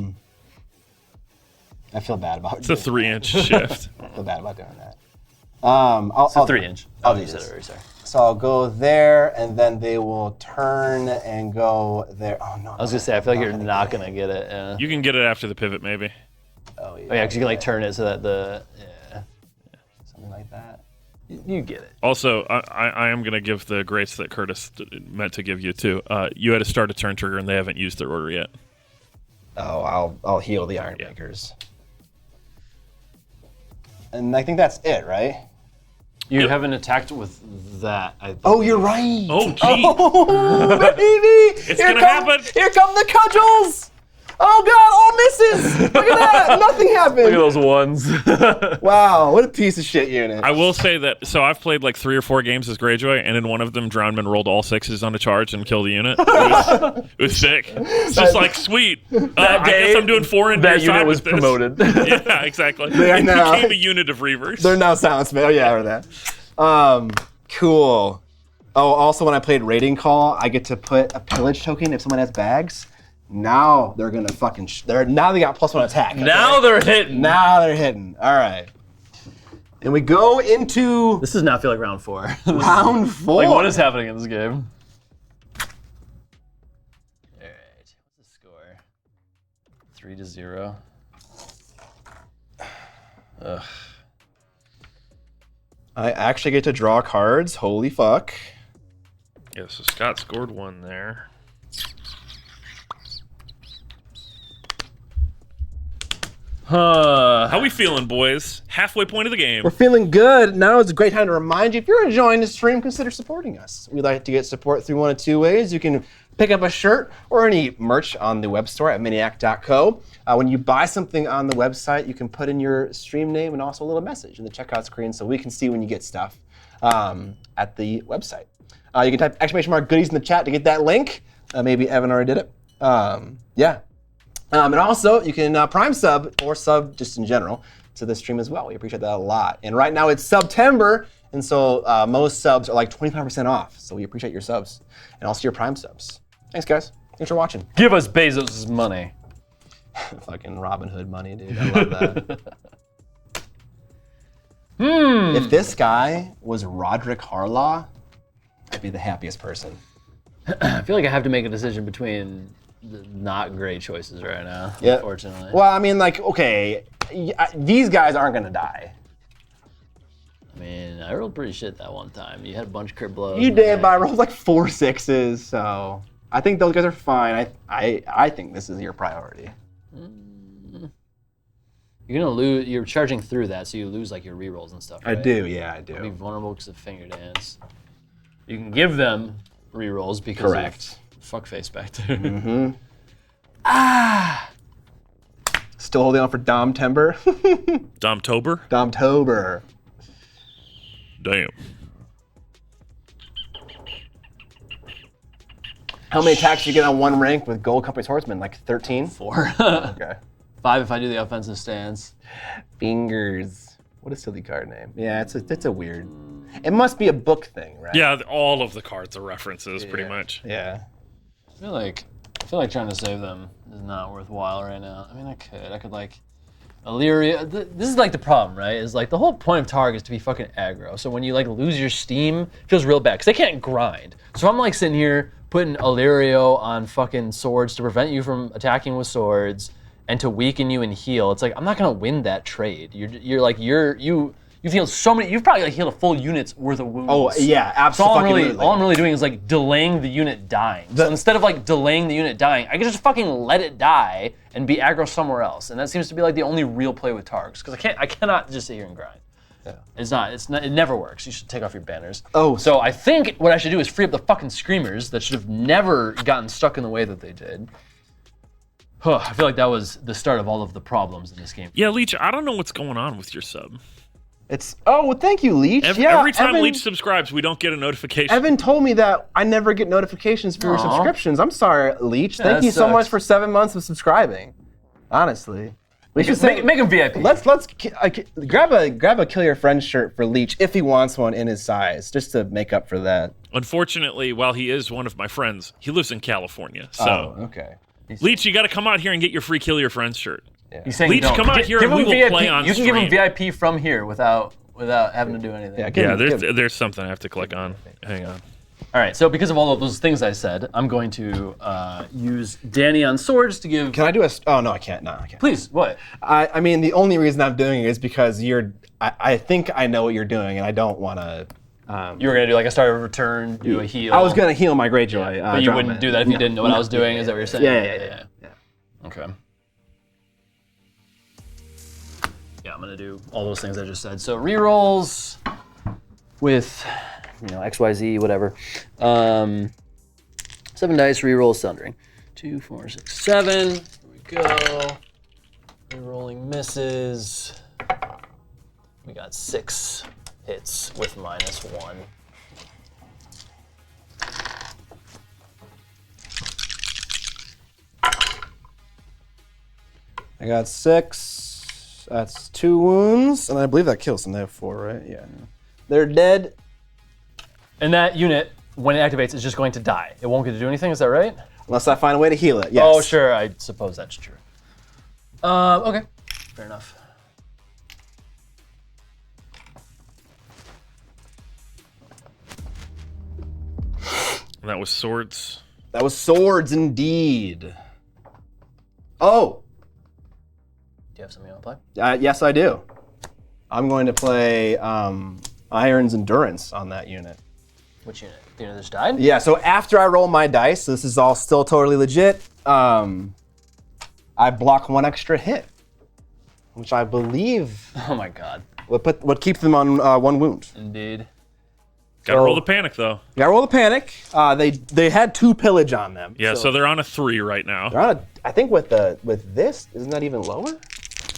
feel bad about It's a 3-inch shift. I feel bad about doing that. I'll, It's a 3-inch. I'll do You said this. it already, sorry. So I'll go there, and then they will turn and go there. Oh no! I was gonna say, I feel like you're not gonna get it. Yeah. You can get it after the pivot, maybe. Oh yeah. Oh yeah, because you can like turn it so that Something like that. you get it. Also, I am going to give the grace that Curtis meant to give you, too. You had to start a turn trigger, and they haven't used their order yet. Oh, I'll heal the Iron Makers. And I think that's it, right? You Yep. haven't attacked with that. Oh, you're right. Oh, gee. Oh, baby! It's going to happen. Here come the cudgels! Oh God! All misses! Look at that! Nothing happened. those ones. Wow! What a piece of shit unit. I will say that, so I've played like 3 or 4 games as Greyjoy, and in one of them, Drownman rolled all 6s on a charge and killed the unit. It was sick. It's just like, sweet. I guess I'm doing 4 in that your unit side was with this. promoted. Yeah, exactly. They are It now- became a unit of Reavers. They're now silence man. Oh yeah, I heard that. Cool. Oh, also when I played Raiding Call, I get to put a pillage token if someone has bags. Now they're gonna fucking. Now they got +1 attack. Okay? Now they're hitting. Now they're hitting. All right. And we go into This does not feel like round 4. round 4. Like, what is happening in this game? Alright, what's the score? 3-0. Ugh. I actually get to draw cards. Holy fuck. Yeah, so Scott scored 1 there. How we feeling, boys? Halfway point of the game. We're feeling good. Now is a great time to remind you, if you're enjoying the stream, consider supporting us. We'd like to get support through one of 2 ways. You can pick up a shirt or any merch on the web store at miniac.co. When you buy something on the website, you can put in your stream name and also a little message in the checkout screen so we can see when you get stuff at the website. You can type !goodies in the chat to get that link. Maybe Evan already did it. Yeah. And also, you can Prime sub or sub just in general to the stream as well. We appreciate that a lot. And right now it's September, and so most subs are like 25% off. So we appreciate your subs and also your Prime subs. Thanks, guys. Thanks for watching. Give us Bezos' money. Fucking Robin Hood money, dude. I love that. If this guy was Roderick Harlaw, I'd be the happiest person. I feel like I have to make a decision between the not great choices right now, Yeah. unfortunately. Well, I mean, like, okay, these guys aren't gonna die. I mean, I rolled pretty shit that one time. You had a bunch of crit blows. You and did, then- but I rolled like 4 6s, so I think those guys are fine. I think this is your priority. You're gonna lose. You're charging through that, so you lose like your rerolls and stuff. I Right? do, yeah, I Be do. vulnerable because of finger dance. You can give them rerolls because Correct. of fuckface back there. Still holding on for Dom Timber. Domtober? Domtober. Damn. How many attacks do you get on 1 rank with Gold Company Swordsman? Like 13? 4. Okay. 5 if I do the offensive stance. Fingers. What a silly card name. Yeah, it's a weird. It must be a book thing, right? Yeah, all of the cards are references, pretty much. Yeah. I feel like trying to save them is not worthwhile right now. I mean, I could like Illyria. This is like the problem, right? Is like the whole point of Targ is to be fucking aggro. So when you like lose your steam, it feels real bad because they can't grind. So I'm like sitting here putting Illyrio on fucking swords to prevent you from attacking with swords and to weaken you and heal. It's like I'm not gonna win that trade. You You've healed so many. You've probably like healed a full unit's worth of wounds. Oh yeah, So all absolutely. I'm really doing is like delaying the unit dying. So instead of like delaying the unit dying, I can just fucking let it die and be aggro somewhere else. And that seems to be like the only real play with Targs, because I cannot just sit here and grind. Yeah. It's not. It never works. You should take off your banners. Oh. So I think what I should do is free up the fucking screamers that should have never gotten stuck in the way that they did. I feel like that was the start of all of the problems in this game. Yeah, Leech, I don't know what's going on with your sub. Well, thank you, Leech. Every time Leech subscribes, we don't get a notification. Evan told me that I never get notifications for your subscriptions. I'm sorry, Leech. Thank you so much for 7 months of subscribing. Honestly. Make him VIP. Let's grab a Kill Your Friend shirt for Leech if he wants one in his size, just to make up for that. Unfortunately, while he is one of my friends, he lives in California. So, okay. Leech, you got to come out here and get your free Kill Your Friend shirt. Yeah. He's saying Leech, come out here and we will VIP. play on You can stream. give him VIP from here without having to do anything. Yeah, there's something I have to click on. Hang on. All right, so because of all of those things I said, I'm going to use Danny on swords to give... Can I do a... Oh, no, I can't. No, I can't. Please, what? I mean, the only reason I'm doing it is because I think I know what you're doing, and I don't want to... You were going to do like a start of return, do a heal. I was going to heal my Greyjoy. But you wouldn't do that if you didn't know what I was doing, is that what you're saying? Yeah. Okay. Yeah, I'm going to do all those things I just said. So rerolls with... XYZ, whatever. 7 dice, reroll Sundering. 2, 4, 6, 7. Here we go. Rerolling misses. We got 6 hits with -1. I got 6. That's 2 wounds, and I believe that kills them. They have 4, right? Yeah. They're dead. And that unit, when it activates, is just going to die. It won't get to do anything, is that right? Unless I find a way to heal it, yes. Oh, sure, I suppose that's true. Okay, fair enough. And that was swords. That was swords, indeed. Oh! Do you have something you want to play? Yes, I do. I'm going to play Iron's Endurance on that unit. Which unit? The unit that just died? Yeah, so after I roll my dice, so this is all still totally legit, I block 1 extra hit, which I believe Oh my god. would keep them on 1 wound. Indeed. Gotta roll the panic, though. Gotta roll the panic. They had 2 pillage on them. Yeah, so they're on a 3 right now. They're on a, I think with this, isn't that even lower?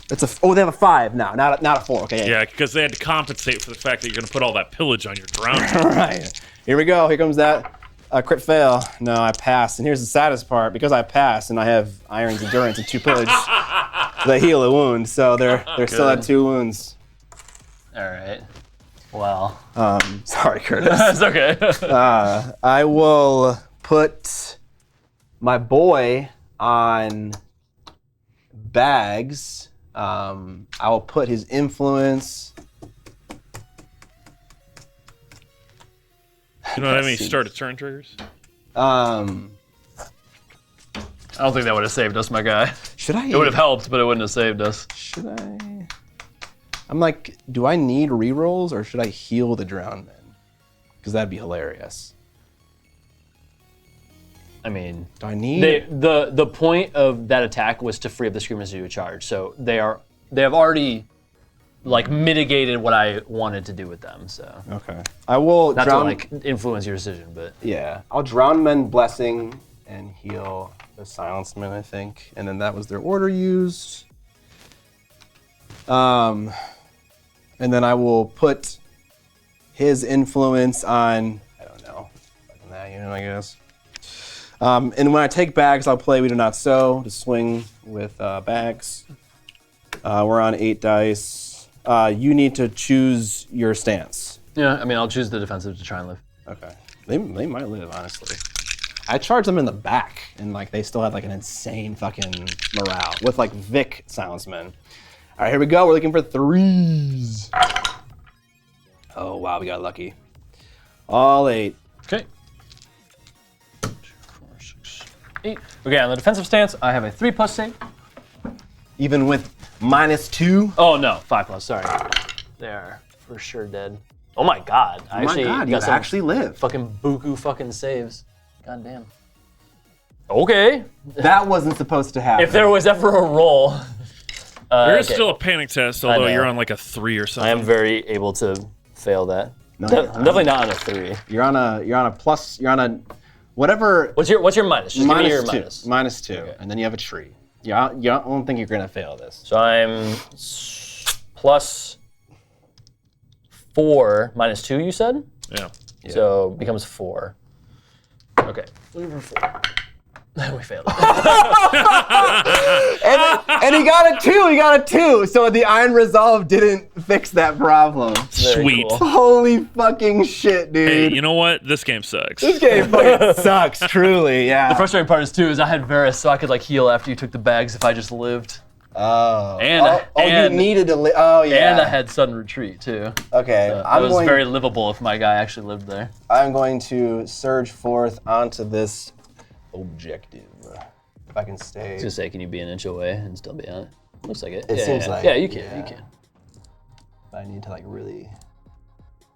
It's they have a 5 now, not a 4. Okay. Yeah, because they had to compensate for the fact that you're going to put all that pillage on your ground. All right. Here we go. Here comes that crit fail. No, I passed. And here's the saddest part. Because I passed and I have Iron's Endurance and 2 pillage, they heal a wound. So they're still at 2 wounds. All right. Well. Sorry, Curtis. That's okay. I will put my boy on bags. I will put his influence. You don't have any start a turn triggers? I don't think that would have saved us, my guy. Should I? It would have helped, but it wouldn't have saved us. Should I? I'm like, do I need rerolls or should I heal the drowned men? Because that'd be hilarious. I mean, do I need? The point of that attack was to free up the screamers to do a charge. So they have already like mitigated what I wanted to do with them. So okay, I will not drown. To like influence your decision, but yeah, I'll drown men blessing and heal the silenced men, I think, and then that was their order used. And then I will put his influence on, I don't know, on that unit, I guess. And when I take bags, I'll play We Do Not Sow to swing with bags. We're on 8 dice. You need to choose your stance. yeah, I mean, I'll choose the defensive to try and live. Okay. They might live, honestly. I charged them in the back, and like they still had like an insane fucking morale with like Vic silencemen. All right, here we go. We're looking for 3s. Oh wow, we got lucky. All 8. Okay. 2, 4, 6, 8. Okay, on the defensive stance, I have a 3+ save. Even with -2. Oh no, 5+. Sorry. There. for sure dead. Oh my god! I Oh my actually God, you got some actually live. fucking buku fucking saves. God damn. Okay. That wasn't supposed to happen. If there was ever a roll. There is okay. still a panic test, although know. you're on like a 3 or I something. am very able to fail that. No, I'm definitely not on a 3. You're on a plus. You're on a whatever. What's your minus? Just give me your -2. minus. -2, and then you have a tree. Yeah, I don't think you're gonna fail this. So I'm plus 4 minus 2. You said. Yeah. So becomes 4. Okay. 3 for 4. We failed. And he got a 2. He got a 2. So the Iron Resolve didn't fix that problem. Very Sweet. cool. Holy fucking shit, dude. Hey, you know what? This game sucks. This game fucking sucks. Truly, yeah. The frustrating part is too is I had Varys, so I could like heal after you took the bags if I just lived. Oh. And you needed to. Oh yeah. And I had sudden retreat too. Okay. So it was very livable if my guy actually lived there. I'm going to surge forth onto this objective. If I can stay. I was gonna say, can you be an inch away and still be on it? Looks like it. It seems like. Yeah, you can. yeah. You can. I need to like really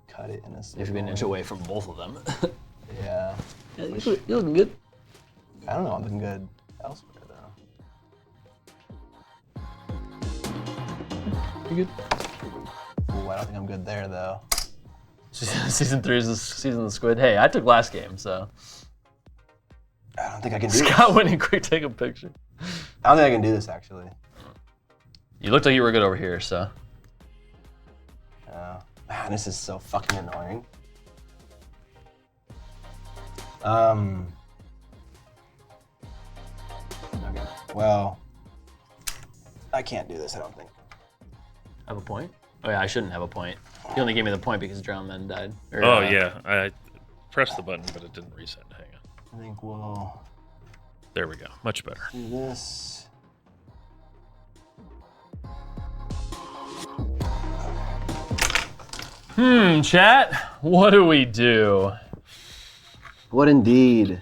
cut it in a. You have to be an inch away from both of them. Yeah. Yeah, you're looking good. I don't know. I'm looking good elsewhere though. You good? Ooh, I don't think I'm good there though. Season 3 is the season of the squid. Hey, I took last game, so. I don't think I can do this. Scott winning, quick, take a picture. I don't think I can do this actually. You looked like you were good over here, so. Man, this is so fucking annoying. Okay. Well, I can't do this. I don't think. Have a point? Oh yeah, I shouldn't have a point. He only gave me the point because Drowned Men died. Or, Oh, yeah. I pressed the button, but it didn't reset. Hang on. I think we'll There we go. Much better. do this. Chat, what do we do? What indeed?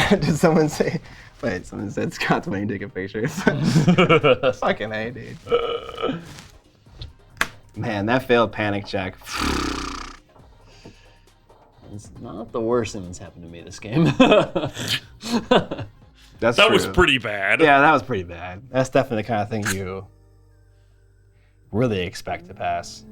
Did someone say? Wait, someone said Scott's winning taking pictures. Fucking A, dude. Man, that failed panic check. It's not the worst thing that's happened to me this game. That's That true. was pretty bad. Yeah, that was pretty bad. That's definitely the kind of thing you really expect to pass. I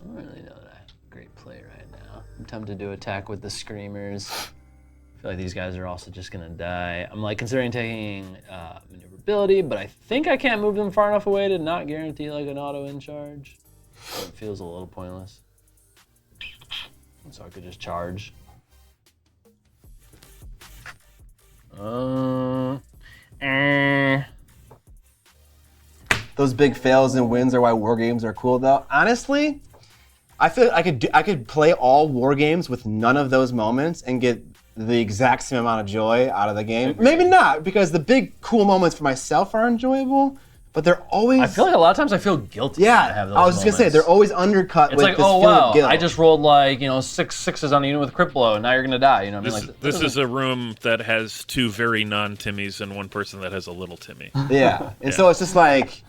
don't really know that I have a great play right now. I'm tempted to attack with the Screamers. I feel like these guys are also just gonna die. I'm like considering taking maneuverability, but I think I can't move them far enough away to not guarantee like an auto in charge. So it feels a little pointless. So I could just charge. Those big fails and wins are why war games are cool, though. Honestly, I feel like I could play all war games with none of those moments and get the exact same amount of joy out of the game. Maybe not, because the big cool moments for myself are enjoyable, but they're always. I feel like a lot of times I feel guilty. Yeah, when I have those I was just gonna say moments. they're always undercut It's with like, this oh feeling wow, of guilt. I just rolled like 6 sixes on a unit with crit blow, and now you're gonna die. You know what I mean? Like, This is a room that has 2 very non-Timmys and 1 person that has a little Timmy. Yeah, and so it's just like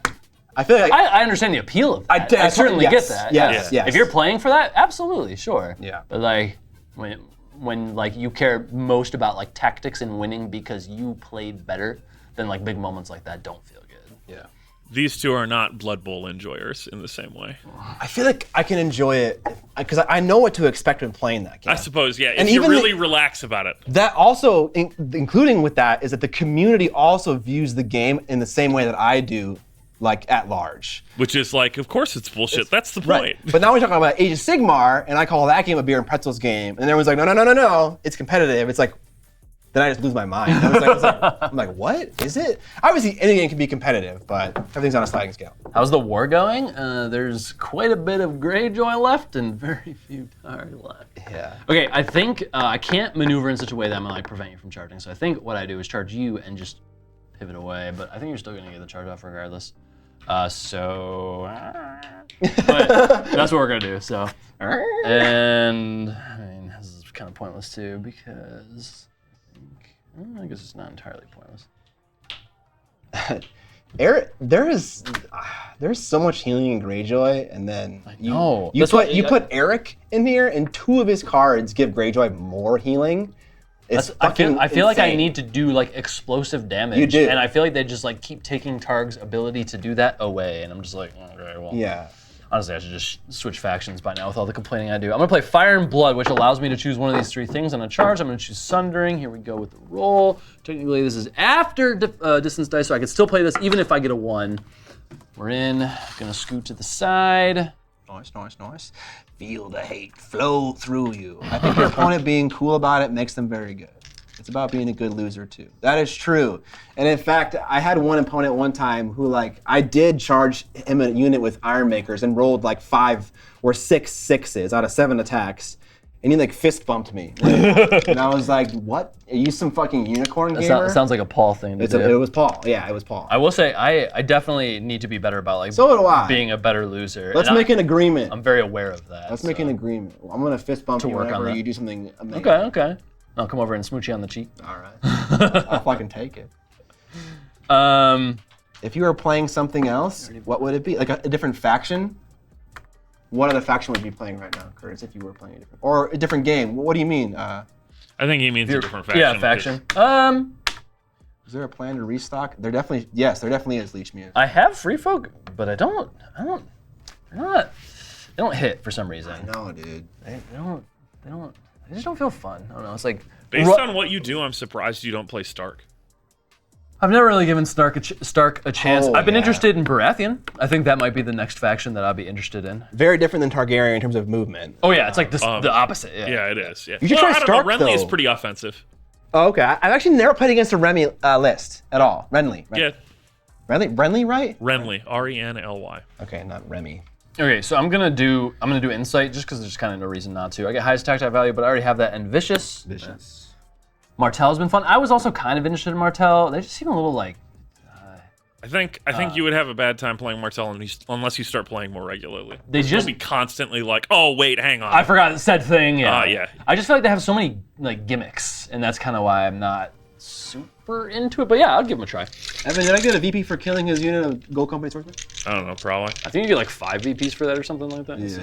I feel like I understand the appeal of that. I certainly yes, get that. Yes, Yeah. yes. If you're playing for that, absolutely, sure. Yeah. But like when like you care most about like tactics and winning because you played better, then like big moments like that don't feel good. yeah. These 2 are not Blood Bowl enjoyers in the same way. I feel like I can enjoy it because I know what to expect when playing that game. I suppose, yeah. If And you even really relax about it. That also, including with that, is that the community also views the game in the same way that I do, like at large. Which is like, of course it's bullshit. That's the point. But now we're talking about Age of Sigmar, and I call that game a beer and pretzels game, and everyone's like, no, it's competitive. It's like, then I just lose my mind. I'm like, what is it? Obviously, any game can be competitive, but everything's on a sliding scale. How's the war going? There's quite a bit of Greyjoy left and very few Targaryen left. Yeah. Okay, I think I can't maneuver in such a way that I'm gonna like prevent you from charging. So I think what I do is charge you and just pivot away. But I think you're still gonna get the charge off regardless. But that's what we're gonna do. So, and I mean, this is kind of pointless too because I think I guess it's not entirely pointless. Eric, there's so much healing in Greyjoy, and then know. you put Eric in here, and 2 of his cards give Greyjoy more healing. It's I feel like I insane. need to do like explosive damage. You do. And I feel like they just like keep taking Targ's ability to do that away. And I'm just like, okay, well. Yeah. Honestly, I should just switch factions by now with all the complaining I do. I'm gonna play Fire and Blood, which allows me to choose one of these 3 things on a charge. I'm gonna choose Sundering. Here we go with the roll. Technically, this is after distance dice, so I can still play this even if I get a 1. We're in. Gonna scoot to the side. Nice. Feel the hate flow through you. I think your opponent being cool about it makes them very good. It's about being a good loser too. That is true. And in fact, I had one opponent one time who I did charge him a unit with Iron Makers and rolled 5 or 6 6s out of 7 attacks. And he fist bumped me. And I was like, what? Are you some fucking unicorn gamer? That sounds like a Paul thing to do. It was Paul. Yeah, it was Paul. I will say, I definitely need to be better about So do I. being a better loser. Let's make an agreement. I'm very aware of that. Let's make an agreement. I'm gonna fist bump you work on whenever that. you do something amazing. Okay. I'll come over and smooch you on the cheek. All right. I'll fucking take it. If you were playing something else, what would it be? Like a different faction? What other faction would you be playing right now, Curtis, if you were playing a different... Or a different game? What do you mean? I think he means a different faction. Yeah, faction. Is there a plan to restock? There definitely is Leech Muse. I have Free Folk, but they don't hit for some reason. I know, dude. They just don't feel fun. I don't know. It's like Based on what you do, I'm surprised you don't play Stark. I've never really given Stark a chance. Oh, I've been yeah. interested in Baratheon. I think that might be the next faction that I'll be interested in. Very different than Targaryen in terms of movement. Oh yeah, it's like the opposite. Yeah. Yeah, it is. Yeah. You should try I don't Stark, know. Renly is though. pretty offensive. Oh, okay. I've actually never played against a Remy list at all. Renly. Yeah, Renly, right? Renly. Renly. Okay, not Remy. Okay, so I'm gonna do Insight just because there's kind of no reason not to. I get highest tactile value, but I already have that, and Vicious. Martell's been fun. I was also kind of interested in Martell. They just seem a little like. I think you would have a bad time playing Martell unless you start playing more regularly. You'll be constantly like, oh wait, hang on. I forgot said thing. Yeah. Yeah. I just feel like they have so many gimmicks, and that's kind of why I'm not super into it. But yeah, I'll give them a try. Evan, did I get a VP for killing his unit of Gold Company swordsmen? I don't know, probably. I think you get 5 VPs for that or something like that. Yeah.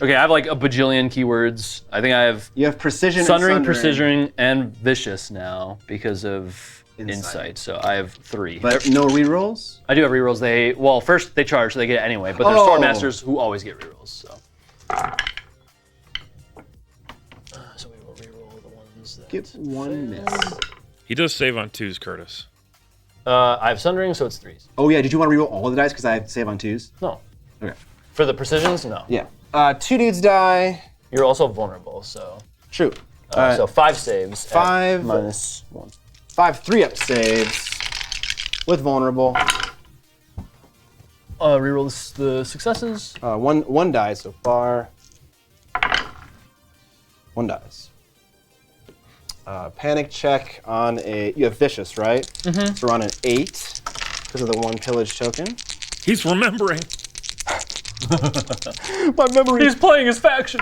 Okay, I have a bajillion keywords. I think I have You have Precision Sundering, and Precision, and Vicious now because of Insight. So I have 3. But no rerolls? I do have rerolls. First they charge, so they get it anyway. But there's Swordmasters who always get rerolls. So we will reroll the ones that. Get 1 miss. He does save on 2s, Curtis. I have Sundering, so it's 3s. Oh yeah, did you want to reroll all the dice because I have to save on 2s? No. Okay. For the precisions, no. Yeah. 2 dudes die. You're also vulnerable, so. True. So 5 saves. 5 minus 1. 5 3-up saves with vulnerable. Reroll the successes. One dies so far. 1 dies. Panic check on you have Vicious, right? Mm-hmm. So we're on an 8 because of the 1 pillage token. He's remembering. My memory. He's playing his faction.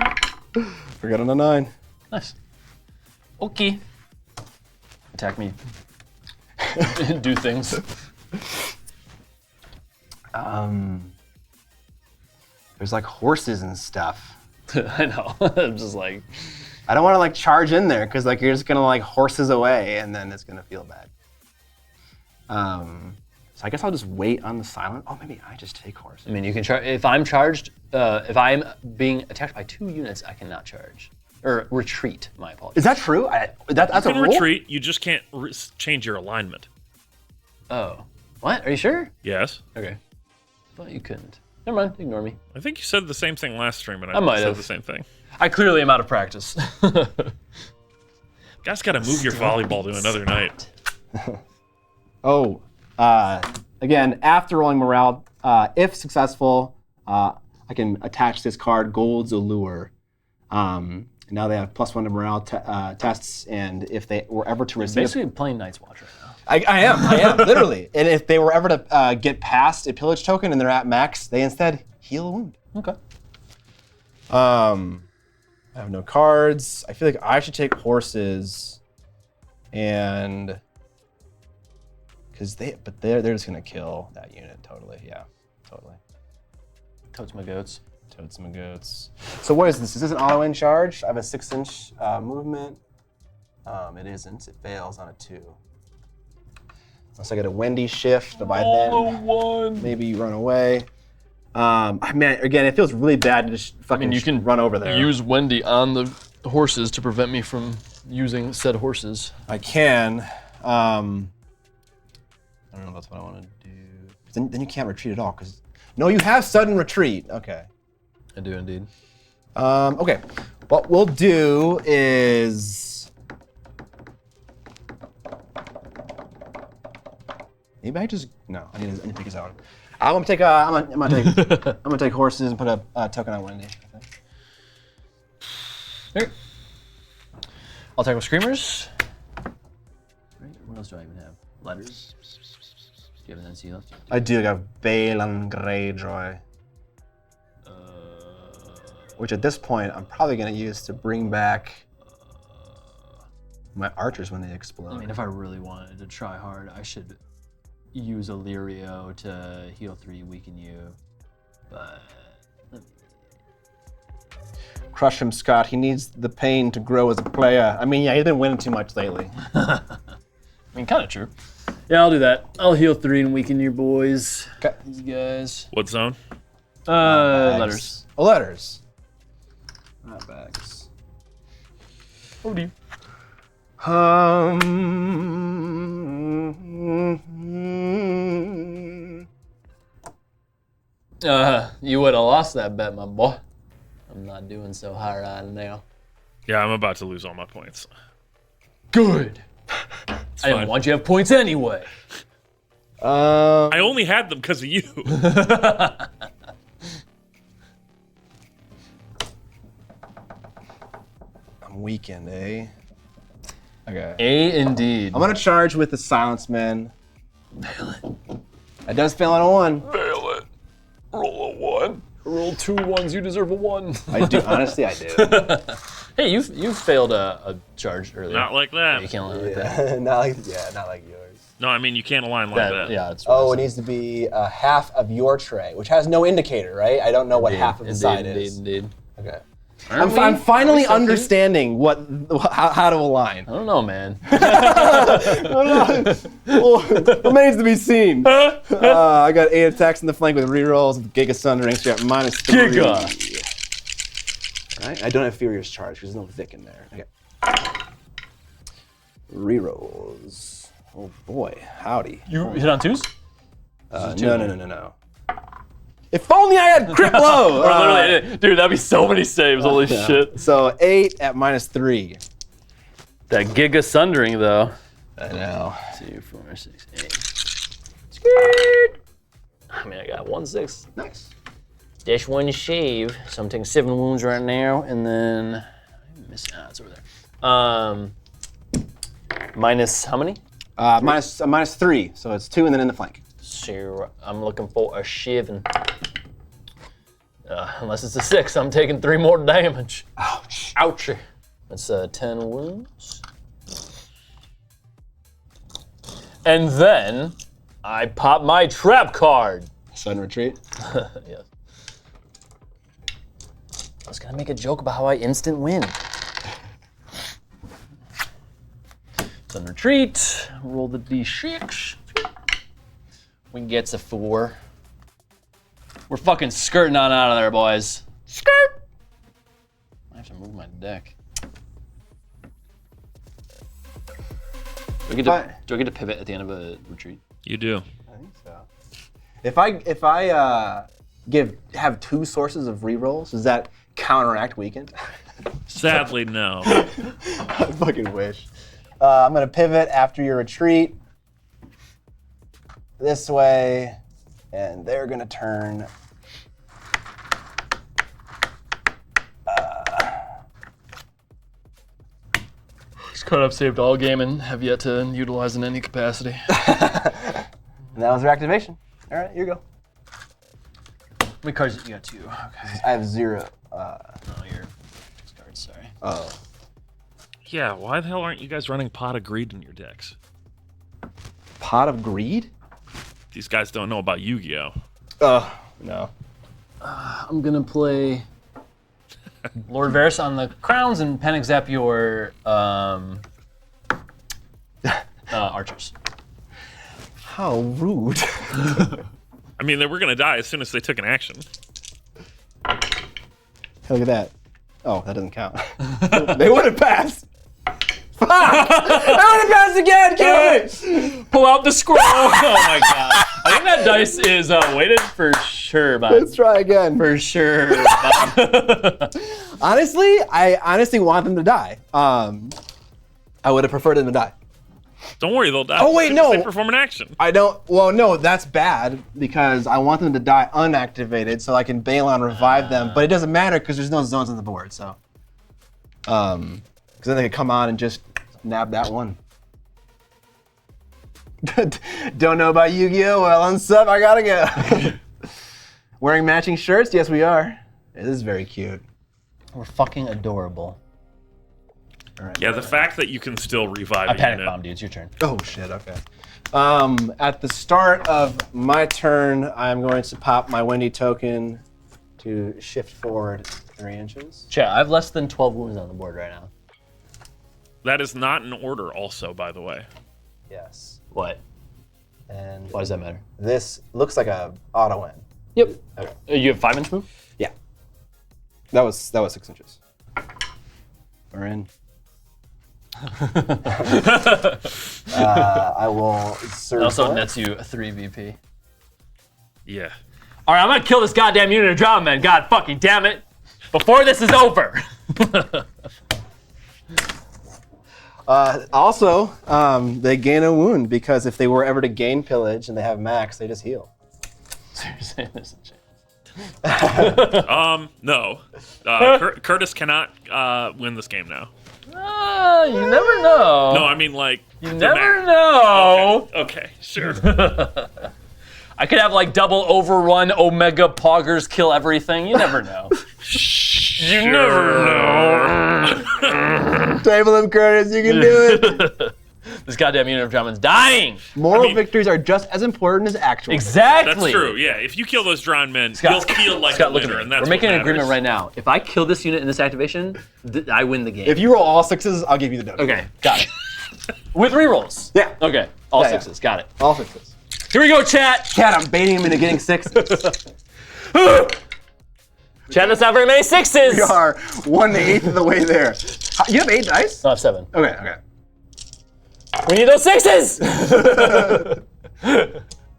Forgot on a 9. Nice. Okay. Attack me. Do things. There's horses and stuff. I know. I'm just like. I don't want to charge in there because you're just gonna horses away and then it's gonna feel bad. So I guess I'll just wait on the silent. Oh, maybe I just take horses. I mean, you can charge. If I'm charged, if I'm being attacked by 2 units, I cannot charge. Or retreat, my apologies. Is that true? That's You a can rule? retreat, you just can't change your alignment. Oh. What? Are you sure? Yes. Okay. Thought you couldn't. Never mind, ignore me. I think you said the same thing last stream, and I might said have. the same thing. I clearly am out of practice. Guys got to move your volleyball to another night. Again, after rolling morale, if successful, I can attach this card, Gold's Allure. Now they have +1 to morale tests, and if they were ever to receive... Basically playing Night's Watch right now. I am, literally. And if they were ever to get past a pillage token and they're at max, they instead heal a wound. Okay. I have no cards. I feel like I should take horses. And because they're just gonna kill that unit totally. Yeah, totally. Totes my goats. Totes my goats. So what is this? Is this an auto in charge? I have a 6-inch movement. It isn't. It fails on a 2. Unless I get a Wendy shift, but by then maybe you run away. Man, again, it feels really bad to just fucking you can run over there. Use Wendy on the horses to prevent me from using said horses. I can. I don't know if that's what I want to do. Then you can't retreat at all, because... No, you have sudden retreat. Okay. I do indeed. Okay. What we'll do is... Maybe I just... No, I need to take his own. I'm gonna take I'm gonna take horses and put a token on Wendy. I think. Here. I'll tackle screamers. Right, what else do I even have? Letters. Do you have an NC left? I do. I got Balon Greyjoy. Which at this point I'm probably gonna use to bring back my archers when they explode. I mean, if I really wanted to try hard, I should use Illyrio to heal 3, weaken you. But Crush him, Scott. He needs the pain to grow as a player. I mean, yeah, he's been winning too much lately. I mean, kind of true. Yeah, I'll do that. I'll heal 3 and weaken your boys. Okay. These guys. What zone? Letters. Oh, letters. Not bags. Oh, do you? You would have lost that bet, my boy. I'm not doing so hot right now. Yeah, I'm about to lose all my points. Good. I didn't fine. want you to have points anyway. I only had them because of you. I'm weakened, eh? Okay. Indeed. I'm gonna charge with the Silence Men. It does fail on a 1. Fail it. Roll a 1. Roll 2 1s. You deserve a 1. I do. Honestly, I do. Hey, you failed a charge earlier. Not like You that. can't let it like that. not like yours. No, I mean, you can't align like that. Yeah, it's Oh, it needs to be half of your tray, which has no indicator, right? I don't know what half of the side is. Indeed. Okay. Aren't I'm we? finally Are we so understanding how to align. I don't know, man. Well, remains to be seen. I got 8 attacks in the flank with rerolls with Giga Sundering, so you got -3. Giga. Right? I don't have Furious Charge because there's no Vic in there. Okay. Rerolls. Oh boy, howdy. You hit on 2s? No. If only I had crit blow! Literally, dude, that'd be so many saves. Holy shit. So 8 at -3. That Giga Sundering, though. I know. 2, 4, 6, 8. Skirt. I mean, I got 1 6. Nice. Dash 1 shave. So I'm taking 7 wounds right now, and then it's over there. Minus how many? -3, so it's 2 and then in the flank. So I'm looking for a shiv, and unless it's a 6, I'm taking 3 more damage. Ouch. Ouchie. That's 10 wounds. And then I pop my trap card. Sudden retreat. Yes. I was gonna make a joke about how I instant win. Sudden retreat. Roll the d6. We get a 4. We're fucking skirting on out of there, boys. Skirt! I have to move my deck. Do I get to pivot at the end of a retreat? You do. I think so. If I have 2 sources of rerolls, does that counteract weakened? Sadly, no. I fucking wish. I'm gonna pivot after your retreat this way, and they're gonna turn. Card I've saved all game and have yet to utilize in any capacity. And that was their activation. All right, here you go. How many cards you got? 2. Okay. I have 0. Oh, your cards. Sorry. Oh. Yeah, why the hell aren't you guys running Pot of Greed in your decks? Pot of Greed? These guys don't know about Yu-Gi-Oh. No. I'm gonna play Lord Varys on the crowns and panic zap your archers. How rude. I mean, they were gonna die as soon as they took an action. Look at that. Oh, that doesn't count. They would have passed. Fuck! I would have passed again. Kill it. Pull out the scroll. Oh my god! I think that dice is weighted for sure, man. Let's try again. For sure. Honestly, I honestly want them to die. I would have preferred them to die. Don't worry, they'll die. Oh, wait, as soon as no. They perform an action. I don't. Well, no, that's bad because I want them to die unactivated so I can bail on revive them. But it doesn't matter because there's no zones on the board. So, because then they could come on and just nab that one. Don't know about Yu-Gi-Oh. Well, on sub, I gotta go. Wearing matching shirts? Yes, we are. It is very cute. We're fucking adorable. All right. Yeah, the fact that you can still revive I a panic unit. bomb, dude. It's your turn. Oh shit, okay. At the start of my turn, I'm going to pop my Wendy token to shift forward 3 inches. Chat, I have less than 12 wounds on the board right now. That is not in order also, by the way. Yes. What? And Why does that matter? this looks like a auto end. Yep. Okay. You have 5-inch move? Yeah. That was 6 inches. We're in. I will serve. It also one. nets you a 3 VP. Yeah. All right, I'm gonna kill this goddamn unit of drama, man. God fucking damn it. Before this is over. Also, they gain a wound because if they were ever to gain pillage and they have max, they just heal. So you're saying there's a chance. No. Curtis cannot win this game now. You never know. No, I mean like. You never know. Okay, sure. I could have like double overrun Omega Poggers kill everything. You never know. You never know. Table him, Curtis. You can do it. This goddamn unit of Drummond's dying. Moral victories are just as important as actual. Exactly. That's true. Yeah, if you kill those drowned men, you'll feel like Scott, a look at winner, me. and that's We're making what an agreement matters. right now. If I kill this unit in this activation, I win the game. If you roll all 6s, I'll give you the W. Okay, got it. With rerolls. Yeah. Okay, all Yeah, 6s. Got it. All 6s. Here we go, chat. Cat, I'm baiting him into getting 6s. Chat, that's not very many 6s. We are 1/8 of the way there. You have 8 dice? No, I have 7. Okay, okay. We need those 6s.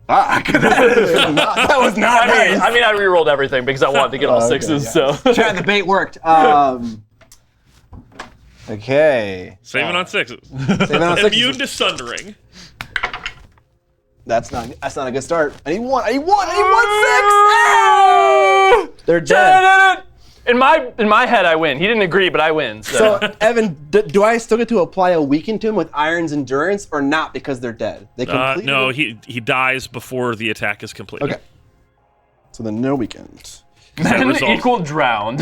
That was not nice. I mean, I rerolled everything because I wanted to get all Okay, 6s. yeah. So. Chad, the bait worked. Okay. Saving on 6s. Saving on 6s. Immune to sundering. That's not a good start. I need 1. I need 1. I need 1 6. They're dead. In my head, I win. He didn't agree, but I win. So, Evan, do I still get to apply a weaken to him with Iron's Endurance or not because they're dead? They completely. No, he dies before the attack is completed. Okay. So then no weekend. Men result- equal drowned.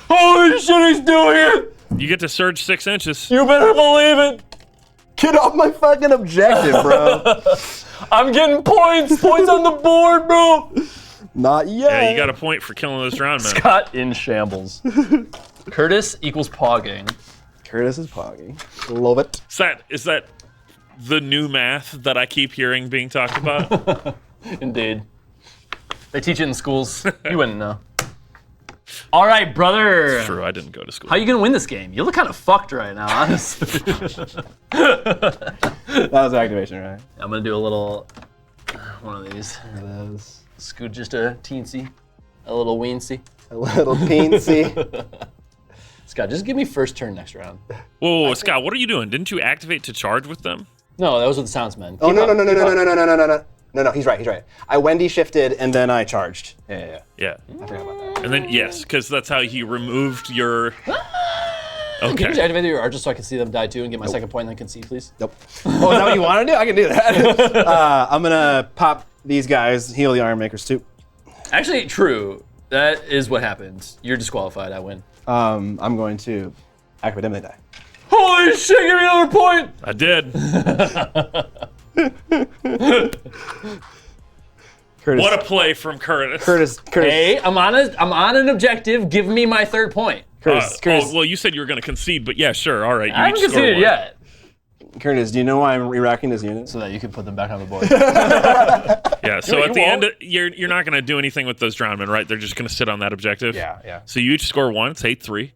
Holy shit, he's doing it! You get to surge 6 inches. You better believe it. Get off my fucking objective, bro. I'm getting points. Points on the board, bro. Not yet. Yeah, you got a point for killing those drowned men. Scott in shambles. Curtis equals pogging. Curtis is poggy. Love it. Is that the new math that I keep hearing being talked about? Indeed. They teach it in schools. You wouldn't know. All right, brother. It's true, I didn't go to school. How you gonna win this game? You look kind of fucked right now, honestly. That was activation, right? I'm gonna do a little one of these. Scoot just a teensy, a little weensy. A little teensy. Scott, just give me first turn next round. Whoa, Scott, what are you doing? Didn't you activate to charge with them? No, that was with the sounds men. Oh, no, he's right. I Wendy shifted and then I charged. Yeah. Yeah. I forgot about that. And then, yes, because that's how he removed your... Can you just Okay. activate your archers so I can see them die too and get my second point and then concede, please? Nope. Oh, is that what you want to do? I can do that. I'm going to pop these guys, heal the Iron Makers too. Actually, true. That is what happens. You're disqualified. I win. I'm going to Academic die. Holy shit, give me another point! I did. Curtis, What a play from Curtis. Curtis. Hey, I'm on an objective. Give me my 3rd point. Curtis. Well, you said you were going to concede, but yeah, sure, all right. You I haven't each score conceded one. yet. Curtis, do you know why I'm re-racking this unit? So that you can put them back on the board. Yeah, so You at the won't. end, you're not going to do anything with those drowned men, right? They're just going to sit on that objective? Yeah. So you each score 1, it's 8-3.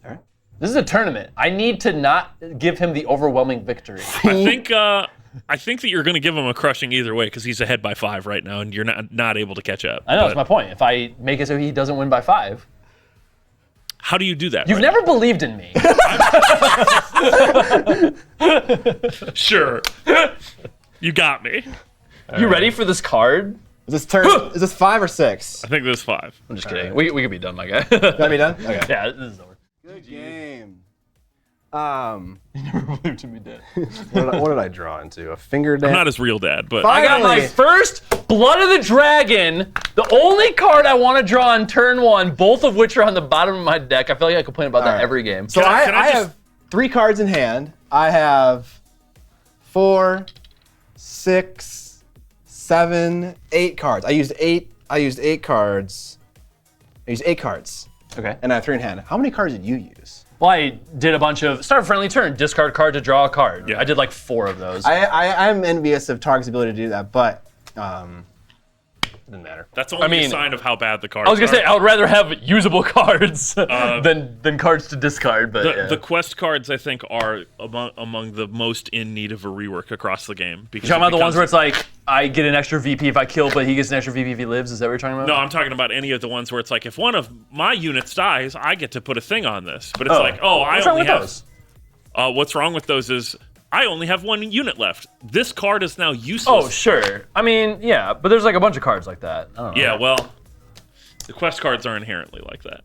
All right. This is a tournament. I need to not give him the overwhelming victory. I think that you're going to give him a crushing either way because he's ahead by 5 right now, and you're not able to catch up. I know, But that's my point. If I make it so he doesn't win by 5, how do you do that? you've right never believed in me. now? Sure. You got me. You ready for this card? Is this turn? Is this 5 or 6? I think this is 5. I'm just kidding. We could be done, my guy. Let me done. Okay. Yeah, this is over. Good game. You never believed in me, Dad. What did I draw into? A finger dance? I'm not his real dad, but I got my first Blood of the Dragon, the only card I want to draw on turn 1, both of which are on the bottom of my deck. I feel like I complain about that right. every game. So Can I I just- have 3 cards in hand. I have 4, 6, 7, 8 cards. I used 8 cards. I used 8 cards. Okay. And I have 3 in hand. How many cards did you use? Well, I did a bunch of start a friendly turn, discard card to draw a card. Yeah. I did like 4 of those. I'm envious of Targ's ability to do that, but didn't matter. that's only mean- a sign of how bad the cards I was gonna are. say I would rather have usable cards than cards to discard, but yeah. The quest cards, I think, are among the most in need of a rework across the game. Because You're talking it about the ones becomes- where it's like I get an extra VP if I kill, but he gets an extra VP if he lives. Is that what you're talking about? No, I'm talking about any of the ones where it's like, if one of my units dies, I get to put a thing on this. But it's I What's wrong only with have. those? What's wrong with those is I only have 1 unit left. This card is now Oh, useless. sure. I mean, yeah, but there's like a bunch of cards like that. I don't know. Yeah, well, the quest cards are inherently like that.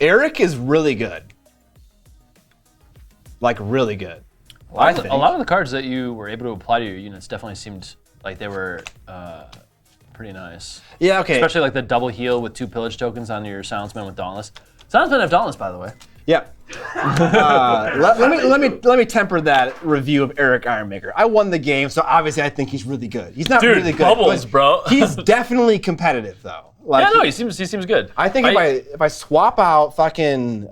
Eric is really good. Like, really good. A lot of the cards that you were able to apply to your units definitely seemed like they were pretty nice. Yeah, okay. Especially like the double heal with 2 pillage tokens on your Silence Men with Dauntless. Silence Men have Dauntless, by the way. Yeah. Let me temper that review of Eric Ironmaker. I won the game, so obviously I think he's really good. He's not Dude, really good. bubbles, but bro. He's definitely competitive, though. Like, Yeah, no, he seems good. I think if I swap out fucking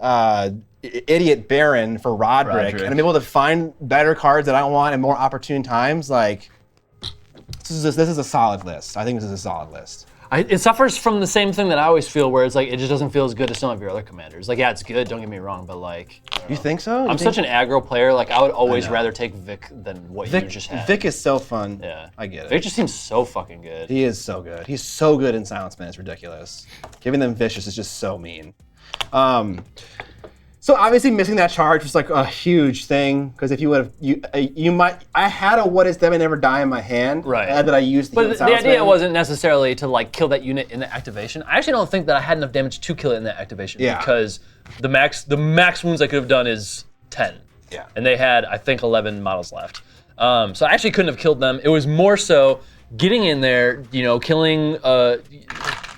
idiot Baron for Roderick, and I'm able to find better cards that I want in more opportune times, like this is a solid list. I think this is a solid list. It suffers from the same thing that I always feel, where it's like it just doesn't feel as good as some of your other commanders. Like, yeah, it's good. Don't get me wrong, but like, You think so? I'm such an aggro player. Like, I would always know. rather take Vic than what Vic, you just had. Vic is so fun. Yeah, I get it. Vic just seems so fucking good. He is so good. He's so good in Silence Man. It's ridiculous. Giving them vicious is just so mean. So obviously missing that charge was like a huge thing, because if you would have, you might. I had a What Is Them and Never Die in my hand, Right. That I used. To heal But the Silence idea Man. wasn't necessarily to like kill that unit in the activation. I actually don't think that I had enough damage to kill it in that activation, Yeah. because the max wounds I could have done is 10. Yeah. And they had, I think, 11 models left. So I actually couldn't have killed them. It was more so getting in there, killing,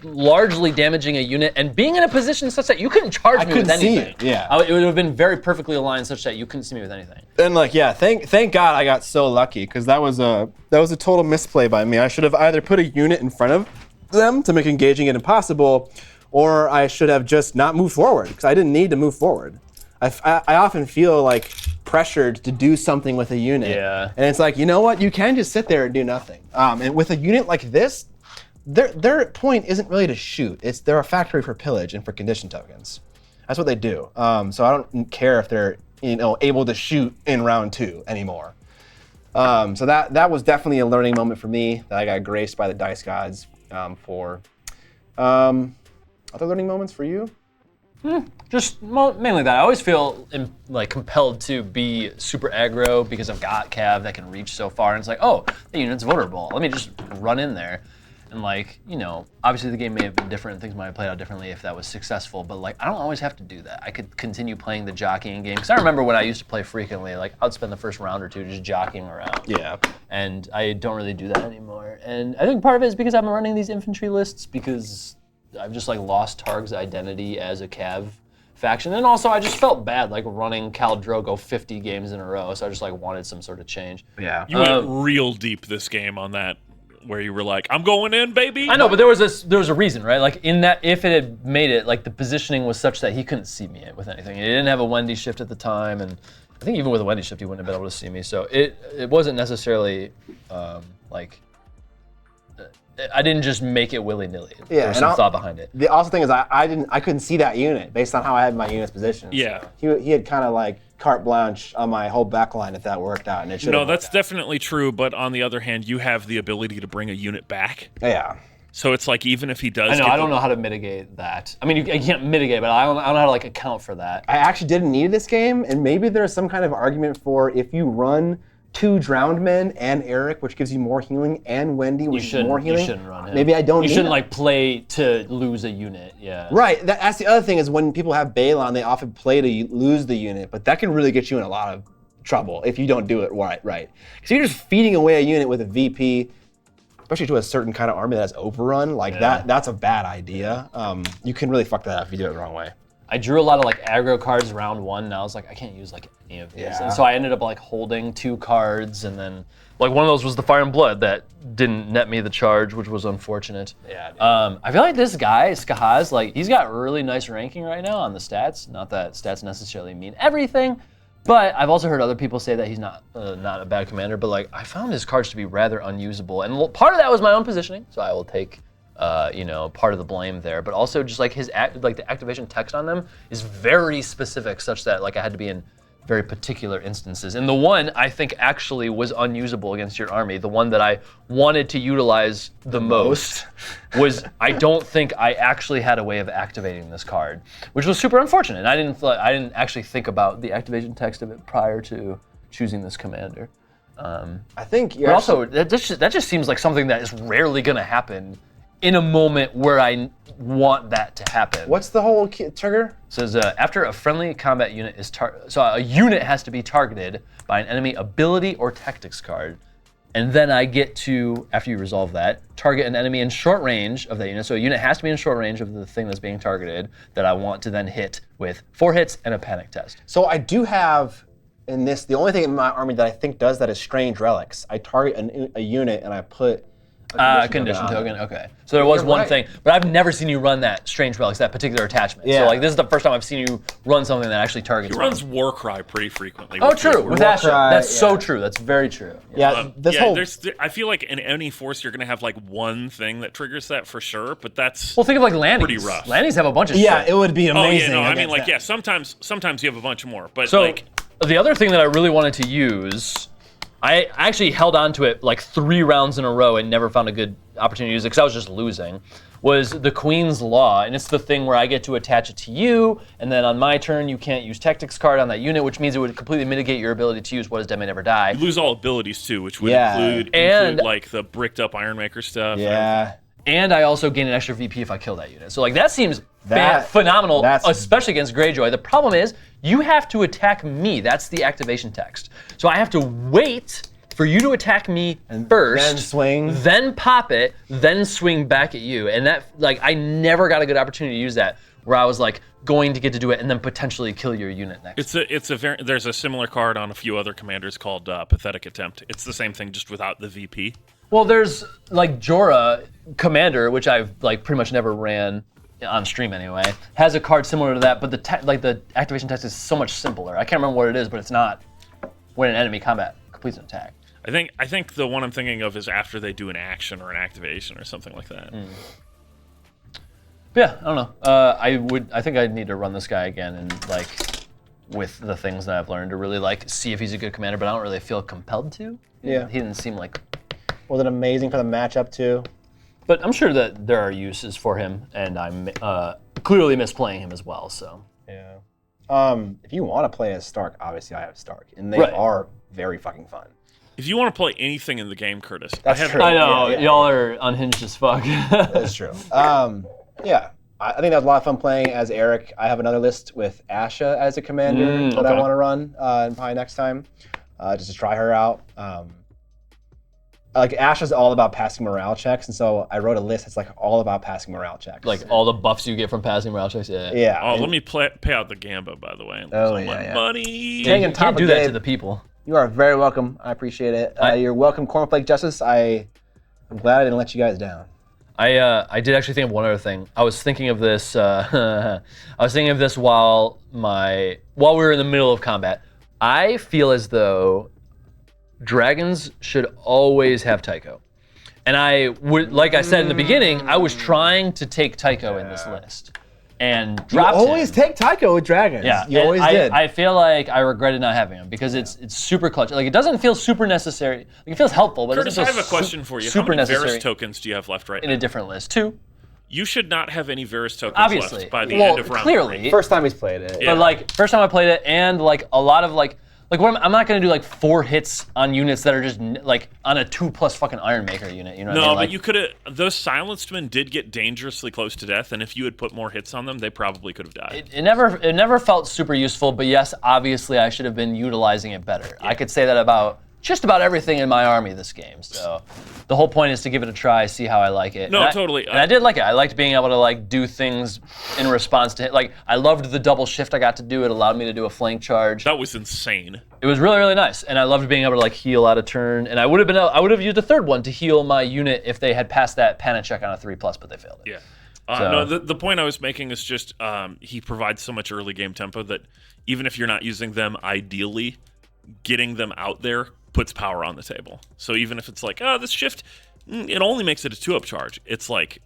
largely damaging a unit, and being in a position such that you couldn't charge me with couldn't see anything. it, yeah. It would have been very perfectly aligned such that you couldn't see me with anything. And like, yeah, thank God I got so lucky, because that was a total misplay by me. I should have either put a unit in front of them to make engaging it impossible, or I should have just not moved forward, because I didn't need to move forward. I often feel like pressured to do something with a unit. Yeah. And it's like, you know what? You can just sit there and do nothing. And with a unit like this, their point isn't really to shoot. They're a factory for pillage and for condition tokens. That's what they do. So I don't care if they're able to shoot in round 2 anymore. So that was definitely a learning moment for me that I got graced by the dice gods for. Other learning moments for you? Just mainly that. I always feel compelled to be super aggro because I've got Cav that can reach so far, and it's like, oh, the unit's vulnerable. Let me just run in there. And obviously the game may have been different, things might have played out differently if that was successful, but I don't always have to do that. I could continue playing the jockeying game, because I remember when I used to play frequently, I'd spend the first round or 2 just jockeying around. Yeah. And I don't really do that anymore. And I think part of it is because I'm running these infantry lists, because I've just lost Targ's identity as a Cav faction. And also, I just felt bad like running Khal Drogo 50 games in a row, so I just like wanted some sort of change. Yeah. You went real deep this game on that, where you were like, "I'm going in, baby." I know, but there was a reason, right? Like in that, if it had made it, like the positioning was such that he couldn't see me with anything. He didn't have a Wendy shift at the time, and I think even with a Wendy shift, he wouldn't have been able to see me. So it wasn't necessarily like. I didn't just make it willy-nilly. Yeah, there was some thought behind it. The awesome thing is I couldn't see that unit based on how I had my units positioned. Yeah. So he had kind of like carte blanche on my whole backline if that worked out, and it should. No, that's definitely true. But on the other hand, you have the ability to bring a unit back. Yeah. So it's like even if he does, I know. I don't know how to mitigate that. I mean, you can't mitigate, but I don't know how to like account for that. I actually didn't need this game, and maybe there's some kind of argument for if you run 2 drowned men and Eric, which gives you more healing, and Wendy, which is more healing. You shouldn't run him. Maybe I don't. You need shouldn't that. like play to lose a unit. Yeah. Right. That's the other thing is when people have Balon, they often play to lose the unit, but that can really get you in a lot of trouble if you don't do it right. So you're just feeding away a unit with a VP, especially to a certain kind of army that has overrun. Like that's a bad idea. You can really fuck that up if you do it the wrong way. I drew a lot of like aggro cards round 1, and I was like, I can't use like any of these. Yeah. And so I ended up like holding 2 cards, and then like one of those was the Fire and Blood that didn't net me the charge, which was unfortunate. Yeah. I feel like this guy, Skahaz, like he's got really nice ranking right now on the stats. Not that stats necessarily mean everything, but I've also heard other people say that he's not a bad commander, but like I found his cards to be rather unusable. And part of that was my own positioning, so I will take part of the blame there, but also just like the activation text on them is very specific, such that like I had to be in very particular instances. And the one I think actually was unusable against your army, the one that I wanted to utilize the most was I don't think I actually had a way of activating this card, which was super unfortunate. I didn't actually think about the activation text of it prior to choosing this commander. I think you're But also, that just seems like something that is rarely going to happen in a moment where I want that to happen. What's the whole trigger? It says after a friendly combat unit is so a unit has to be targeted by an enemy ability or tactics card, and then I get to, after you resolve that, target an enemy in short range of that unit. So a unit has to be in short range of the thing that's being targeted that I want to then hit with 4 hits and a panic test. So I do have in this, the only thing in my army that I think does that is Strange Relics. I target a unit and I put a Condition token, okay. So there was one thing, but I've never seen you run that Strange Relics, that particular attachment. Yeah. So like this is the first time I've seen you run something that actually targets He one. runs Warcry pretty frequently. Oh, true, with Asha. Warcry, That's so true, that's very true. I feel like in any force you're gonna have like one thing that triggers that for sure, but that's Well, think of like Lannies. pretty rough. Lannies have a bunch of Yeah, shit. it would be amazing. Oh yeah, no, I mean against like that. yeah, sometimes you have a bunch more, but So like the other thing that I really wanted to use, I actually held on to it like 3 rounds in a row and never found a good opportunity to use it because I was just losing, was the Queen's Law. And it's the thing where I get to attach it to you, and then on my turn you can't use tactics card on that unit, which means it would completely mitigate your ability to use What Is Dead May Never Die. you lose all abilities too, which would Yeah. include like the bricked up Ironmaker stuff. Yeah. And I also gain an extra VP if I kill that unit. So like that seems That- phenomenal, that's- especially against Greyjoy. The problem is you have to attack me. That's the activation text. So I have to wait for you to attack me first, then swing. then pop it, then swing back at you. And that, like, I never got a good opportunity to use that where I was like going to get to do it and then potentially kill your unit next. There's a similar card on a few other commanders called Pathetic Attempt. It's the same thing, just without the VP. Well, there's like Jorah Commander, which I've like pretty much never ran on stream anyway, has a card similar to that, but the activation text is so much simpler. I can't remember what it is, but it's not when an enemy combat completes an attack. I think the one I'm thinking of is after they do an action or an activation or something like that. Yeah, I don't know. I think I need to run this guy again and like with the things that I've learned to really like see if he's a good commander, but I don't really feel compelled to. Yeah. He didn't seem like. Was it amazing for the matchup too? But I'm sure that there are uses for him, and I'm clearly misplaying him as well. So. Yeah. If you want to play as Stark, obviously I have Stark, and they Right. are very fucking fun. If you want to play anything in the game, Curtis, That's I have true. I know Yeah. y'all are unhinged as fuck. That's true. Yeah. I think that was a lot of fun playing as Eric. I have another list with Asha as a commander that I okay. want to run probably next time, just to try her out. like Ash is all about passing morale checks, and so I wrote a list that's like all about passing morale checks. Like all the buffs you get from passing morale checks. Yeah. Yeah. Oh, let me pay out the Gamba, by the way. Oh, All my yeah. money. Hanging You top can't of do that Gabe. to the people. You are very welcome. I appreciate it. You're welcome, Cornflake Justice. I'm glad I didn't let you guys down. I did actually think of one other thing. I was thinking of this. I was thinking of this while we were in the middle of combat. I feel as though dragons should always have Tycho. And I would, like I said in the beginning, I was trying to take Tycho in this list and dropped him. Always take Tycho with dragons. Yeah, You always did. I feel like I regretted not having him because it's super clutch. Like it doesn't feel super necessary. Like, it feels helpful, but Curtis, it I doesn't have a feel question for you. How super many necessary Varys tokens do you have left right in now? a different list. 2, You should not have any Varys tokens obviously. left by the Well, end of round clearly. 3. First time he's played it. Yeah. But like first time I played it, and like a lot of like what I'm not gonna do like 4 hits on units that are just like on a 2+ fucking Iron Maker unit. You know what I No, mean? but Like, you could have. Those silenced men did get dangerously close to death, and if you had put more hits on them, they probably could have died. It never felt super useful, but yes, obviously I should have been utilizing it better. I could say that about just about everything in my army this game. So the whole point is to give it a try, see how I like it. No, And totally. And I did like it. I liked being able to like do things in response to it. Like I loved the double shift I got to do. It allowed me to do a flank charge. That was insane. It was really, really nice, and I loved being able to like heal out of turn. And I would have used a third one to heal my unit if they had passed that panic check on a 3+, but they failed it. Yeah. So- No, the point I was making is just he provides so much early game tempo that even if you're not using them ideally, getting them out there puts power on the table. So even if it's like, oh, this shift, it only makes it a 2-up charge. It's like,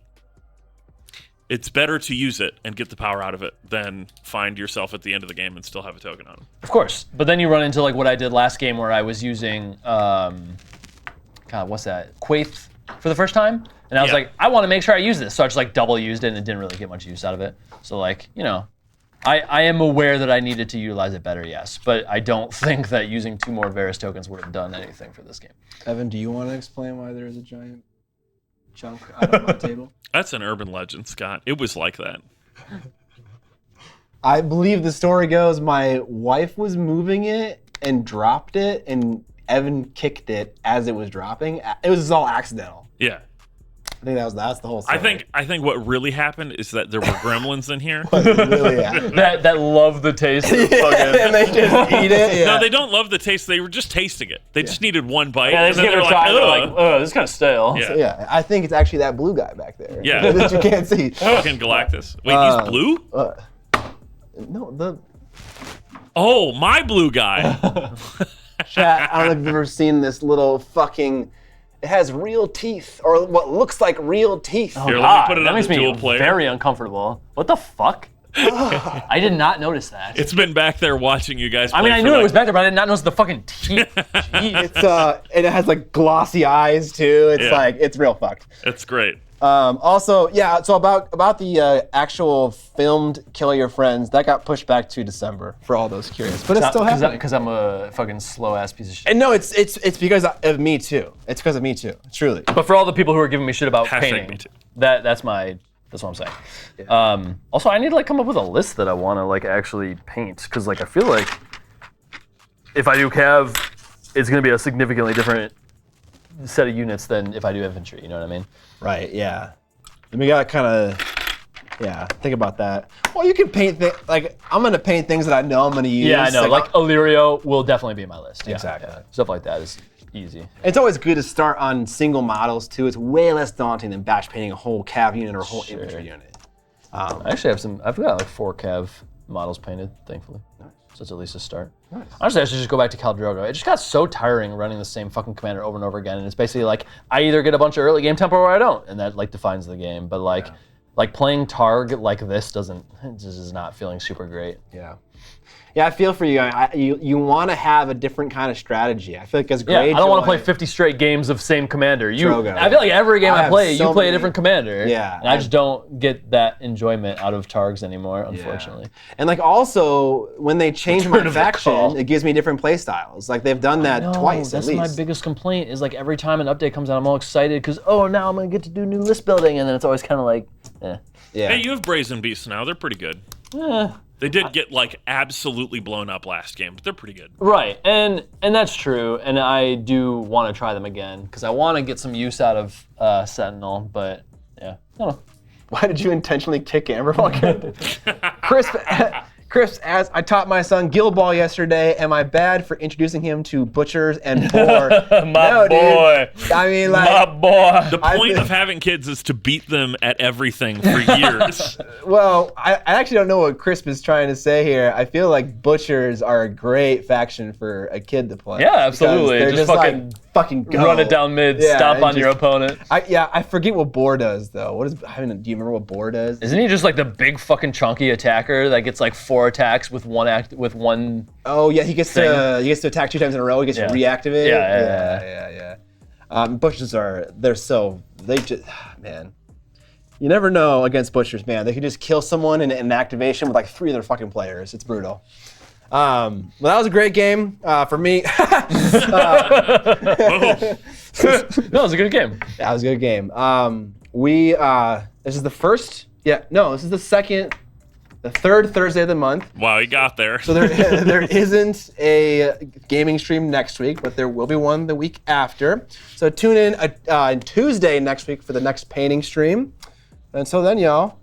it's better to use it and get the power out of it than find yourself at the end of the game and still have a token on them. Of course, but then you run into like what I did last game where I was using, what's that? Quaith for the first time, and I was Yeah. like, I want to make sure I use this, so I just like double used it and it didn't really get much use out of it. So like, I am aware that I needed to utilize it better, yes, but I don't think that using 2 more Varys tokens would have done anything for this game. Evan, do you want to explain why there is a giant chunk out of my table? That's an urban legend, Scott. It was like that. I believe the story goes my wife was moving it and dropped it, and Evan kicked it as it was dropping. It was all accidental. Yeah. I think that's the whole story. I think what really happened is that there were gremlins in here. Really happened. That love the taste of and fucking. they just eat it. Yeah. No, they don't love the taste. They were just tasting it. They just needed one bite, Yeah, they and just then give they're it a like, try. They're ugh. like, oh, this is kind of stale. Yeah. Yeah, I think it's actually that blue guy back there. Yeah. that you can't see. Fucking Galactus. Wait, he's blue? No, the Oh, my blue guy. chat. I don't know if you've ever seen this little fucking. It has real teeth, or what looks like real teeth. Here, let me God, put it that on makes the me dual player. very uncomfortable. What the fuck? I did not notice that. It's been back there watching you guys play. I mean, I for knew it like- was back there, but I did not notice the fucking teeth. Jeez. It's and it has like glossy eyes too. It's Yeah. like it's real fucked. It's great. Also, yeah. So about the actual filmed Kill Your Friends, that got pushed back to December for all those curious, but it's still happening. Because I'm a fucking slow ass piece of shit. And no, it's because of me too. It's because of me too. Truly. But for all the people who are giving me shit about Hashtag painting, me too. that's what I'm saying. Also, I need to like come up with a list that I want to like actually paint because like I feel like if I do Cav, it's gonna be a significantly different set of units than if I do infantry. You know what I mean? Right. Yeah. And we gotta kind of, think about that. Well, you can paint like I'm gonna paint things that I know I'm gonna use. Yeah, I know. Like Illyrio will definitely be in my list. Yeah, Exactly. yeah. Stuff like that is easy. it's always good to start on single models too. It's way less daunting than batch painting a whole cav unit or a whole infantry unit. I actually I've got like 4 Cav models painted, thankfully. So it's at least a start. Honestly, I should just go back to Khal Drogo. It just got so tiring running the same fucking commander over and over again. And it's basically like, I either get a bunch of early game tempo or I don't. And that like defines the game. But like playing Targ like this just is not feeling super great. Yeah. Yeah, I feel for you. You want to have a different kind of strategy. I feel like as Yeah, Greyjoy, I don't want to play 50 straight games of same commander. Drogo, I feel like every game I I have play, so you play a many- different commander. Yeah, And I just don't get that enjoyment out of Targs anymore, unfortunately. And like also when they change Return my of the faction, Call. it gives me different play styles. Like they've done that twice That's at least. my biggest complaint is like every time an update comes out, I'm all excited because, oh, now I'm going to get to do new list building. And then it's always kind of like, eh. Yeah. Hey, you have Brazen Beasts now. They're pretty good. They did get like absolutely blown up last game, but they're pretty good. Right, and that's true, and I do want to try them again because I want to get some use out of Sentinel, but yeah, I don't know. Why did you intentionally kick Amber Vulcan? Chris, as I taught my son Guild Ball yesterday, am I bad for introducing him to butchers and boar? My boy. Dude. I mean, like, My boy. The point of having kids is to beat them at everything for years. well, I actually don't know what Crisp is trying to say here. I feel like butchers are a great faction for a kid to play. Yeah, absolutely. They're Just fucking go. run it down mid, Yeah, stomp and on your opponent. I forget what boar does though. What is? Do you remember what boar does? Isn't he just like the big fucking chunky attacker that gets like 4 attacks with one? Oh yeah, he gets to attack 2 times in a row. He gets to reactivate. Yeah. Butchers they just man. You never know against butchers, man. They can just kill someone in an activation with like 3 other fucking players. It's brutal. Well, that was a great game for me. That was a good game. That was a good game. This is the first. This is the third Thursday of the month. Wow, he got there. So there isn't a gaming stream next week, but there will be one the week after. So tune in on Tuesday next week for the next painting stream. Until then, y'all,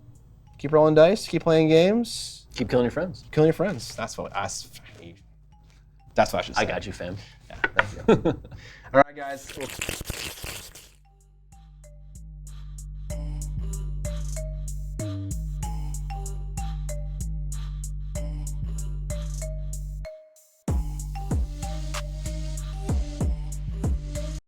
keep rolling dice, keep playing games, Keep killing your friends. killing your friends. That's what I should say. I got you, fam. Yeah, thank you. All right, guys.